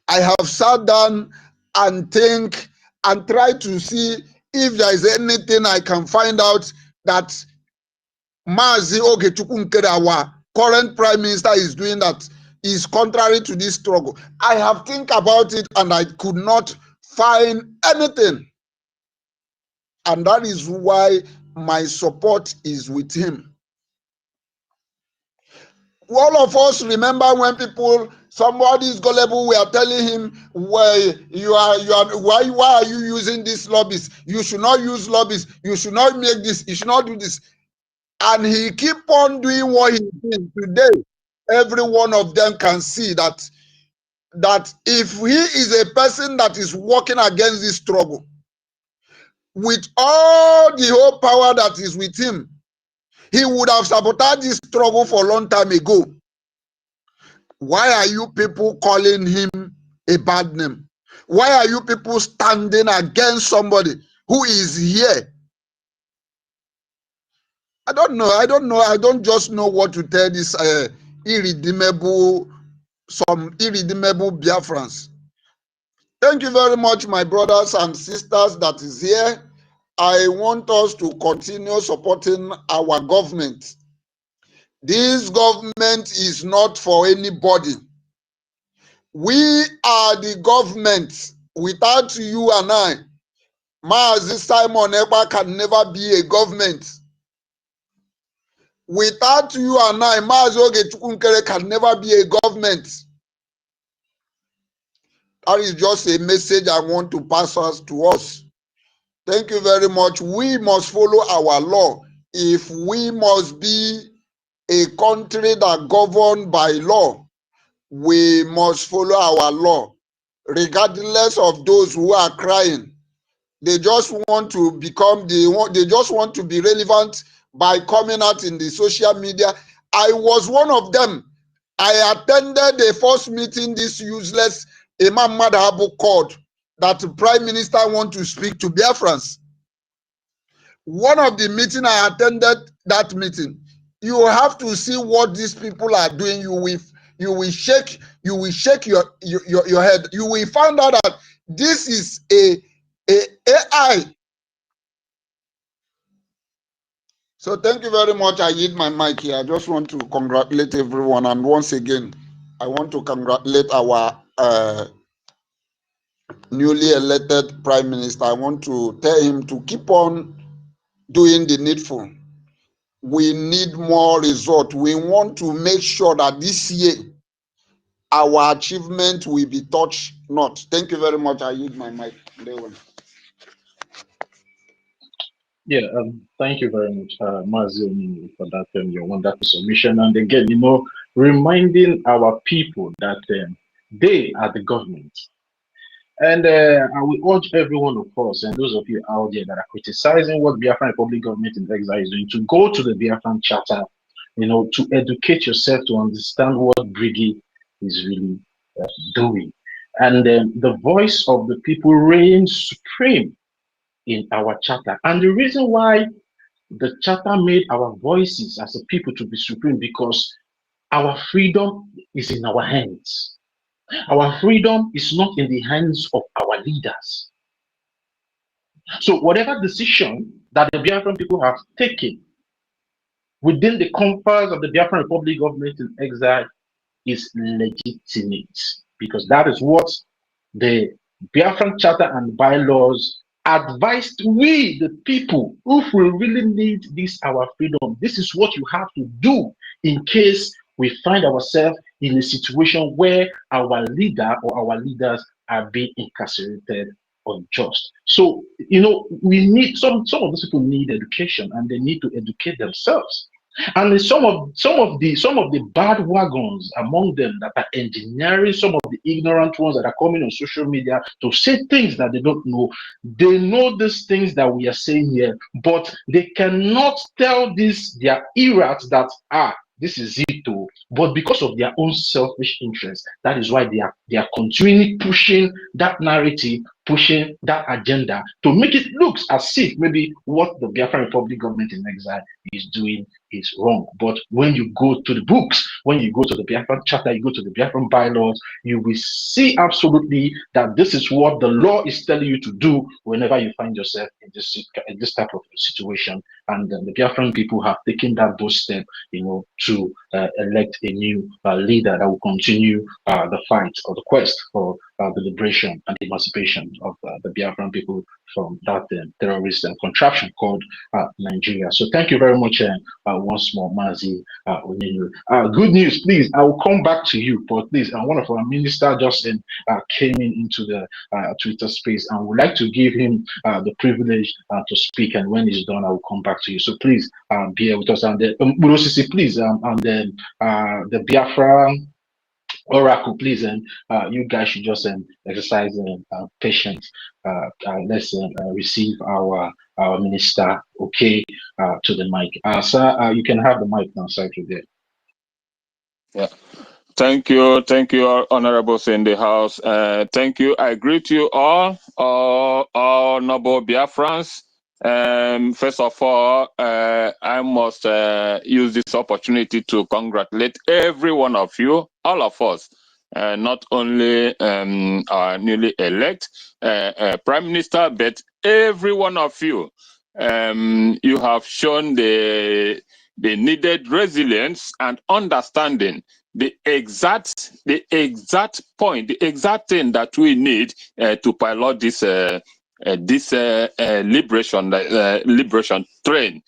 K: I have sat down and think and try to see if there is anything I can find out that Mazi Ogechukwu Nkere, our current prime minister, is doing that is contrary to this struggle. I have think about it and I could not find anything. And that is why my support is with him. All of us remember when somebody is gullible, we are telling him, well, why are you using these lobbies? You should not use lobbies. You should not make this. You should not do this. And he keep on doing what he did today. Every one of them can see that if he is a person that is working against this struggle, with all the whole power that is with him, he would have sabotaged this struggle for a long time ago. Why are you people calling him a bad name? Why are you people standing against somebody who is here? I don't know. I don't just know what to tell this irredeemable Biafrans. Thank you very much, my brothers and sisters that is here. I want us to continue supporting our government. This government is not for anybody. We are the government. Without you and I, Mazi Simon Ekpa can never be a government. Without you and I, Mazi Oge Nkere can never be a government. That is just a message I want to pass to us. Thank you very much. We must follow our law. If we must be a country that governed by law, we must follow our law, regardless of those who are crying. They just want to become they just want to be relevant by coming out in the social media. I was one of them. I attended the first meeting this useless Imam Madhabu called that the Prime Minister want to speak to Biafrans. One of the meeting I attended that meeting. You have to see what these people are doing. You will shake your head. You will find out that this is a AI. So thank you very much. I yield my mic here. I just want to congratulate everyone, and once again, I want to congratulate our newly elected Prime Minister. I want to tell him to keep on doing the needful. We need more result. We want to make sure that this year our achievement will be touched not. Thank you very much. I yield my mic.
A: Yeah, thank you very much, Mazi Onini, for that your wonderful submission. And again, reminding our people that they are the government. And I will urge every one of us and those of you out there that are criticizing what Biafran Republic government in exile is doing to go to the Biafran Charter, to educate yourself to understand what Brigi is really doing. And the voice of the people reigns supreme in our charter. And the reason why the charter made our voices as a people to be supreme, because our freedom is in our hands. Our freedom is not in the hands of our leaders. So whatever decision that the Biafran people have taken within the confines of the Biafran Republic government in exile is legitimate, because that is what the Biafran Charter and bylaws advised we, the people, if we really need this, our freedom. This is what you have to do in case we find ourselves in a situation where our leader or our leaders are being incarcerated unjust. So, we need some of those people need education, and they need to educate themselves. And some of the bad wagons among them that are engineering some of the ignorant ones that are coming on social media to say things that they don't know. They know these things that we are saying here, but they cannot tell their errats that this is it too. But because of their own selfish interest, that is why they are continually pushing that narrative, pushing that agenda to make it look as if maybe what the Biafran Republic government in exile is doing is wrong. But when you go to the books, when you go to the Biafran Charter, you go to the Biafran bylaws, you will see absolutely that this is what the law is telling you to do whenever you find yourself in this type of situation. And the Biafran people have taken that bold step, to elect a new leader that will continue the fight or the quest for the liberation and emancipation of the Biafran people from that terrorist contraption called Nigeria. So thank you very much once more, Mazi Onini. Good news, please. I will come back to you, but please, one of our ministers just came into the Twitter space, and would like to give him the privilege to speak. And when he's done, I will come back to you. So please be here with us. And Urosisi, please, and then the Biafra Oracle, please, and you guys should just exercise patience. Let's receive our minister, okay, to the mic. Sir, you can have the mic now, sir, today.
L: Yeah. Thank you, honorables in the house. Thank you. I greet you all noble Biafrans. First of all, I must use this opportunity to congratulate every one of you, all of us, not only our newly elect Prime Minister, but every one of you. You have shown the needed resilience and understanding the exact point, the exact thing that we need to pilot this liberation train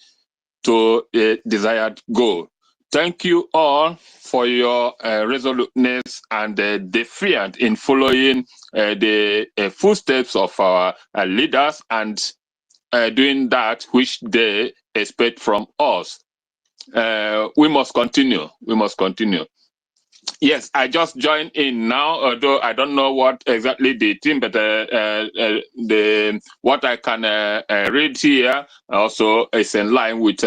L: to a desired goal. Thank you all for your resoluteness and defiant in following the footsteps of our leaders and doing that which they expect from us. We must continue. We must continue. Yes, I just joined in now, although I don't know what exactly the thing, but what I can read here also is in line with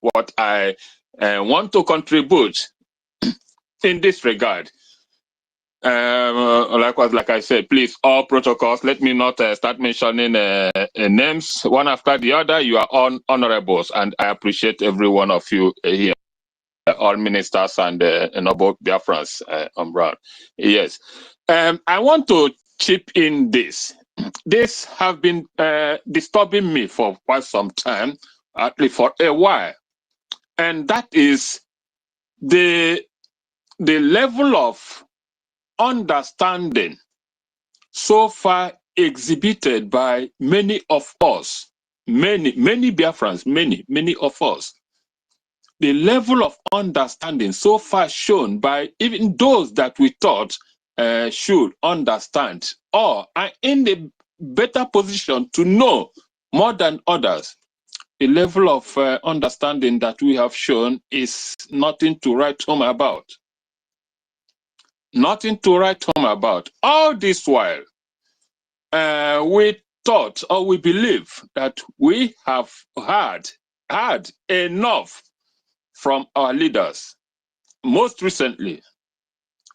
L: what I want to contribute in this regard. Likewise, like I said, please, all protocols, let me not start mentioning names one after the other. You are all honorables, and I appreciate every one of you here. All ministers and both Biafrans on ground. Yes. I want to chip in this. This have been disturbing me for quite some time, at least for a while. And that is the level of understanding so far exhibited by many of us, many Biafrans, many of us. The level of understanding so far shown by even those that we thought should understand or are in a better position to know more than others. The level of understanding that we have shown is nothing to write home about. Nothing to write home about. All this while, we thought or we believe that we have had enough from our leaders. Most recently,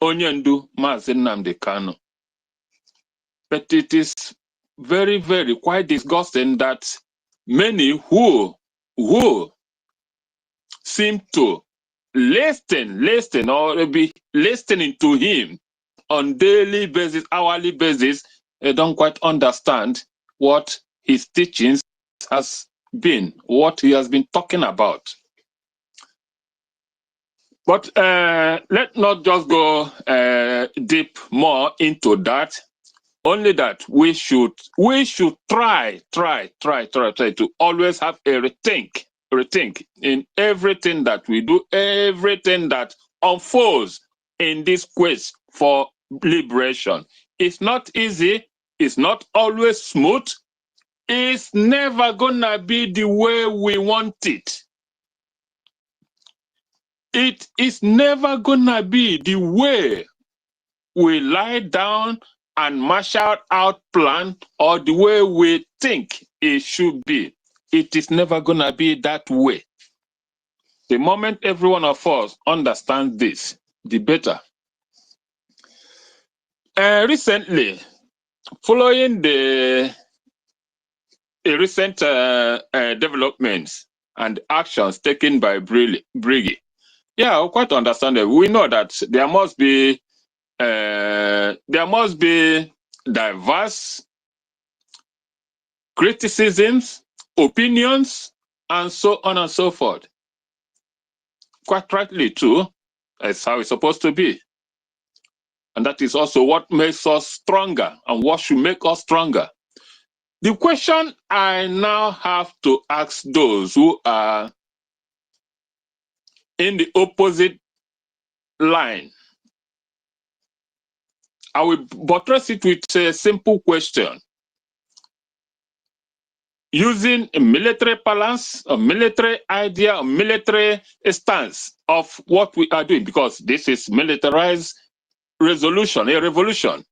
L: Onyendu Mazi Nnamdi Kanu. But it is very, very quite disgusting that many who seem to listen or be listening to him on daily basis, hourly basis, they don't quite understand what his teachings has been, what he has been talking about. But let's not just go deep more into that. Only that we should try to always have a rethink in everything that we do, everything that unfolds in this quest for liberation. It's not easy. It's not always smooth. It's never gonna be the way we want it. It is never gonna be the way we lie down and marshal out plan or the way we think it should be. It is never gonna be that way. The moment every one of us understands this, the better. Recently, following the recent developments and actions taken by Briggy, yeah, I quite understand that. We know that there must be diverse criticisms, opinions, and so on and so forth. Quite rightly too, that's how it's supposed to be. And that is also what makes us stronger and what should make us stronger. The question I now have to ask those who are in the opposite line, I will buttress it with a simple question. Using a military balance, a military idea, a military stance of what we are doing, because this is militarized resolution, a revolution.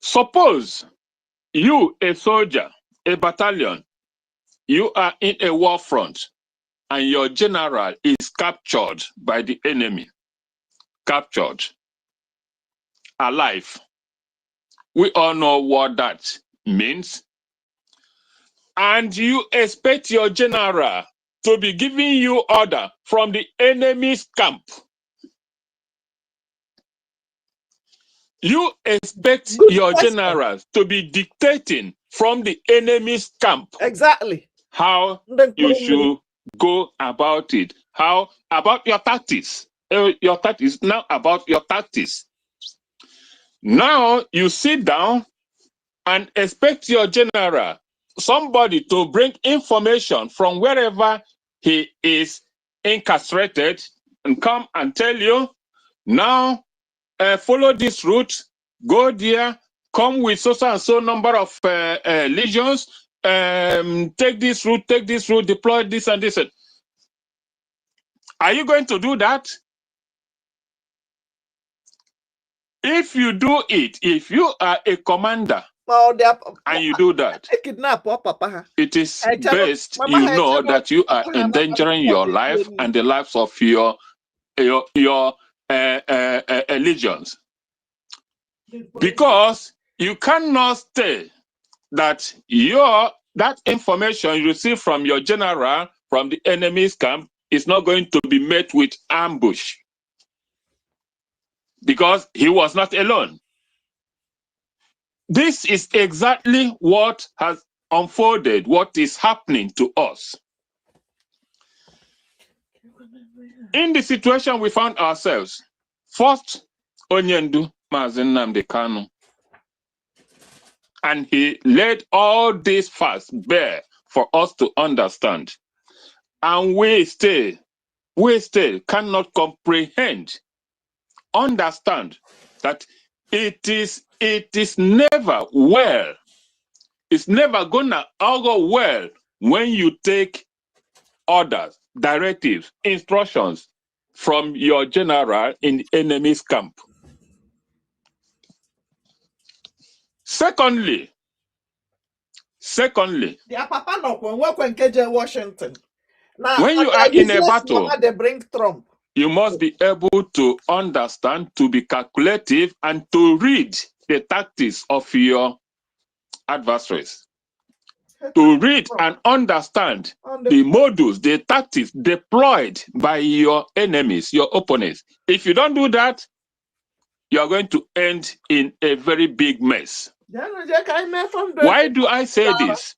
L: Suppose you, a soldier, a battalion, you are in a war front and your general is captured by the enemy, captured alive. We all know what that means. and you expect your general to be giving you order from the enemy's camp. You expect your generals to be dictating from the enemy's camp.
D: Exactly.
L: How you should go about it. How about your tactics? Your tactics now about your tactics. Now you sit down and expect your general, somebody to bring information from wherever he is incarcerated and come and tell you, now follow this route, go there, come with so and so number of legions, take this route, deploy this and this. Are you going to do that? If you do it, if you are a commander and you do that, it is best you know that you are endangering your life and the lives of your legions. Because you cannot say that that information you receive from your general from the enemy's camp is not going to be met with ambush. Because he was not alone. This is exactly what has unfolded, what is happening to us. In the situation we found ourselves, first, Onyendu Mazi Nnamdi Kanu, and he laid all these facts bare for us to understand. And we still cannot comprehend, understand that it is never well. It's never gonna go well when you take orders, directives, instructions from your general in the enemy's camp. Secondly,
D: their papa no when Washington. Now,
L: when you are in a battle,
D: they bring Trump.
L: You must be able to understand, to be calculative, and to read the tactics of your adversaries. To read and understand the modus, the tactics deployed by your enemies, your opponents. If you don't do that, you are going to end in a very big mess. Why do I say this?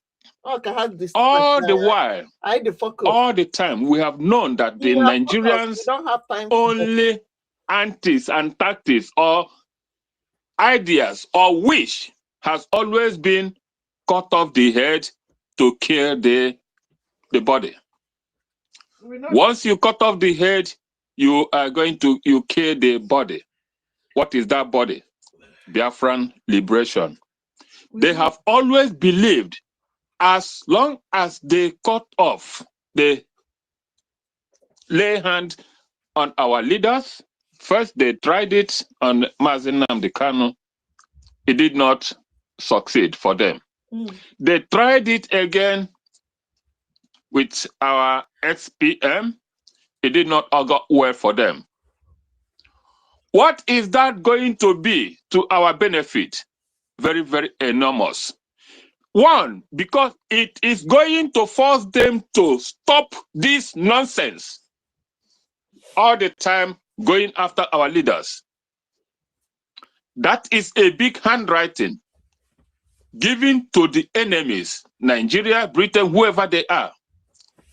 L: All the while, all the time, we have known that the Nigerians only antics and tactics or ideas or wish has always been cut off the head to kill the body. Once you cut off the head, you are going to kill the body. What is that body? Biafran liberation. They have always believed as long as they cut off, they lay hand on our leaders. First, they tried it on Mazi Nnamdi Kanu. It did not succeed for them. They tried it again with our ex-PM. It did not go well for them. What is that going to be to our benefit? Very, very enormous. One, because it is going to force them to stop this nonsense all the time going after our leaders. That is a big handwriting given to the enemies, Nigeria, Britain, whoever they are,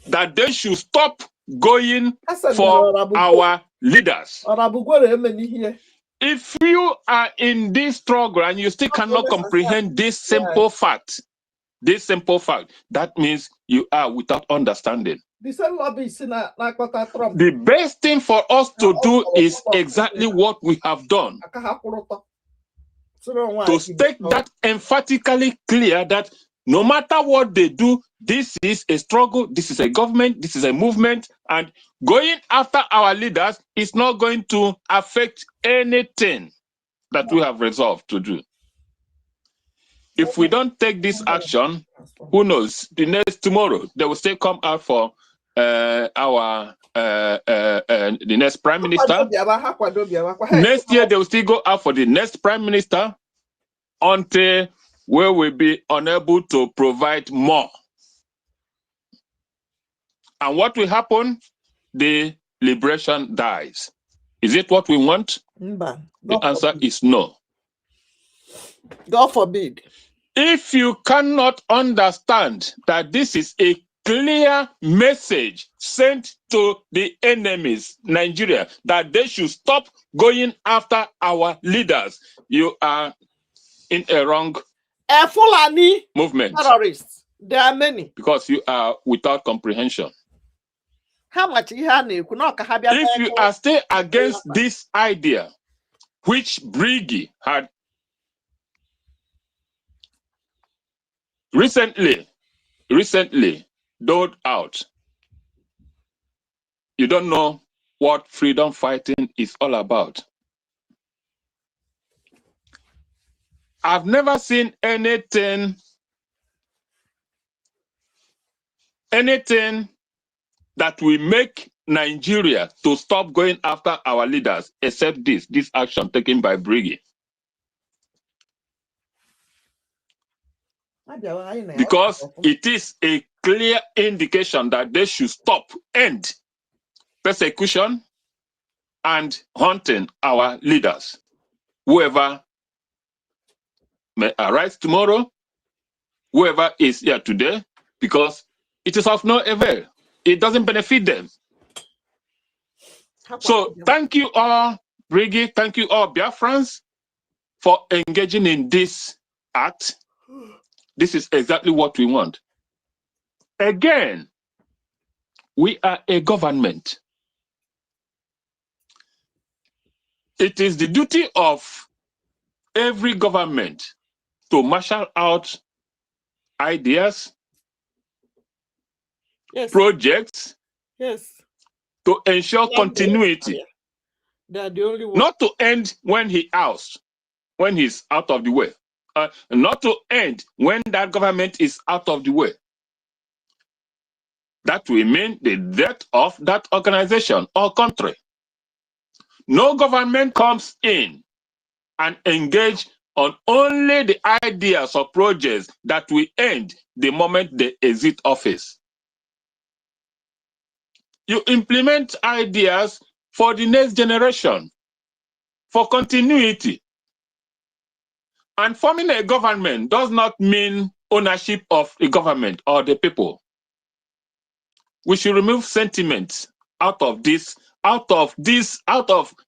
L: that they should stop going for our leaders. If you are in this struggle and you still cannot comprehend this simple fact, that means you are without understanding. The best thing for us to do is exactly what we have done. To state that emphatically clear that no matter what they do, this is a struggle, this is a government, this is a movement, and going after our leaders is not going to affect anything that we have resolved to do. If we don't take this action, who knows, tomorrow, they will still come out for the next prime minister. Next year, they will still go out for the next prime minister until we will be unable to provide more And what will happen? The liberation dies. Is it what we want? The answer is no.
D: God forbid.
L: If you cannot understand that this is a clear message sent to the enemies, Nigeria, that they should stop going after our leaders, you are in a wrong
D: Fulani
L: movement.
D: Terrorists. There are many.
L: Because you are without comprehension.
D: How much
L: if you are still against this idea, which Briggy had recently doled out, you don't know what freedom fighting is all about. I've never seen anything that will make Nigeria to stop going after our leaders except this action taken by Briggy. Because it is a clear indication that they should stop, end persecution and hunting our leaders. Whoever may arise tomorrow, whoever is here today, because it is of no avail. It doesn't benefit them. So thank you all, Briggy, thank you all, Biafrans, for engaging in this act. This is exactly what we want. Again, we are a government. It is the duty of every government to marshal out ideas, projects, to ensure continuity.
D: They are the only ones.
L: Not to end when he's out of the way. Not to end when that government is out of the way. That will mean the death of that organization or country. No government comes in and engage on only the ideas or projects that will end the moment they exit office. You implement ideas for the next generation, for continuity. And forming a government does not mean ownership of the government or the people. We should remove sentiments out of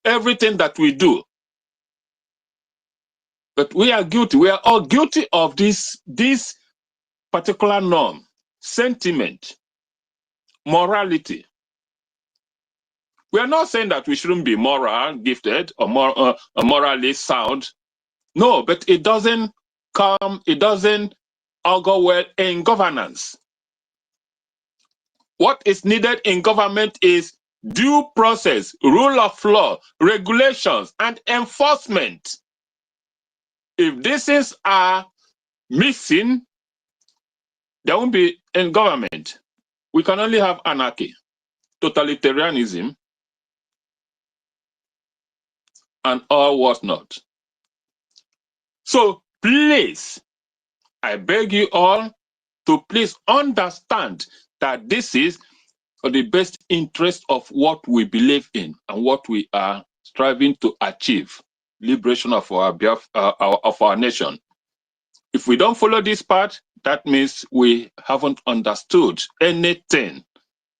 L: everything that we do. But we are guilty. We are all guilty of this particular norm, sentiment, morality. We are not saying that we shouldn't be moral, gifted, or morally sound. No, but it doesn't augur well in governance. What is needed in government is due process, rule of law, regulations, and enforcement. If these things are missing, there won't be in government. We can only have anarchy, totalitarianism, and all what's not. So please, I beg you all to please understand that this is for the best interest of what we believe in and what we are striving to achieve, liberation of our nation. If we don't follow this path, that means we haven't understood anything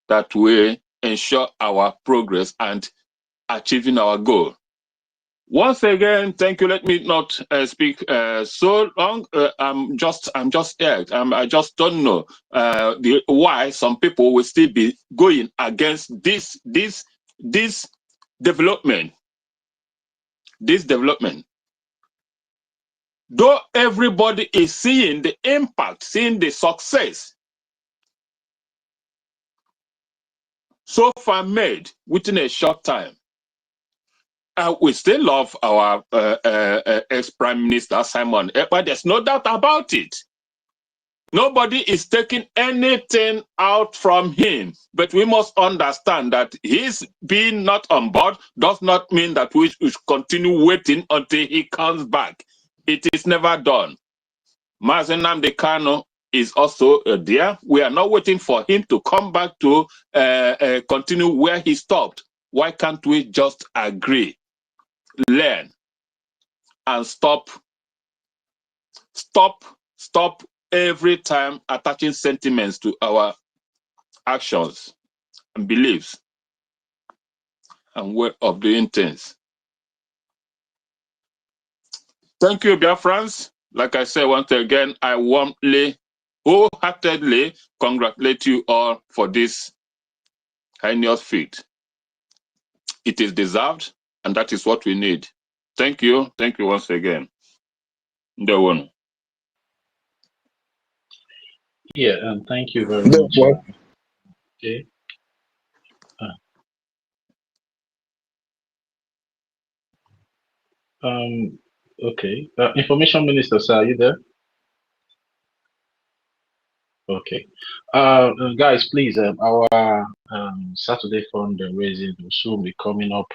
L: that will ensure our progress and achieving our goal. Once again, thank you. Let me not speak so long. I'm just here. I just don't know why some people will still be going against this development. This development. Though everybody is seeing the impact, seeing the success so far made within a short time. We still love our ex-Prime Minister, Simon, but there's no doubt about it. Nobody is taking anything out from him, but we must understand that his being not on board does not mean that we should continue waiting until he comes back. It is never done. NNAMDI KANU is also there. We are not waiting for him to come back to continue where he stopped. Why can't we just agree, learn, and stop every time attaching sentiments to our actions and beliefs and way of doing things? Thank you, Biafrans. Like I said, once again, I warmly, wholeheartedly congratulate you all for this heinous feat. It is deserved, and that is what we need. Thank you. Thank you once again. The one.
A: Yeah, and thank you very much. Okay. Okay. Information Minister, sir, are you there? Okay. Guys, please, our Saturday fundraising will soon be coming up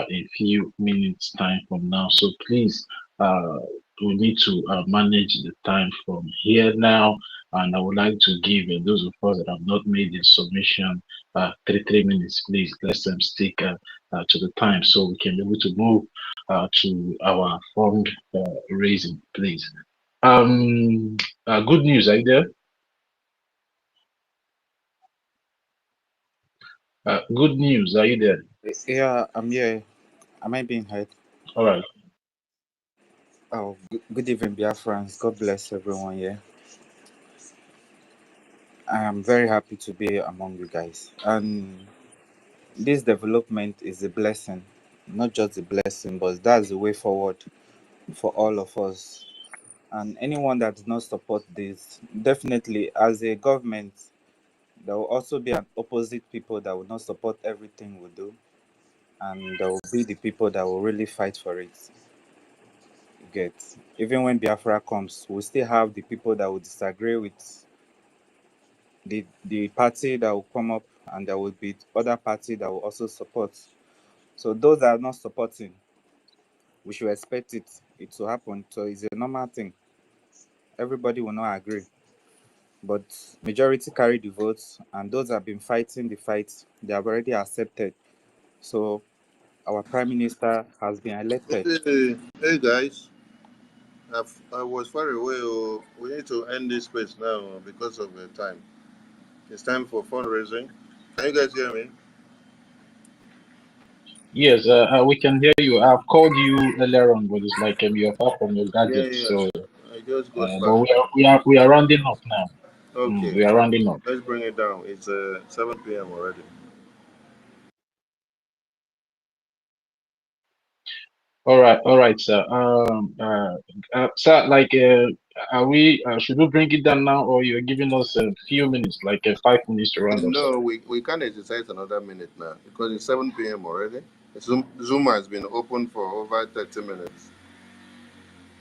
A: in a few minutes time from now. So please, we need to manage the time from here now. And I would like to give those of us that have not made the submission 3 minutes, please. Let's stick to the time so we can be able to move to our fund raising, please. Good news, are you there? Good news, are you there?
M: Yeah, I'm here. Am I being heard?
A: All right.
M: Oh, good evening, Biafrans. God bless everyone here. I am very happy to be among you guys. And this development is a blessing. Not just a blessing, but that's the way forward for all of us. And anyone that does not support this, definitely as a government, there will also be an opposite people that will not support everything we do. And there will be the people that will really fight for it. Get even when Biafra comes, we still have the people that will disagree with the party that will come up, and there will be other party that will also support. So those that are not supporting, we should expect it to happen. So it's a normal thing. Everybody will not agree, but majority carry the votes, and those that have been fighting the fight, they have already accepted. So our prime minister has been elected.
C: Hey guys, I was far away. Oh, we need to end this space now because of the time. It's time for fundraising. Can you guys hear me?
A: Yes, we can hear you. I've called you earlier on, but it's like you're far from your gadget.
C: Yeah.
A: So,
C: I just got
A: but
C: back.
A: we are rounding up now.
C: Okay.
A: We are rounding up.
C: Let's bring it down. It's 7 p.m. already.
A: All right, sir. Sir, like, are we? Should we bring it down now, or you're giving us a few minutes, like 5 minutes to round up?
C: No, we can't exercise another minute now because it's 7 p.m. already. Zoom has been open for over 30 minutes.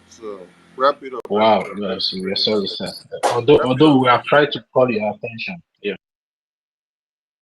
C: So wrap it up.
A: Wow, yes, we are sorry, sir. Although we have tried to call your attention. Yeah.